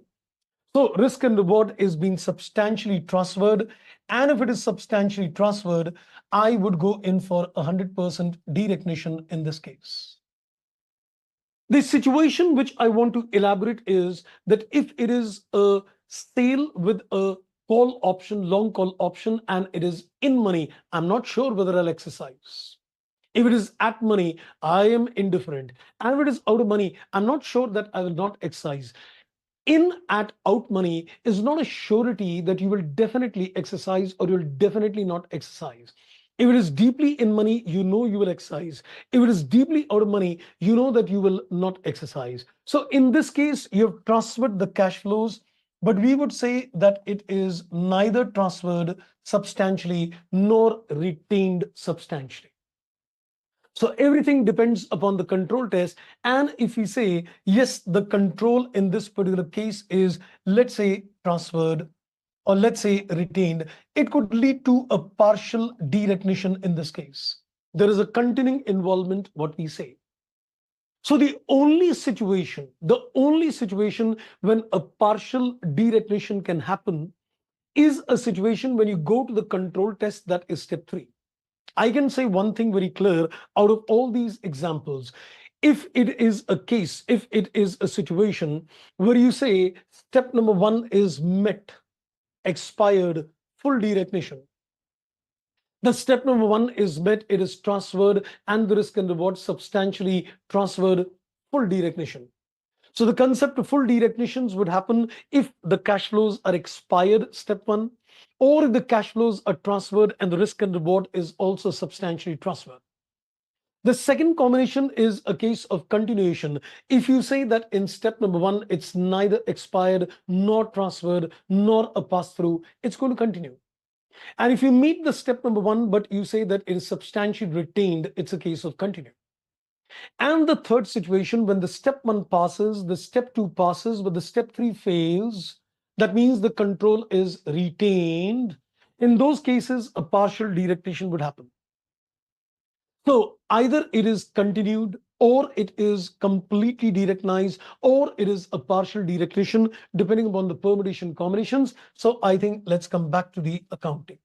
Speaker 1: So risk and reward is being substantially transferred. And if it is substantially transferred, I would go in for 100% derecognition in this case. The situation which I want to elaborate is that if it is a sale with a call option, long call option, and it is in money, I'm not sure whether I'll exercise. If it is at money, I am indifferent. And if it is out of money, I'm not sure that I will not exercise. In at out money is not a surety that you will definitely exercise or you'll definitely not exercise. If it is deeply in money, you know you will exercise. If it is deeply out of money, you know that you will not exercise. So in this case, you have transferred the cash flows, but we would say that it is neither transferred substantially nor retained substantially. So everything depends upon the control test. And if we say, yes, the control in this particular case is, let's say, transferred, or let's say retained, it could lead to a partial derecognition in this case. There is a continuing involvement, what we say. So the only situation when a partial derecognition can happen is a situation when you go to the control test, that is step 3. I can say one thing very clear out of all these examples. If it is a case, if it is a situation where you say step number 1 is met, expired, full derecognition. The step number 1 is met, it is transferred, and the risk and reward substantially transferred, full derecognition. So the concept of full derecognitions would happen if the cash flows are expired, step 1, or if the cash flows are transferred and the risk and reward is also substantially transferred. The second combination is a case of continuation. If you say that in step number one, it's neither expired nor transferred nor a pass through, it's going to continue. And if you meet the step number one, but you say that it is substantially retained, it's a case of continue. And the third situation, when the step one passes, the step two passes, but the step three fails, that means the control is retained. In those cases, a partial derecognition would happen. So either it is continued, or it is completely derecognized, or it is a partial derecognition, depending upon the permutation combinations. So I think let's come back to the accounting.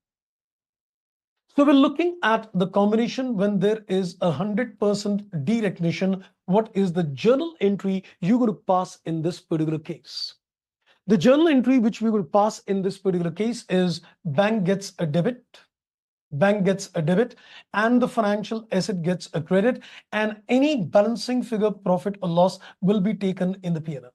Speaker 1: So we're looking at the combination when there is 100% derecognition. What is the journal entry you're going to pass in this particular case? The journal entry which we will pass in this particular case is bank gets a debit, and the financial asset gets a credit, and any balancing figure, profit or loss, will be taken in the P&L.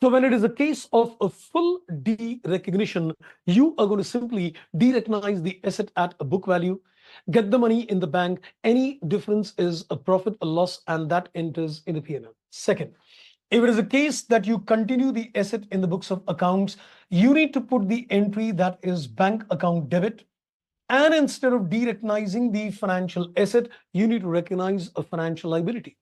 Speaker 1: So when it is a case of a full derecognition, you are going to simply derecognize the asset at a book value, get the money in the bank. Any difference is a profit or loss, and that enters in the P&L. Second, if it is a case that you continue the asset in the books of accounts, you need to put the entry that is bank account debit. And instead of derecognizing the financial asset, you need to recognize a financial liability.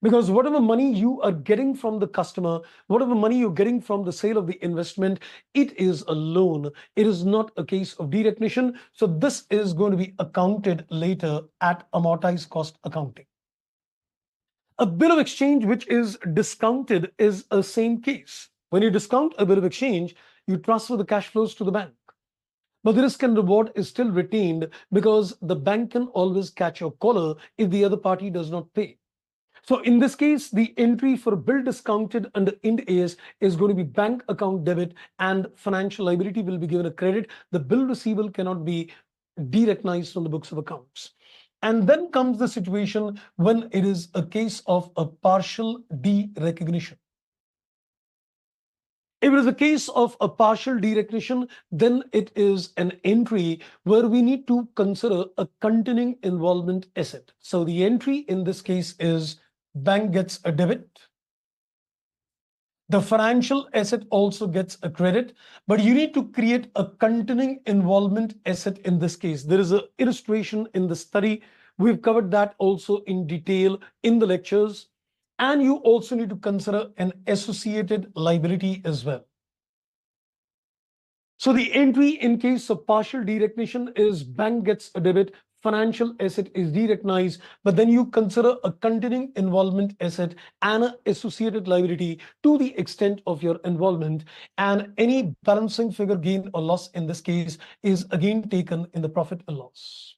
Speaker 1: Because whatever money you are getting from the customer, whatever money you're getting from the sale of the investment, it is a loan. It is not a case of derecognition. So this is going to be accounted later at amortized cost accounting. A bill of exchange which is discounted is a same case. When you discount a bill of exchange, you transfer the cash flows to the bank. But the risk and reward is still retained, because the bank can always catch your collar if the other party does not pay. So in this case, the entry for bill discounted under Ind AS is going to be bank account debit, and financial liability will be given a credit. The bill receivable cannot be derecognized from the books of accounts. And then comes the situation when it is a case of a partial derecognition. If it is a case of a partial derecognition, then it is an entry where we need to consider a continuing involvement asset. So the entry in this case is bank gets a debit. The financial asset also gets a credit, but you need to create a continuing involvement asset in this case. There is an illustration in the study. We've covered that also in detail in the lectures. And you also need to consider an associated liability as well. So the entry in case of partial derecognition is bank gets a debit, financial asset is derecognized, but then you consider a continuing involvement asset and an associated liability to the extent of your involvement, and any balancing figure gain or loss in this case is again taken in the profit and loss.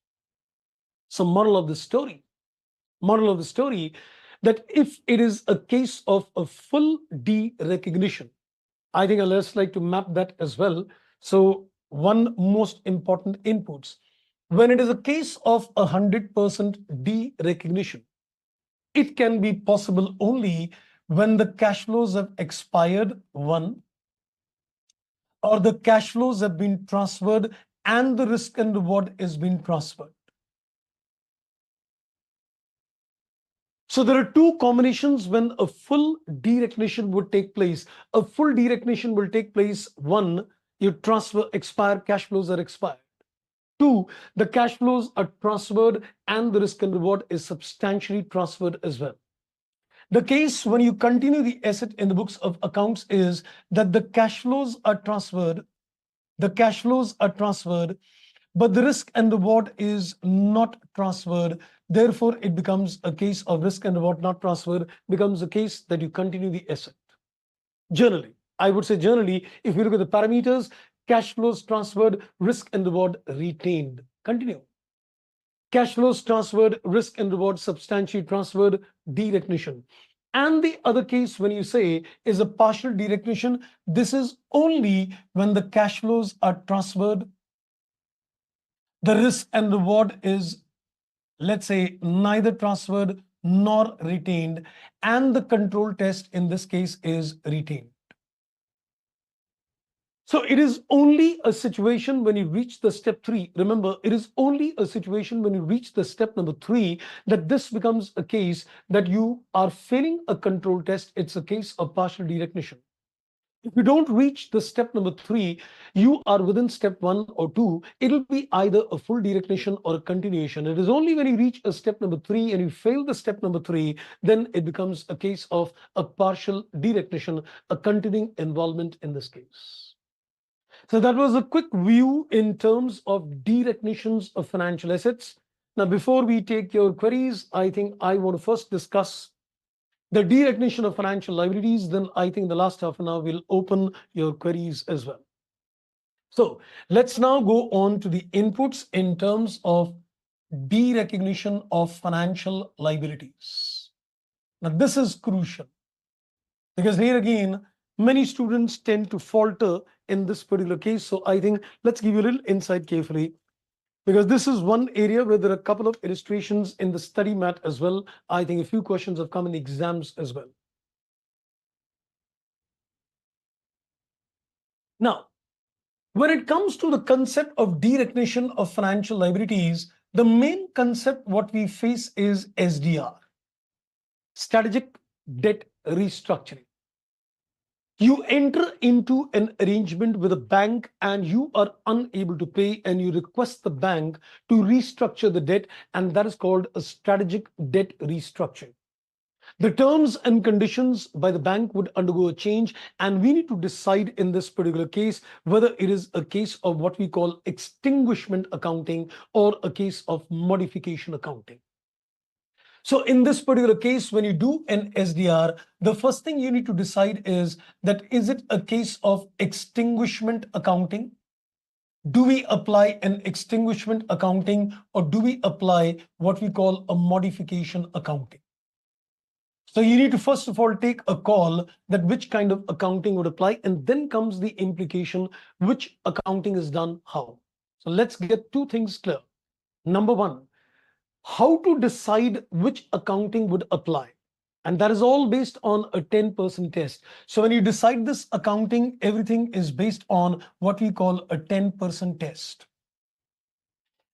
Speaker 1: So moral of the story, that if it is a case of a full derecognition, I think I'd just like to map that as well. So one most important inputs, when it is a case of 100% derecognition, it can be possible only when the cash flows have expired, one, or the cash flows have been transferred and the risk and reward is being transferred. So there are two combinations when a full derecognition would take place. A full derecognition will take place: one, you transfer expired cash flows are expired. Two, the cash flows are transferred and the risk and reward is substantially transferred as well. The case when you continue the asset in the books of accounts is that the cash flows are transferred, but the risk and reward is not transferred. Therefore, it becomes a case of risk and reward not transferred, becomes a case that you continue the asset. Generally, I would say generally, if you look at the parameters, cash flows transferred, risk and reward retained. Continue. Cash flows transferred, risk and reward substantially transferred, derecognition. And the other case when you say is a partial derecognition, this is only when the cash flows are transferred, the risk and reward is, let's say, neither transferred nor retained, and the control test in this case is retained. So it is only a situation when you reach the step 3. Remember, it is only a situation when you reach the step number 3 that this becomes a case that you are failing a control test. It's a case of partial derecognition. If you don't reach the step number 3, you are within step 1 or 2. It'll be either a full derecognition or a continuation. It is only when you reach a step number 3 and you fail the step number 3, then it becomes a case of a partial derecognition, a continuing involvement in this case. So that was a quick view in terms of derecognitions of financial assets. Now, before we take your queries, I think I want to first discuss the derecognition of financial liabilities. Then I think the last half an hour will open your queries as well. So let's now go on to the inputs in terms of derecognition of financial liabilities. Now, this is crucial because here again, many students tend to falter in this particular case. So I think let's give you a little insight carefully, because this is one area where there are a couple of illustrations in the study mat as well. I think a few questions have come in exams as well. Now, when it comes to the concept of derecognition of financial liabilities, the main concept what we face is SDR, strategic debt restructuring. You enter into an arrangement with a bank and you are unable to pay, and you request the bank to restructure the debt, and that is called a strategic debt restructuring. The terms and conditions by the bank would undergo a change, and we need to decide in this particular case whether it is a case of what we call extinguishment accounting or a case of modification accounting. So in this particular case, when you do an SDR, the first thing you need to decide is that is it a case of extinguishment accounting? Do we apply an extinguishment accounting, or do we apply what we call a modification accounting? So you need to first of all take a call that which kind of accounting would apply, and then comes the implication which accounting is done how. So let's get two things clear. Number one, how to decide which accounting would apply. And that is all based on a 10% test. So when you decide this accounting, everything is based on what we call a 10% test.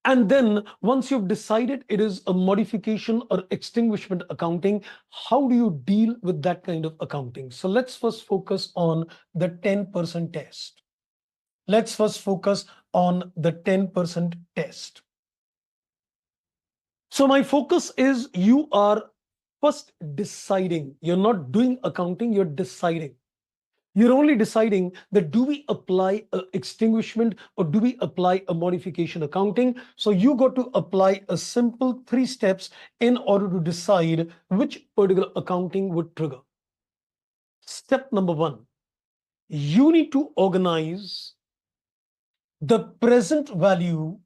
Speaker 1: And then once you've decided it is a modification or extinguishment accounting, how do you deal with that kind of accounting? So let's first focus on the 10% test. Let's first focus on the 10% test. So my focus is you are first deciding. You're not doing accounting, you're deciding. You're only deciding that do we apply an extinguishment or do we apply a modification accounting? So you got to apply a simple 3 steps in order to decide which particular accounting would trigger. Step number 1, you need to organize the present value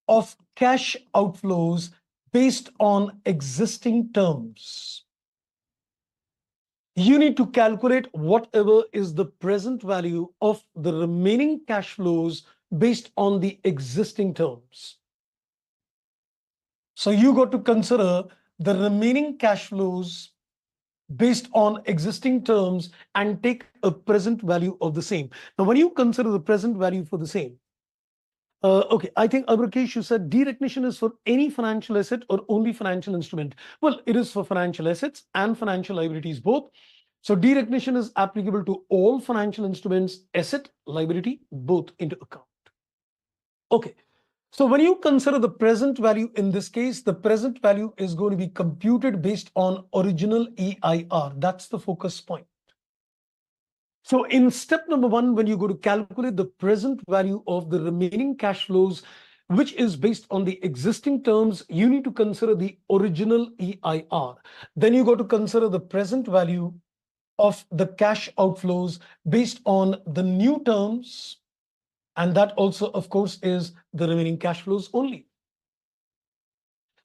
Speaker 1: of cash outflows based on existing terms. You need to calculate whatever is the present value of the remaining cash flows based on the existing terms. So you got to consider the remaining cash flows based on existing terms and take a present value of the same. Now, when you consider the present value for the same, okay, I think Abrakesh, you said derecognition is for any financial asset or only financial instrument. Well, it is for financial assets and financial liabilities both. So derecognition is applicable to all financial instruments, asset, liability, both into account. Okay, so when you consider the present value in this case, the present value is going to be computed based on original EIR. That's the focus point. So in step number 1, when you go to calculate the present value of the remaining cash flows, which is based on the existing terms, you need to consider the original EIR. Then you got to consider the present value of the cash outflows based on the new terms. And that also, of course, is the remaining cash flows only.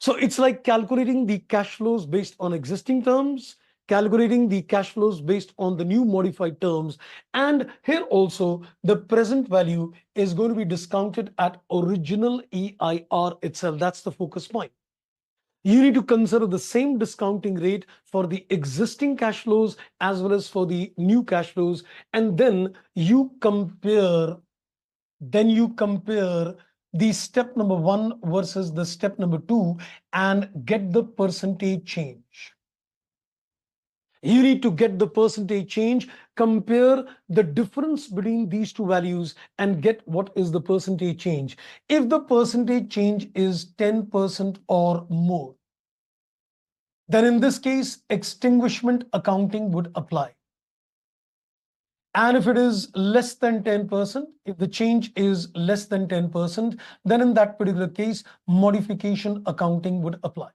Speaker 1: So it's like calculating the cash flows based on existing terms, calculating the cash flows based on the new modified terms. And here also, the present value is going to be discounted at original EIR itself. That's the focus point. You need to consider the same discounting rate for the existing cash flows as well as for the new cash flows. And then you compare the step number 1 versus the step number 2 and get the percentage change. You need to get the percentage change, compare the difference between these two values and get what is the percentage change. If the percentage change is 10% or more, then in this case, extinguishment accounting would apply. And if it is less than 10%, if the change is less than 10%, then in that particular case, modification accounting would apply.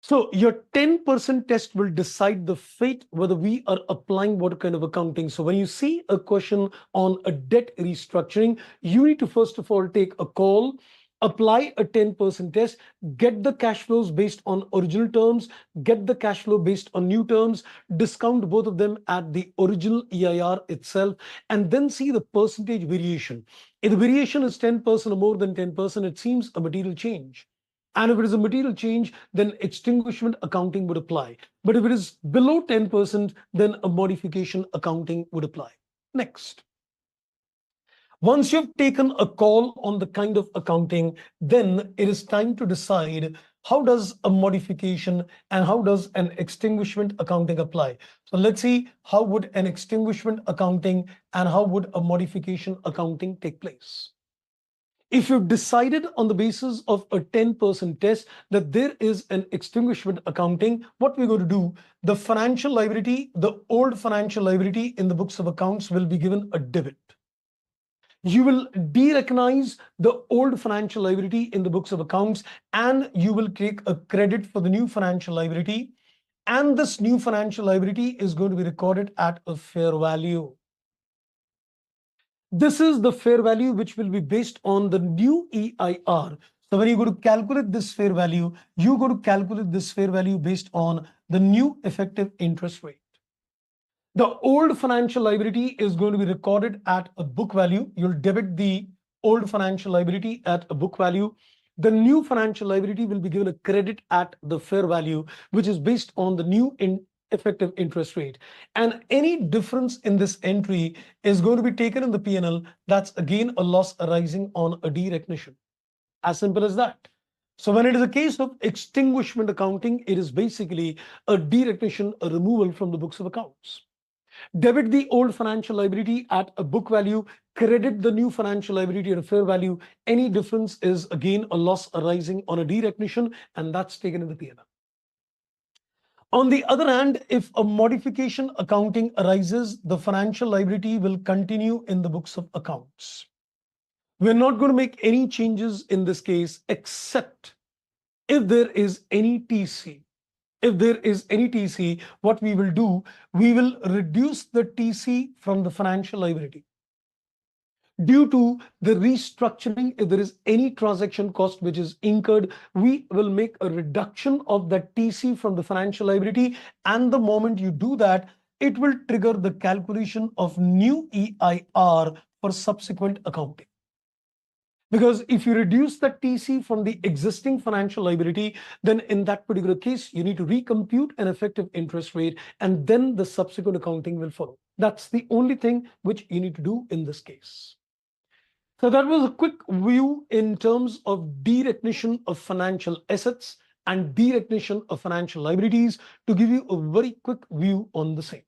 Speaker 1: So your 10% test will decide the fate whether we are applying what kind of accounting. So when you see a question on a debt restructuring, you need to first of all take a call, apply a 10% test, get the cash flows based on original terms, get the cash flow based on new terms, discount both of them at the original EIR itself, and then see the percentage variation. If the variation is 10% or more than 10%, it seems a material change. And if it is a material change, then extinguishment accounting would apply. But if it is below 10%, then a modification accounting would apply. Next. Once you've taken a call on the kind of accounting, then it is time to decide how does a modification and how does an extinguishment accounting apply. So let's see how would an extinguishment accounting and how would a modification accounting take place. If you've decided on the basis of a 10% test that there is an extinguishment accounting, what we're going to do, the financial liability, the old financial liability in the books of accounts will be given a debit. You will derecognize the old financial liability in the books of accounts and you will take a credit for the new financial liability. And this new financial liability is going to be recorded at a fair value. This is the fair value which will be based on the new EIR. So when you go to calculate this fair value, you go to calculate this fair value based on the new effective interest rate. The old financial liability is going to be recorded at a book value. You'll debit the old financial liability at a book value. The new financial liability will be given a credit at the fair value, which is based on the new effective interest rate. And any difference in this entry is going to be taken in the P&L. That's again a loss arising on a derecognition. As simple as that. So when it is a case of extinguishment accounting, it is basically a derecognition, a removal from the books of accounts. Debit the old financial liability at a book value, credit the new financial liability at a fair value. Any difference is again a loss arising on a derecognition, and that's taken in the P&L. On the other hand, if a modification accounting arises, the financial liability will continue in the books of accounts. We're not going to make any changes in this case, except if there is any TC. If there is any TC, what we will do, we will reduce the TC from the financial liability. Due to the restructuring, if there is any transaction cost which is incurred, we will make a reduction of that TC from the financial liability. And the moment you do that, it will trigger the calculation of new EIR for subsequent accounting. Because if you reduce the TC from the existing financial liability, then in that particular case, you need to recompute an effective interest rate and then the subsequent accounting will follow. That's the only thing which you need to do in this case. So that was a quick view in terms of derecognition of financial assets and derecognition of financial liabilities to give you a very quick view on the same.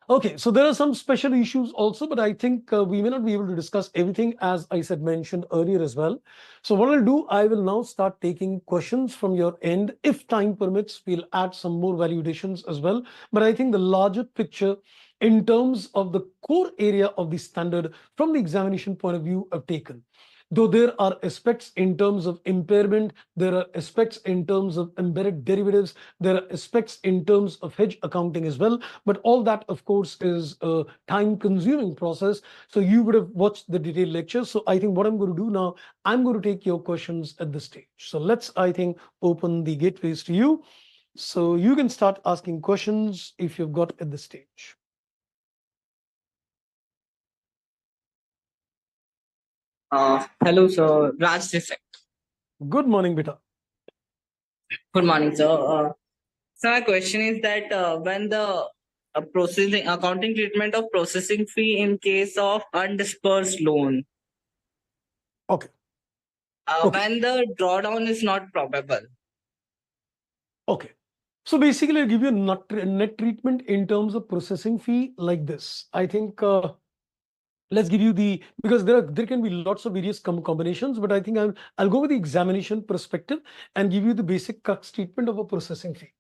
Speaker 1: Okay, so there are some special issues also, but I think we may not be able to discuss everything as I said mentioned earlier as well. So what I'll do, I will now start taking questions from your end. If time permits, we'll add some more value additions as well. But I think the larger picture in terms of the core area of the standard from the examination point of view I've taken. Though there are aspects in terms of impairment, there are aspects in terms of embedded derivatives, there are aspects in terms of hedge accounting as well. But all that, of course, is a time-consuming process. So you would have watched the detailed lecture. So I think what I'm going to do now, I'm going to take your questions at this stage. So let's, I think, open the gateways to you. So you can start asking questions if you've got at this stage.
Speaker 2: Hello, sir. Raj this side.
Speaker 1: Good morning, beta.
Speaker 2: Good morning, sir. So my question is that when the processing accounting treatment of processing fee in case of undisbursed loan,
Speaker 1: Okay. Okay.
Speaker 2: when the drawdown is not probable.
Speaker 1: Okay. So basically, I'll give you a net treatment in terms of processing fee like this. I think let's give you because there can be lots of various combinations, but I think I'll go with the examination perspective and give you the basic crux treatment of a processing fee.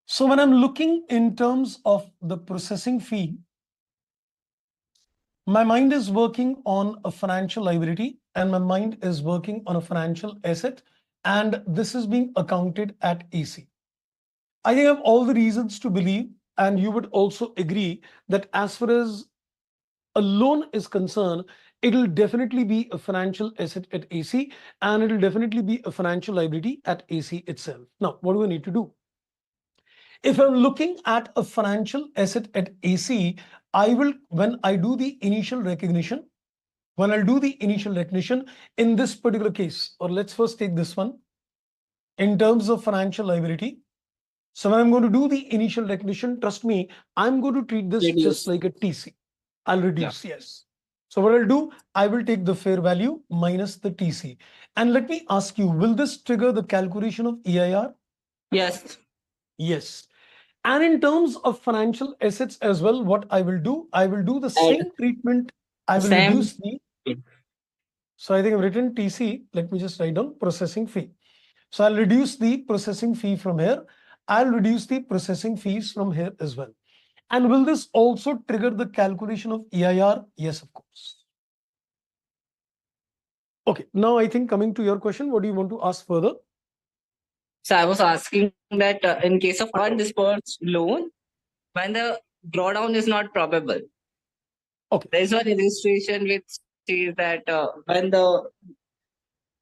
Speaker 1: So when I'm looking in terms of the processing fee, my mind is working on a financial liability and my mind is working on a financial asset, and this is being accounted at AC. I think I have all the reasons to believe, and you would also agree, that as far as a loan is concerned, it'll definitely be a financial asset at AC, and it'll definitely be a financial liability at AC itself. Now, what do I need to do? If I'm looking at a financial asset at AC, when I do the initial recognition, when I'll do the initial recognition in this particular case, or let's first take this one, in terms of financial liability. So when I'm going to do the initial recognition, trust me, I'm going to treat this just
Speaker 2: Reduce.
Speaker 1: like a TC. I'll
Speaker 2: Yeah.
Speaker 1: reduce, yes. So what I'll do, I will take the fair value minus the TC. And let me ask you, will this trigger the calculation of EIR?
Speaker 2: Yes.
Speaker 1: Yes. And in terms of financial assets as well, what I will do, I will do the
Speaker 2: And
Speaker 1: same treatment. I will
Speaker 2: same.
Speaker 1: reduce so I think I've written TC. Let me just write down processing fee. So I'll reduce the processing fee from here. I'll reduce the processing fees from here as well. And will this also trigger the calculation of EIR? Yes, of course. Okay, now I think coming to your question, what do you want to ask further?
Speaker 2: So I was asking that in case of undisbursed loan, when the drawdown is not probable,
Speaker 1: Okay.
Speaker 2: there is one illustration which says that when the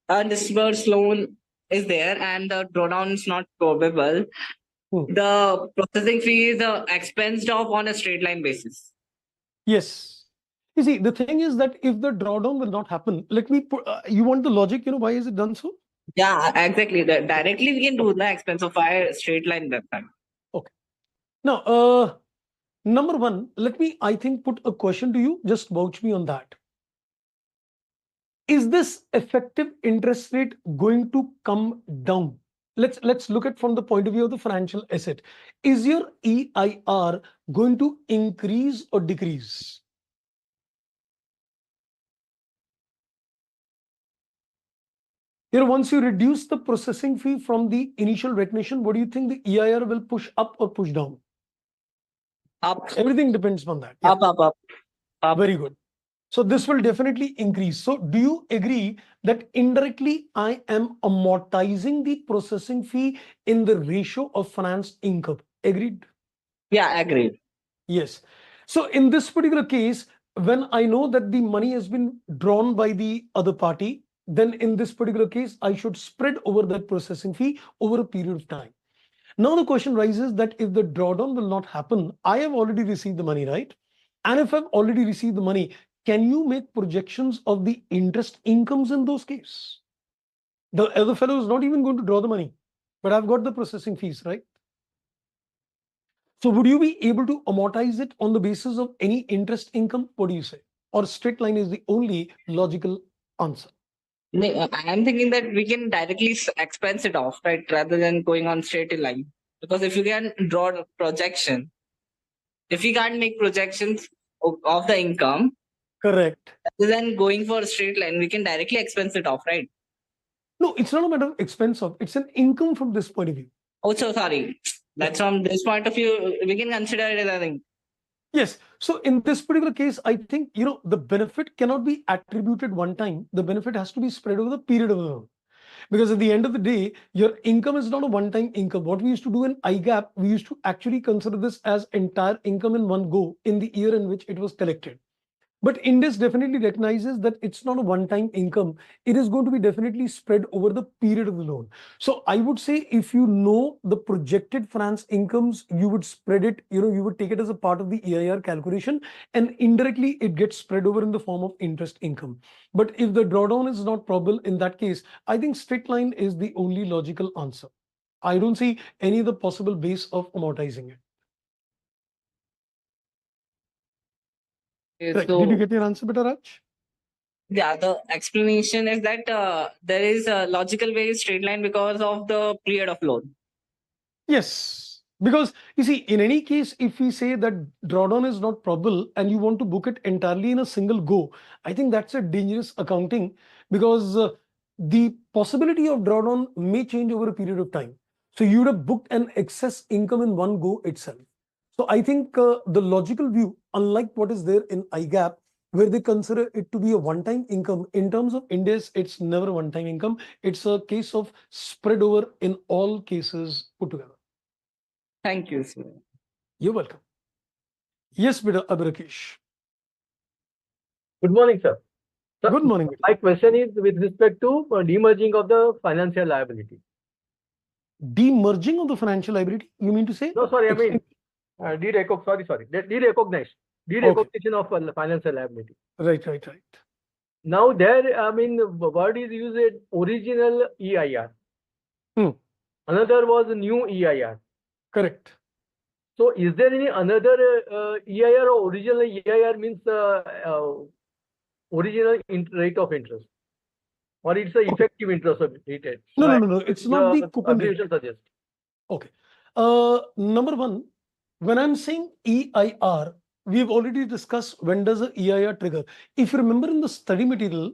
Speaker 2: undisbursed loan is there and the drawdown is not probable,
Speaker 1: Hmm.
Speaker 2: the processing fee is expensed off on a straight line basis.
Speaker 1: Yes. You see, the thing is that if the drawdown will not happen, let me put, you want the logic, why is it done so?
Speaker 2: Yeah, exactly. Directly we can do the expense of a straight line that time.
Speaker 1: Okay. Now, number one, let me, I think, put a question to you. Just vouch me on that. Is this effective interest rate going to come down? Let's look at from the point of view of the financial asset. Is your EIR going to increase or decrease? Once you reduce the processing fee from the initial recognition, what do you think the EIR will push up or push down?
Speaker 2: Up,
Speaker 1: Everything depends on that. Yeah,
Speaker 2: up.
Speaker 1: very good. So this will definitely increase. So do you agree that indirectly I am amortizing the processing fee in the ratio of finance income? Agreed?
Speaker 2: Yeah, agreed.
Speaker 1: Yes. So in this particular case, when I know that the money has been drawn by the other party, then in this particular case, I should spread over that processing fee over a period of time. Now the question rises that if the drawdown will not happen, I have already received the money, right? And if I've already received the money, can you make projections of the interest incomes in those cases? The other fellow is not even going to draw the money, but I've got the processing fees, right? So would you be able to amortize it on the basis of any interest income? What do you say? Or straight line is the only logical answer?
Speaker 2: I'm thinking that we can directly expense it off, right, rather than going on straight line. Because if you can draw a projection, if we can't make projections of the income,
Speaker 1: Correct.
Speaker 2: rather than going for a straight line, we can directly expense it off, right?
Speaker 1: No, it's not a matter of expense of, it's an income from this point of view.
Speaker 2: Oh, so sorry.
Speaker 1: Yeah.
Speaker 2: That's from this point of view, we can consider it as a thing.
Speaker 1: Yes. So in this particular case, I think, the benefit cannot be attributed one time. The benefit has to be spread over the period of the loan. Because at the end of the day, your income is not a one-time income. What we used to do in IGAP, we used to actually consider this as entire income in one go in the year in which it was collected. But Ind AS definitely recognizes that it's not a one-time income. It is going to be definitely spread over the period of the loan. So I would say if you know the projected finance incomes, you would spread it, you would take it as a part of the EIR calculation, and indirectly it gets spread over in the form of interest income. But if the drawdown is not probable in that case, I think straight line is the only logical answer. I don't see any other possible base of amortizing it.
Speaker 2: Okay,
Speaker 1: Right. Did you
Speaker 2: so
Speaker 1: get your answer, better, Raj?
Speaker 2: yeah, the explanation is that there is a logical way straight line because of the period of loan.
Speaker 1: Yes, because you see, in any case, if we say that drawdown is not probable and you want to book it entirely in a single go, I think that's a dangerous accounting, because the possibility of drawdown may change over a period of time. So you would have booked an excess income in one go itself. So I think the logical view, unlike what is there in IGAP, where they consider it to be a one-time income, in terms of Ind AS, it's never a one-time income. It's a case of spread over in all cases put together.
Speaker 2: Thank you, sir.
Speaker 1: You're welcome. Yes, beta Abhirakesh.
Speaker 3: Good morning, sir. Sir,
Speaker 1: Good morning, beta.
Speaker 3: my question is with respect to demerging of the financial liability.
Speaker 1: Demerging of the financial liability, you mean to say?
Speaker 3: No, sorry, I mean derecognition of financial liability.
Speaker 1: Right.
Speaker 3: Now there, I mean, the word is used original EIR. Another was new EIR.
Speaker 1: Correct.
Speaker 3: So is there any another EIR or original EIR means original rate of interest? Or it's the effective interest of rate?
Speaker 1: No. It's not the coupon rate.
Speaker 3: Suggest.
Speaker 1: Okay. Number one, when I'm saying EIR, we've already discussed when does a EIR trigger. If you remember in the study material,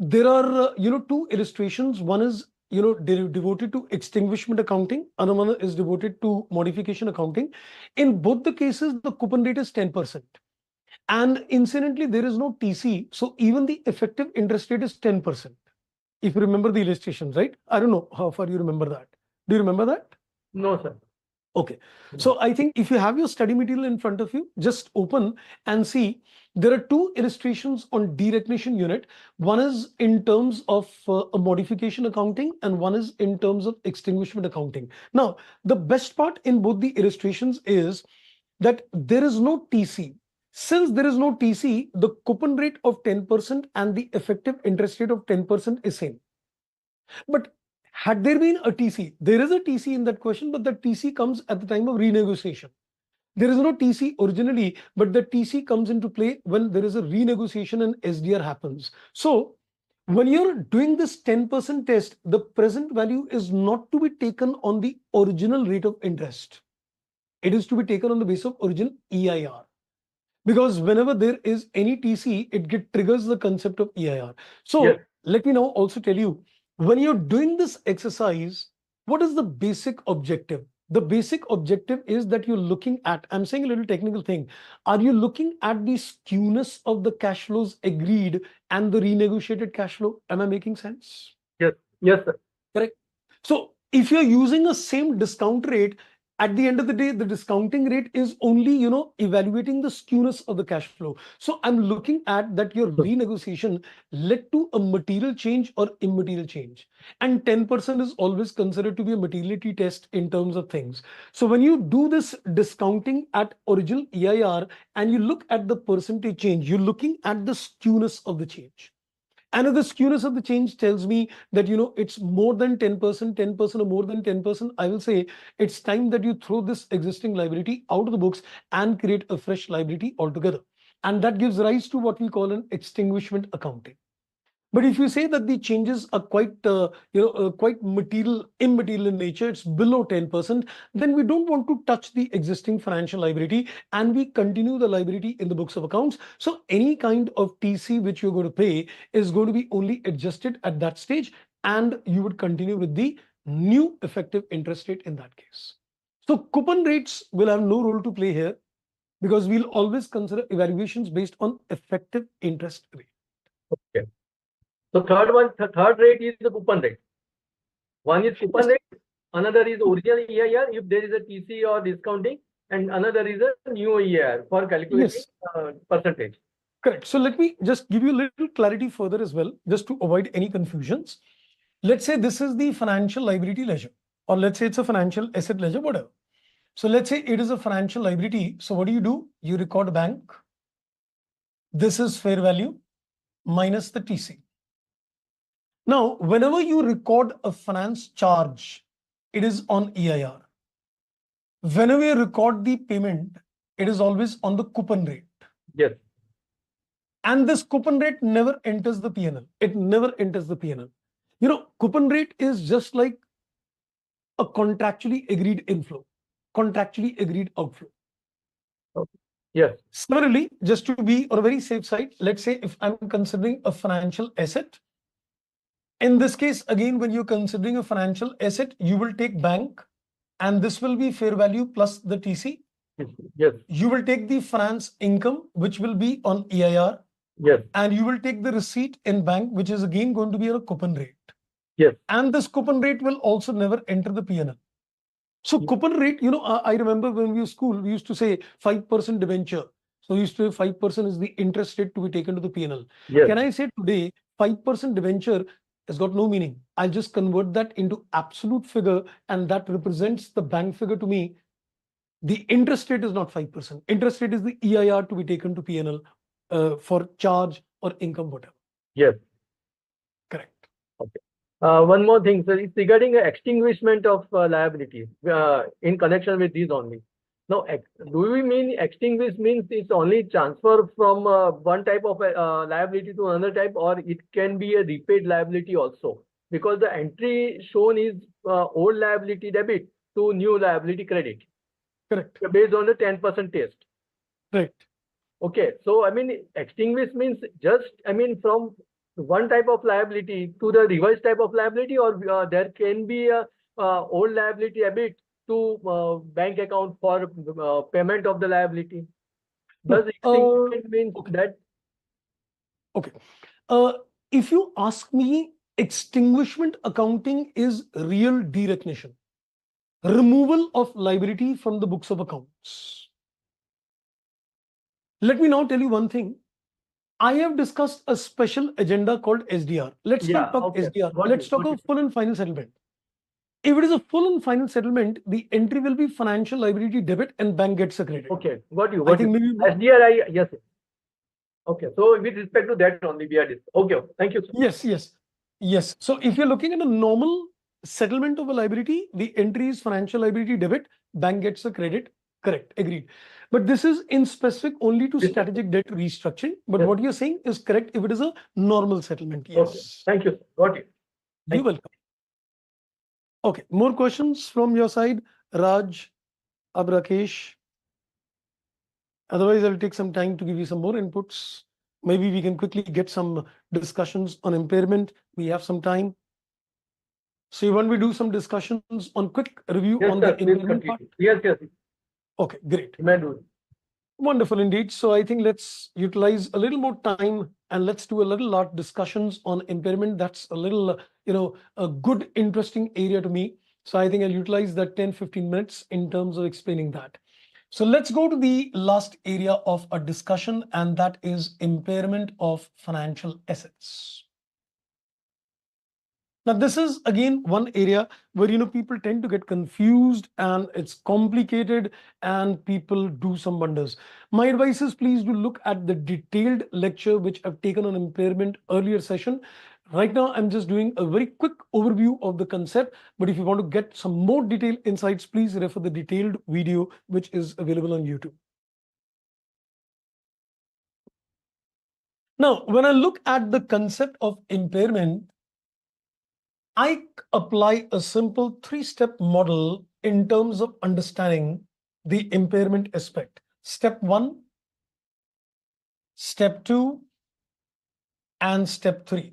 Speaker 1: there are two illustrations. One is devoted to extinguishment accounting, another one is devoted to modification accounting. In both the cases, the coupon rate is 10%. And incidentally, there is no TC. So even the effective interest rate is 10%. If you remember the illustrations, right? I don't know how far you remember that. Do you remember that?
Speaker 3: No, sir.
Speaker 1: Okay. So I think if you have your study material in front of you, just open and see. There are two illustrations on derecognition unit. One is in terms of a modification accounting, and one is in terms of extinguishment accounting. Now, the best part in both the illustrations is that there is no TC. Since there is no TC, the coupon rate of 10% and the effective interest rate of 10% is same. But had there been a TC, there is a TC in that question, but the TC comes at the time of renegotiation. There is no TC originally, but the TC comes into play when there is a renegotiation and SDR happens. So when you're doing this 10% test, the present value is not to be taken on the original rate of interest. It is to be taken on the basis of original EIR. Because whenever there is any TC, it triggers the concept of EIR. So yes, let me now also tell you, when you're doing this exercise, what is the basic objective? The basic objective is that you're looking at, I'm saying a little technical thing, are you looking at the skewness of the cash flows agreed and the renegotiated cash flow? Am I making sense?
Speaker 3: Yes, sir.
Speaker 1: Correct. So if you're using a same discount rate, at the end of the day, the discounting rate is only, evaluating the skewness of the cash flow. So I'm looking at that your renegotiation led to a material change or immaterial change. And 10% is always considered to be a materiality test in terms of things. So when you do this discounting at original EIR and you look at the percentage change, you're looking at the skewness of the change. Another skewness of the change tells me that it's more than 10%, 10% or more than 10%. I will say it's time that you throw this existing liability out of the books and create a fresh liability altogether. And that gives rise to what we call an extinguishment accounting. But if you say that the changes are quite immaterial in nature, it's below 10%, then we don't want to touch the existing financial liability and we continue the liability in the books of accounts. So any kind of TC which you're going to pay is going to be only adjusted at that stage, and you would continue with the new effective interest rate in that case. So coupon rates will have no role to play here, because we'll always consider evaluations based on effective interest rate.
Speaker 3: Okay. So third rate is the coupon rate. One is coupon rate, another is original EIR if there is a TC or discounting, and another is a new EIR for calculating percentage.
Speaker 1: Correct. So let me just give you a little clarity further as well, just to avoid any confusions. Let's say this is the financial liability ledger, or let's say it's a financial asset ledger, whatever. So let's say it is a financial liability. So what do? You record bank. This is fair value minus the TC. Now, whenever you record a finance charge, it is on EIR. Whenever you record the payment, it is always on the coupon rate.
Speaker 3: Yes.
Speaker 1: And this coupon rate never enters the P&L. It never enters the P&L. You know, coupon rate is just like a contractually agreed inflow, contractually agreed outflow.
Speaker 3: Okay. Yes.
Speaker 1: Similarly, just to be on a very safe side, let's say if I'm considering a financial asset, in this case, again, when you're considering a financial asset, you will take bank, and this will be fair value plus the TC.
Speaker 3: Yes.
Speaker 1: You will take the finance income, which will be on EIR.
Speaker 3: Yes.
Speaker 1: And you will take the receipt in bank, which is again going to be a coupon rate.
Speaker 3: Yes.
Speaker 1: And this coupon rate will also never enter the P&L. So coupon rate, you know, I remember when we were school, we used to say 5% debenture. So we used to say 5% is the interest rate to be taken to the P&L.
Speaker 3: Yes.
Speaker 1: Can I say today 5% debenture has got no meaning? I'll just convert that into absolute figure, and that represents the bank figure to me. The interest rate is not 5%. Interest rate is the EIR to be taken to P&L for charge or income, whatever.
Speaker 3: Yes.
Speaker 1: Correct.
Speaker 3: Okay. One more thing, sir, it's regarding extinguishment of liabilities in connection with these only. Now, do we mean extinguish means it's only transfer from one type of liability to another type, or it can be a repaid liability also? Because the entry shown is old liability debit to new liability credit.
Speaker 1: Correct.
Speaker 3: Based on the 10% test.
Speaker 1: Right.
Speaker 3: Okay. So, I mean, extinguish means just, I mean, from one type of liability to the reverse type of liability, or there can be a old liability debit to bank account for payment of the liability. Does extinguishment means that?
Speaker 1: Okay. If you ask me, extinguishment accounting is real derecognition, removal of liability from the books of accounts. Let me now tell you one thing. I have discussed a special agenda called SDR. Let's not talk SDR. Let's talk of full and final settlement. If it is a full and final settlement, the entry will be financial liability debit and bank gets a credit.
Speaker 3: Okay, got you.
Speaker 1: I think maybe
Speaker 3: SDR, yes. Okay, so with respect to that only we are discussing. Okay, thank you, sir.
Speaker 1: Yes. So if you're looking at a normal settlement of a liability, the entry is financial liability debit, bank gets a credit. Correct, agreed. But this is in specific only to strategic debt restructuring. But what you're saying is correct if it is a normal settlement. Yes.
Speaker 3: Okay. Thank you. Got it.
Speaker 1: You're welcome. Okay, more questions from your side, Raj, Abrakesh. Otherwise, I'll take some time to give you some more inputs. Maybe we can quickly get some discussions on impairment. We have some time. So you want me to do some discussions on quick review on the impairment part?
Speaker 3: Yes.
Speaker 1: Okay, great.
Speaker 3: Do.
Speaker 1: Wonderful indeed. So I think let's utilize a little more time and let's do a little lot discussions on impairment. That's a little, a good, interesting area to me. So I think I'll utilize that 10-15 minutes in terms of explaining that. So let's go to the last area of a discussion, and that is impairment of financial assets. Now, this is again one area where people tend to get confused and it's complicated and people do some wonders. My advice is please do look at the detailed lecture which I've taken on impairment earlier session. Right now, I'm just doing a very quick overview of the concept. But if you want to get some more detailed insights, please refer the detailed video which is available on YouTube. Now, when I look at the concept of impairment, I apply a simple 3-step model in terms of understanding the impairment aspect. Step 1, step 2, and step 3.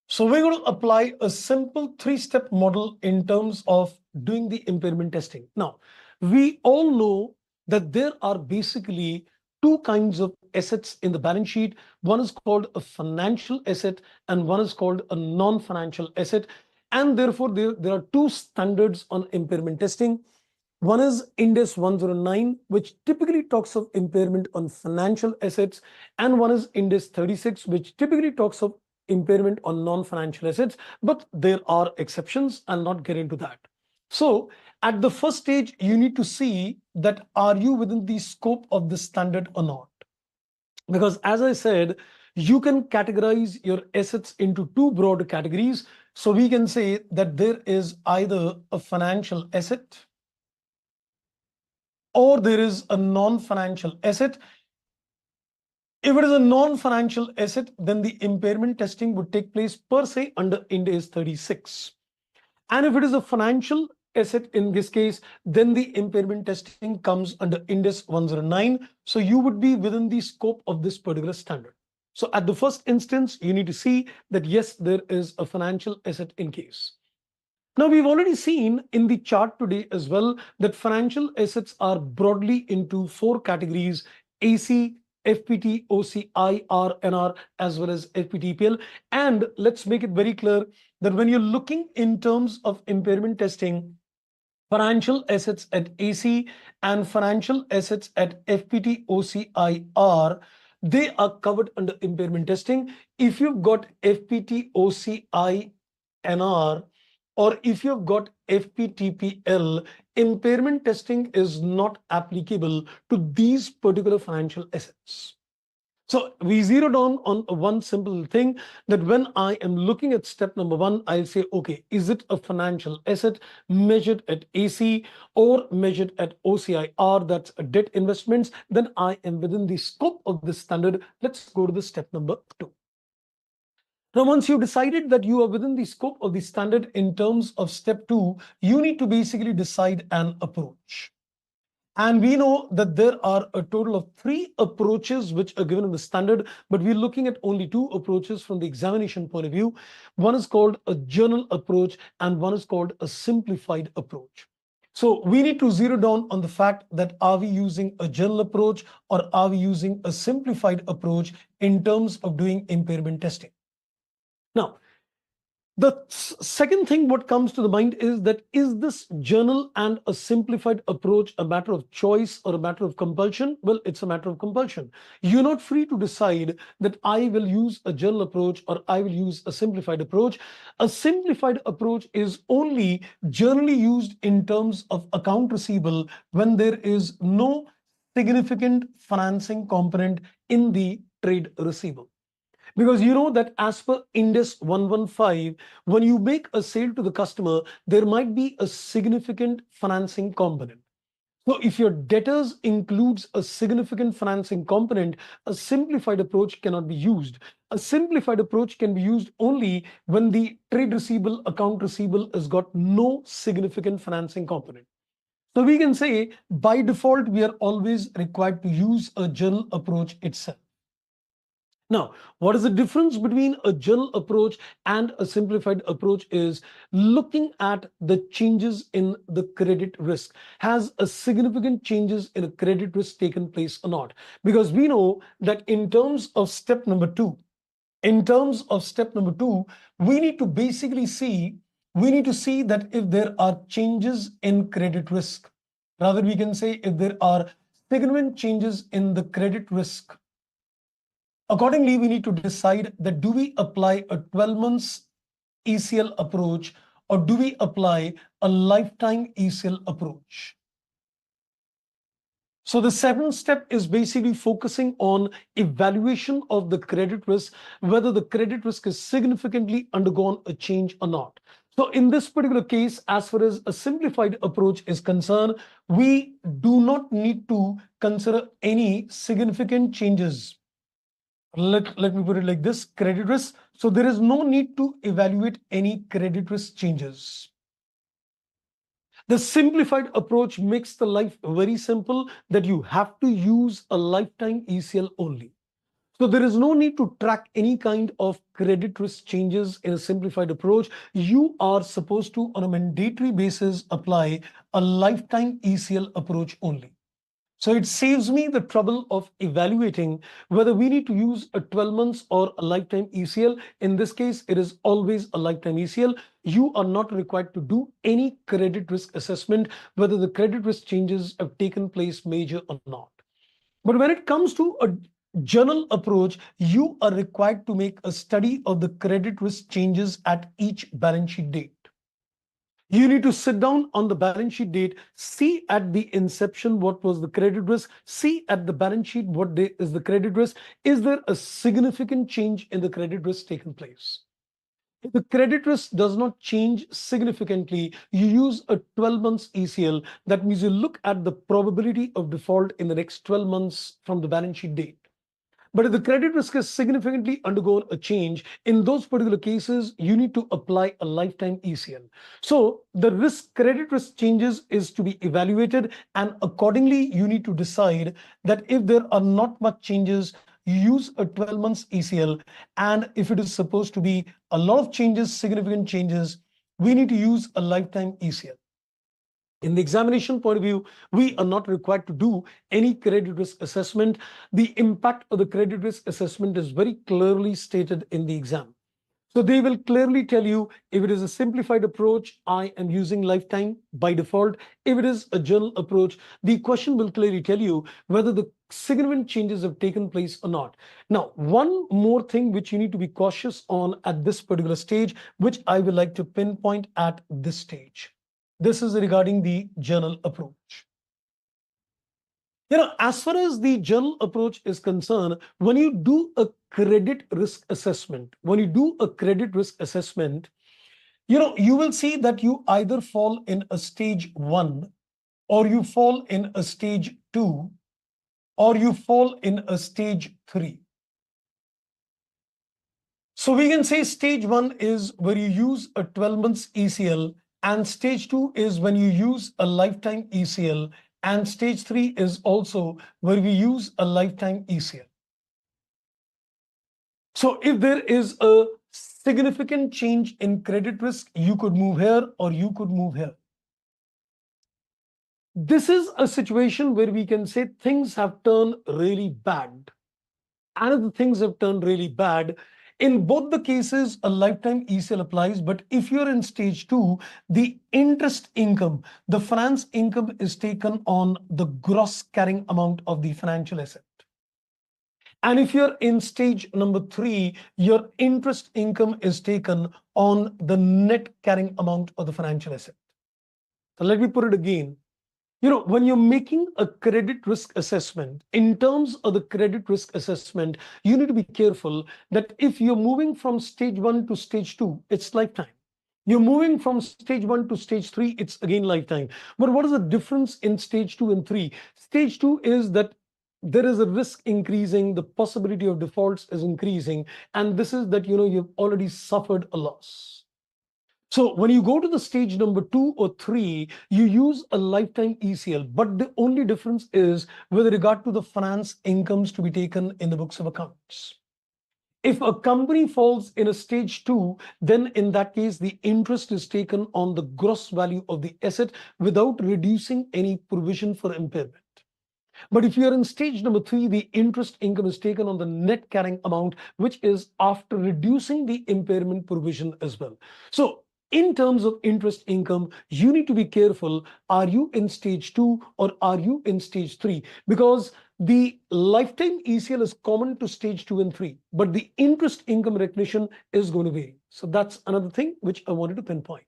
Speaker 1: So we're going to apply a simple 3-step model in terms of doing the impairment testing. Now, we all know that there are basically 2 kinds of assets in the balance sheet. One is called a financial asset and one is called a non-financial asset. And therefore, there are 2 standards on impairment testing. One is Ind AS 109, which typically talks of impairment on financial assets, and one is Ind AS 36, which typically talks of impairment on non-financial assets, but there are exceptions. I'll not get into that. So at the first stage, you need to see that are you within the scope of the standard or not? Because as I said, you can categorize your assets into two broad categories. So we can say that there is either a financial asset or there is a non-financial asset. If it is a non-financial asset, then the impairment testing would take place per se under Ind AS 36. And if it is a financial asset in this case, then the impairment testing comes under Ind AS 109. So you would be within the scope of this particular standard. So at the first instance, you need to see that yes, there is a financial asset in case. Now, we've already seen in the chart today as well that financial assets are broadly into four categories: AC, FPT, OC, IR, NR, as well as FVTPL. And let's make it very clear that when you're looking in terms of impairment testing, financial assets at AC and financial assets at FPT, OC, IR, they are covered under impairment testing. If you've got FPT, OC, NR, or if you've got FVTPL, impairment testing is not applicable to these particular financial assets. So we zeroed on one simple thing, that when I am looking at step number one, I'll say, okay, is it a financial asset measured at AC or measured at OCIR, that's a debt investments, then I am within the scope of this standard. Let's go to the step number two. Now, once you've decided that you are within the scope of the standard in terms of step two, you need to basically decide an approach. And we know that there are a total of 3 approaches which are given in the standard, but we're looking at only 2 approaches from the examination point of view. One is called a journal approach and one is called a simplified approach. So we need to zero down on the fact that are we using a journal approach or are we using a simplified approach in terms of doing impairment testing. Now, the second thing what comes to the mind is that is this journal and a simplified approach a matter of choice or a matter of compulsion? Well, it's a matter of compulsion. You're not free to decide that I will use a journal approach or I will use a simplified approach. A simplified approach is only generally used in terms of account receivable when there is no significant financing component in the trade receivable. Because you know that as per Ind AS 115, when you make a sale to the customer, there might be a significant financing component. So if your debtors includes a significant financing component, a simplified approach cannot be used. A simplified approach can be used only when the trade receivable, account receivable has got no significant financing component. So we can say by default, we are always required to use a journal approach itself. Now, what is the difference between a journal approach and a simplified approach is looking at the changes in the credit risk. Has a significant changes in a credit risk taken place or not? Because we know that in terms of step number two, we need to basically see, that if there are changes in credit risk, rather we can say if there are significant changes in the credit risk, accordingly, we need to decide that do we apply a 12 months ECL approach or do we apply a lifetime ECL approach? So the seventh step is basically focusing on evaluation of the credit risk, whether the credit risk has significantly undergone a change or not. So in this particular case, as far as a simplified approach is concerned, we do not need to consider any significant changes. Let me put it like this, credit risk. So there is no need to evaluate any credit risk changes. The simplified approach makes the life very simple that you have to use a lifetime ECL only. So there is no need to track any kind of credit risk changes in a simplified approach. You are supposed to, on a mandatory basis, apply a lifetime ECL approach only. So it saves me the trouble of evaluating whether we need to use a 12 months or a lifetime ECL. In this case, it is always a lifetime ECL. You are not required to do any credit risk assessment, whether the credit risk changes have taken place major or not. But when it comes to a journal approach, you are required to make a study of the credit risk changes at each balance sheet date. You need to sit down on the balance sheet date, see at the inception what was the credit risk, see at the balance sheet what day is the credit risk. Is there a significant change in the credit risk taken place? If the credit risk does not change significantly, you use a 12 months ECL. That means you look at the probability of default in the next 12 months from the balance sheet date. But if the credit risk has significantly undergone a change, in those particular cases, you need to apply a lifetime ECL. So the credit risk changes is to be evaluated, and accordingly, you need to decide that if there are not much changes, you use a 12 months ECL. And if it is supposed to be a lot of changes, significant changes, we need to use a lifetime ECL. In the examination point of view, we are not required to do any credit risk assessment. The impact of the credit risk assessment is very clearly stated in the exam. So they will clearly tell you if it is a simplified approach, I am using lifetime by default. If it is a journal approach, the question will clearly tell you whether the significant changes have taken place or not. Now, one more thing which you need to be cautious on at this particular stage, which I would like to pinpoint at this stage. This is regarding the journal approach. As far as the journal approach is concerned, when you do a credit risk assessment, you will see that you either fall in a stage 1, or you fall in a stage 2, or you fall in a stage 3. So we can say stage 1 is where you use a 12 months ECL, and stage 2 is when you use a lifetime ECL, and stage 3 is also where we use a lifetime ECL. So if there is a significant change in credit risk, you could move here or you could move here. This is a situation where we can say things have turned really bad. And if the things have turned really bad, in both the cases, a lifetime ECL applies. But if you're in stage 2, the interest income, the finance income is taken on the gross carrying amount of the financial asset. And if you're in stage number 3, your interest income is taken on the net carrying amount of the financial asset. So let me put it again. When you're making a credit risk assessment, in terms of the credit risk assessment, you need to be careful that if you're moving from stage 1 to stage 2, it's lifetime. You're moving from stage 1 to stage 3, it's again lifetime. But what is the difference in stage 2 and 3? Stage 2 is that there is a risk increasing, the possibility of defaults is increasing, and this is that you've already suffered a loss. So when you go to the stage number 2 or 3, you use a lifetime ECL, but the only difference is with regard to the finance incomes to be taken in the books of accounts. If a company falls in a stage 2, then in that case, the interest is taken on the gross value of the asset without reducing any provision for impairment. But if you're in stage number 3, the interest income is taken on the net carrying amount, which is after reducing the impairment provision as well. So in terms of interest income, you need to be careful. Are you in stage 2 or are you in stage 3? Because the lifetime ECL is common to stage 2 and 3, but the interest income recognition is going to vary. So that's another thing which I wanted to pinpoint.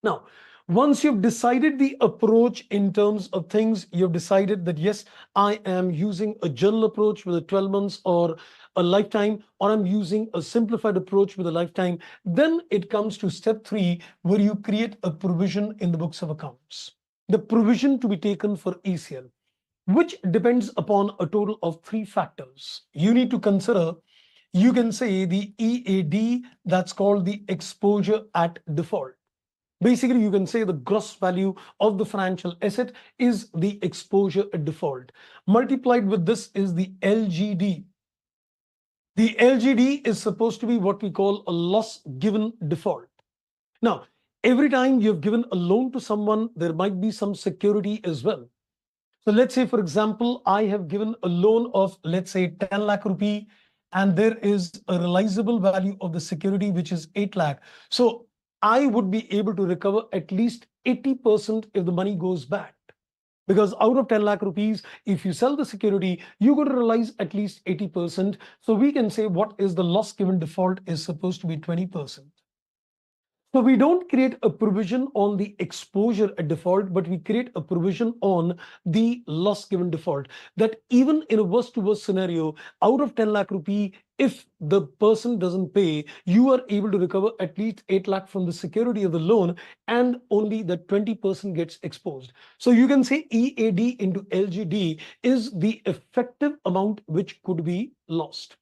Speaker 1: Now, once you've decided the approach in terms of things, you've decided that, yes, I am using a journal approach with a 12 months or a lifetime, or I'm using a simplified approach with a lifetime, then it comes to step 3, where you create a provision in the books of accounts. The provision to be taken for ECL, which depends upon a total of 3 factors. You need to consider, you can say the EAD, that's called the exposure at default. Basically, you can say the gross value of the financial asset is the exposure at default. Multiplied with this is the LGD. The LGD is supposed to be what we call a loss given default. Now, every time you've given a loan to someone, there might be some security as well. So let's say, for example, I have given a loan of, let's say, 10 lakh rupee, and there is a realizable value of the security, which is 8 lakh. So I would be able to recover at least 80% if the money goes bad. Because out of 10 lakh rupees, if you sell the security, you're going to realize at least 80%. So we can say what is the loss given default is supposed to be 20%. So we don't create a provision on the exposure at default, but we create a provision on the loss given default. That even in a worst to worst scenario, out of 10 lakh rupee, if the person doesn't pay, you are able to recover at least 8 lakh from the security of the loan, and only the 20% gets exposed. So you can say EAD into LGD is the effective amount which could be lost.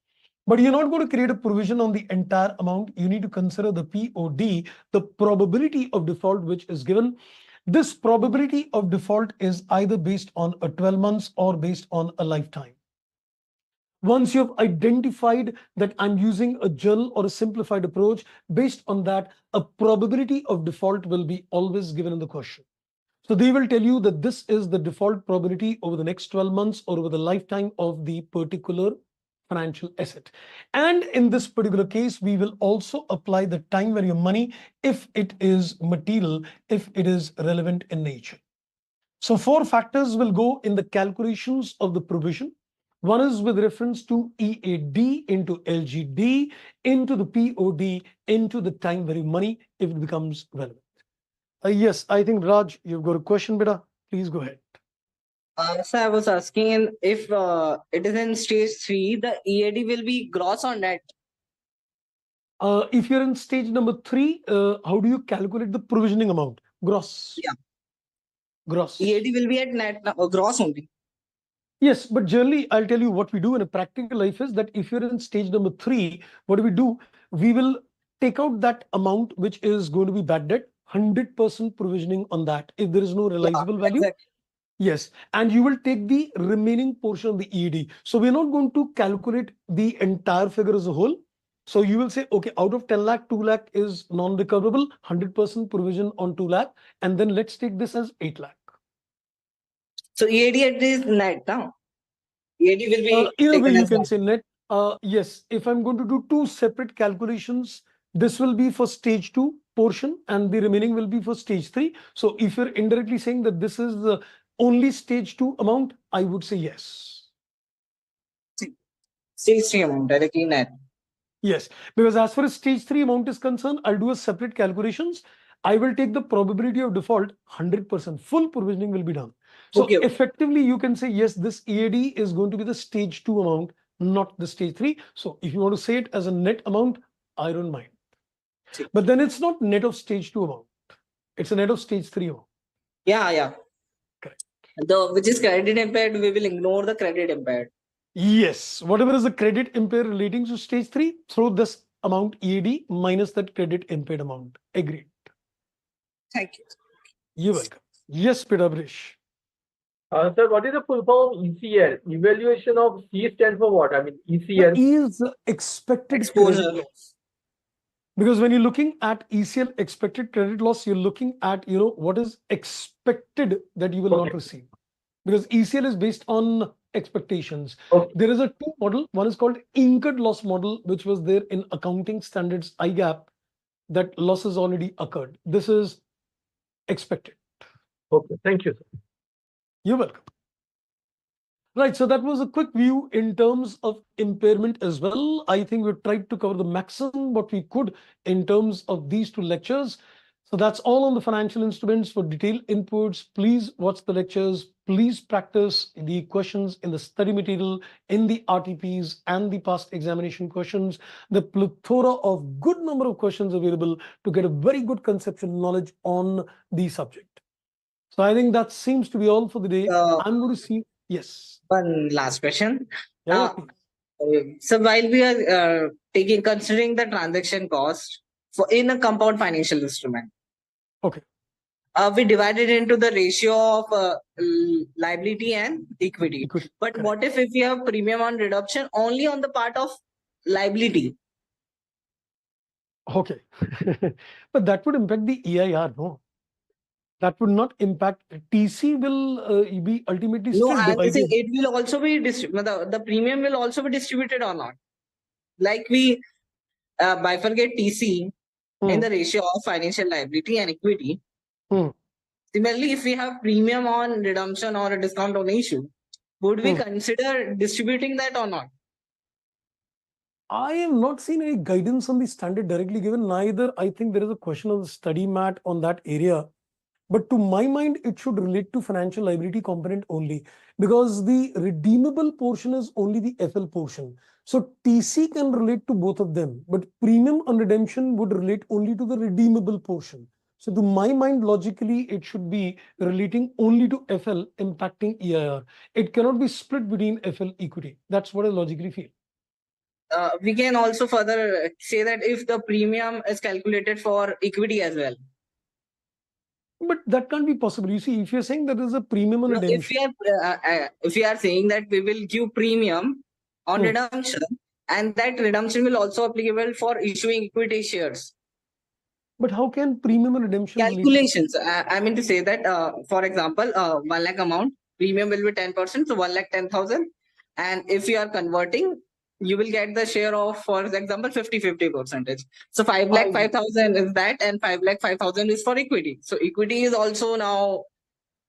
Speaker 1: But you're not going to create a provision on the entire amount. You need to consider the POD, the probability of default, which is given. This probability of default is either based on a 12 months or based on a lifetime. Once you've identified that I'm using a journal or a simplified approach, based on that, a probability of default will be always given in the question. So they will tell you that this is the default probability over the next 12 months or over the lifetime of the particular financial asset. And in this particular case, we will also apply the time value of money if it is material, if it is relevant in nature. So 4 factors will go in the calculations of the provision. One is with reference to EAD into LGD, into the POD, into the time value of money if it becomes relevant. Yes, I think Raj, you've got a question, beta. Please go ahead.
Speaker 2: So I was asking if it is in stage 3, the EAD will be gross or net?
Speaker 1: If you're in stage number 3, how do you calculate the provisioning amount? Gross.
Speaker 2: Yeah.
Speaker 1: Gross.
Speaker 2: EAD will be at net, gross only.
Speaker 1: Yes, but generally, I'll tell you what we do in a practical life is that if you're in stage number 3, what do? We will take out that amount which is going to be bad debt, 100% provisioning on that if there is no realizable value.
Speaker 2: Exactly.
Speaker 1: Yes, and you will take the remaining portion of the EAD. So we're not going to calculate the entire figure as a whole. So you will say, okay, out of 10 lakh, 2 lakh is non-recoverable, 100% provision on 2 lakh, and then let's take this as 8 lakh.
Speaker 2: So EAD is net now. EAD will be
Speaker 1: In a way,
Speaker 2: taken
Speaker 1: you
Speaker 2: as
Speaker 1: can
Speaker 2: net.
Speaker 1: say net. Yes, if I'm going to do 2 separate calculations, this will be for stage 2 portion and the remaining will be for stage 3. So if you're indirectly saying that this is the only stage 2 amount, I would say yes.
Speaker 2: Stage 3 amount, directly net.
Speaker 1: Yes, because as far as stage 3 amount is concerned, I'll do a separate calculations. I will take the probability of default 100%. Full provisioning will be done. So
Speaker 2: Okay.
Speaker 1: effectively, you can say, yes, this EAD is going to be the stage 2 amount, not the stage 3. So if you want to say it as a net amount, I don't mind. But then it's not net of stage 2 amount. It's a net of stage 3 amount.
Speaker 2: Yeah.
Speaker 1: Correct.
Speaker 2: Which is credit impaired, we will ignore the credit impaired.
Speaker 1: Yes, whatever is the credit impaired relating to stage 3, throw this amount EAD minus that credit impaired amount. Agreed.
Speaker 2: Thank you.
Speaker 1: You're welcome. Yes, Pidabresh.
Speaker 3: Sir, what is the full form ECL? Evaluation of C stands for what? I mean, ECL.
Speaker 1: E is the expected
Speaker 2: Exposure.
Speaker 1: credit loss. Because when you're looking at ECL expected credit loss, you're looking at what is expected that you will not receive. Because ECL is based on expectations.
Speaker 3: Okay.
Speaker 1: There is a 2 model. One is called incurred loss model, which was there in accounting standards IGAP, that losses already occurred. This is expected.
Speaker 3: Okay, thank you, sir.
Speaker 1: You're welcome. Right, so that was a quick view in terms of impairment as well. I think we tried to cover the maximum what we could in terms of these 2 lectures. So that's all on the financial instruments. For detailed inputs, please watch the lectures. Please practice the questions in the study material, in the RTPs and the past examination questions. The plethora of good number of questions available to get a very good conceptual knowledge on the subject. So I think that seems to be all for the day. I'm going to see. Yes.
Speaker 2: One last question.
Speaker 1: Yeah,
Speaker 2: So while we are considering the transaction cost in a compound financial instrument,
Speaker 1: okay,
Speaker 2: we divide it into the ratio of liability and equity. But
Speaker 1: correct.
Speaker 2: what if we have premium on reduction only on the part of liability?
Speaker 1: Okay, but that would impact the EIR, no? That would not impact. TC will be ultimately
Speaker 2: No,
Speaker 1: still
Speaker 2: I'm saying
Speaker 1: divided.
Speaker 2: it will also be the premium will also be distributed or not. Like we bifurcate TC in the ratio of financial liability and equity. Similarly, if we have premium on redemption or a discount on issue, would we consider distributing that or not?
Speaker 1: I have not seen any guidance on the standard directly given. Neither I think there is a question on the study mat on that area. But to my mind, it should relate to financial liability component only, because the redeemable portion is only the FL portion. So TC can relate to both of them, but premium on redemption would relate only to the redeemable portion. So to my mind, logically, it should be relating only to FL impacting EIR. It cannot be split between FL equity. That's what I logically feel.
Speaker 2: We can also further say that if the premium is calculated for equity as well.
Speaker 1: But that can't be possible. You see, if you're saying there is a premium on redemption.
Speaker 2: If we are saying that we will give premium on redemption, and that redemption will also applicable for issuing equity shares.
Speaker 1: But how can premium and redemption
Speaker 2: calculations? I mean to say that, for example, 1 lakh amount premium will be 10%, so 1 lakh 10,000, and if you are converting, you will get the share of, for example, 50-50%. So 5 lakh 5,000 is that, and 5 lakh 5,000 is for equity. So equity is also now,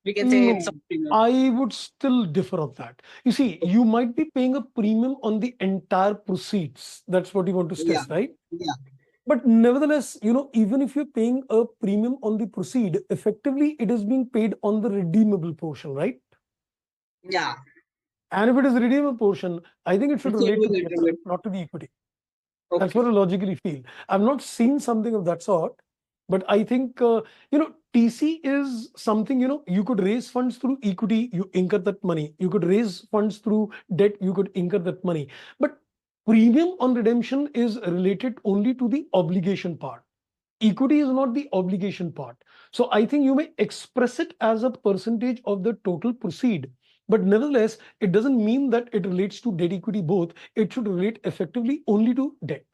Speaker 2: we can say, it's a premium.
Speaker 1: I would still differ on that. You see, you might be paying a premium on the entire proceeds. That's what you want to stress, right?
Speaker 2: Yeah.
Speaker 1: But nevertheless, even if you're paying a premium on the proceed, effectively it is being paid on the redeemable portion, right?
Speaker 2: Yeah.
Speaker 1: And if it is redeemable portion, I think it should relate to the FL, not to the equity.
Speaker 2: Okay.
Speaker 1: That's what I logically feel. I've not seen something of that sort, but I think, TC is something, you could raise funds through equity, you incur that money. You could raise funds through debt, you could incur that money. But premium on redemption is related only to the obligation part. Equity is not the obligation part. So I think you may express it as a percentage of the total proceed. But nevertheless, it doesn't mean that it relates to debt equity both. It should relate effectively only to debt.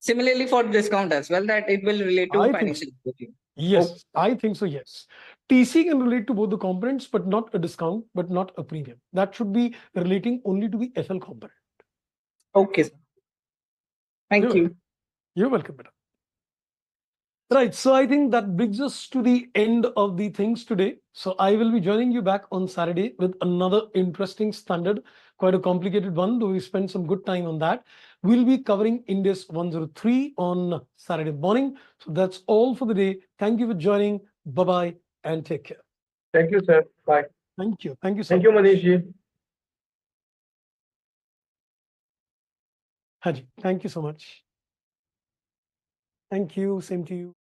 Speaker 2: Similarly for discount as well, that it will relate to financial equity.
Speaker 1: Yes, I think so, yes. TC can relate to both the components, but not a discount, but not a premium. That should be relating only to the FL component.
Speaker 2: Okay, sir. Thank you.
Speaker 1: You're welcome, madam. Right, so I think that brings us to the end of the things today. So I will be joining you back on Saturday with another interesting standard, quite a complicated one, though we spent some good time on that. We'll be covering Ind AS 103 on Saturday morning. So that's all for the day. Thank you for joining. Bye-bye and take care.
Speaker 3: Thank you, sir. Bye.
Speaker 1: Thank you. Thank you so
Speaker 3: much. Thank you, Manish.
Speaker 1: Haji, thank you so much. Thank you. Same to you.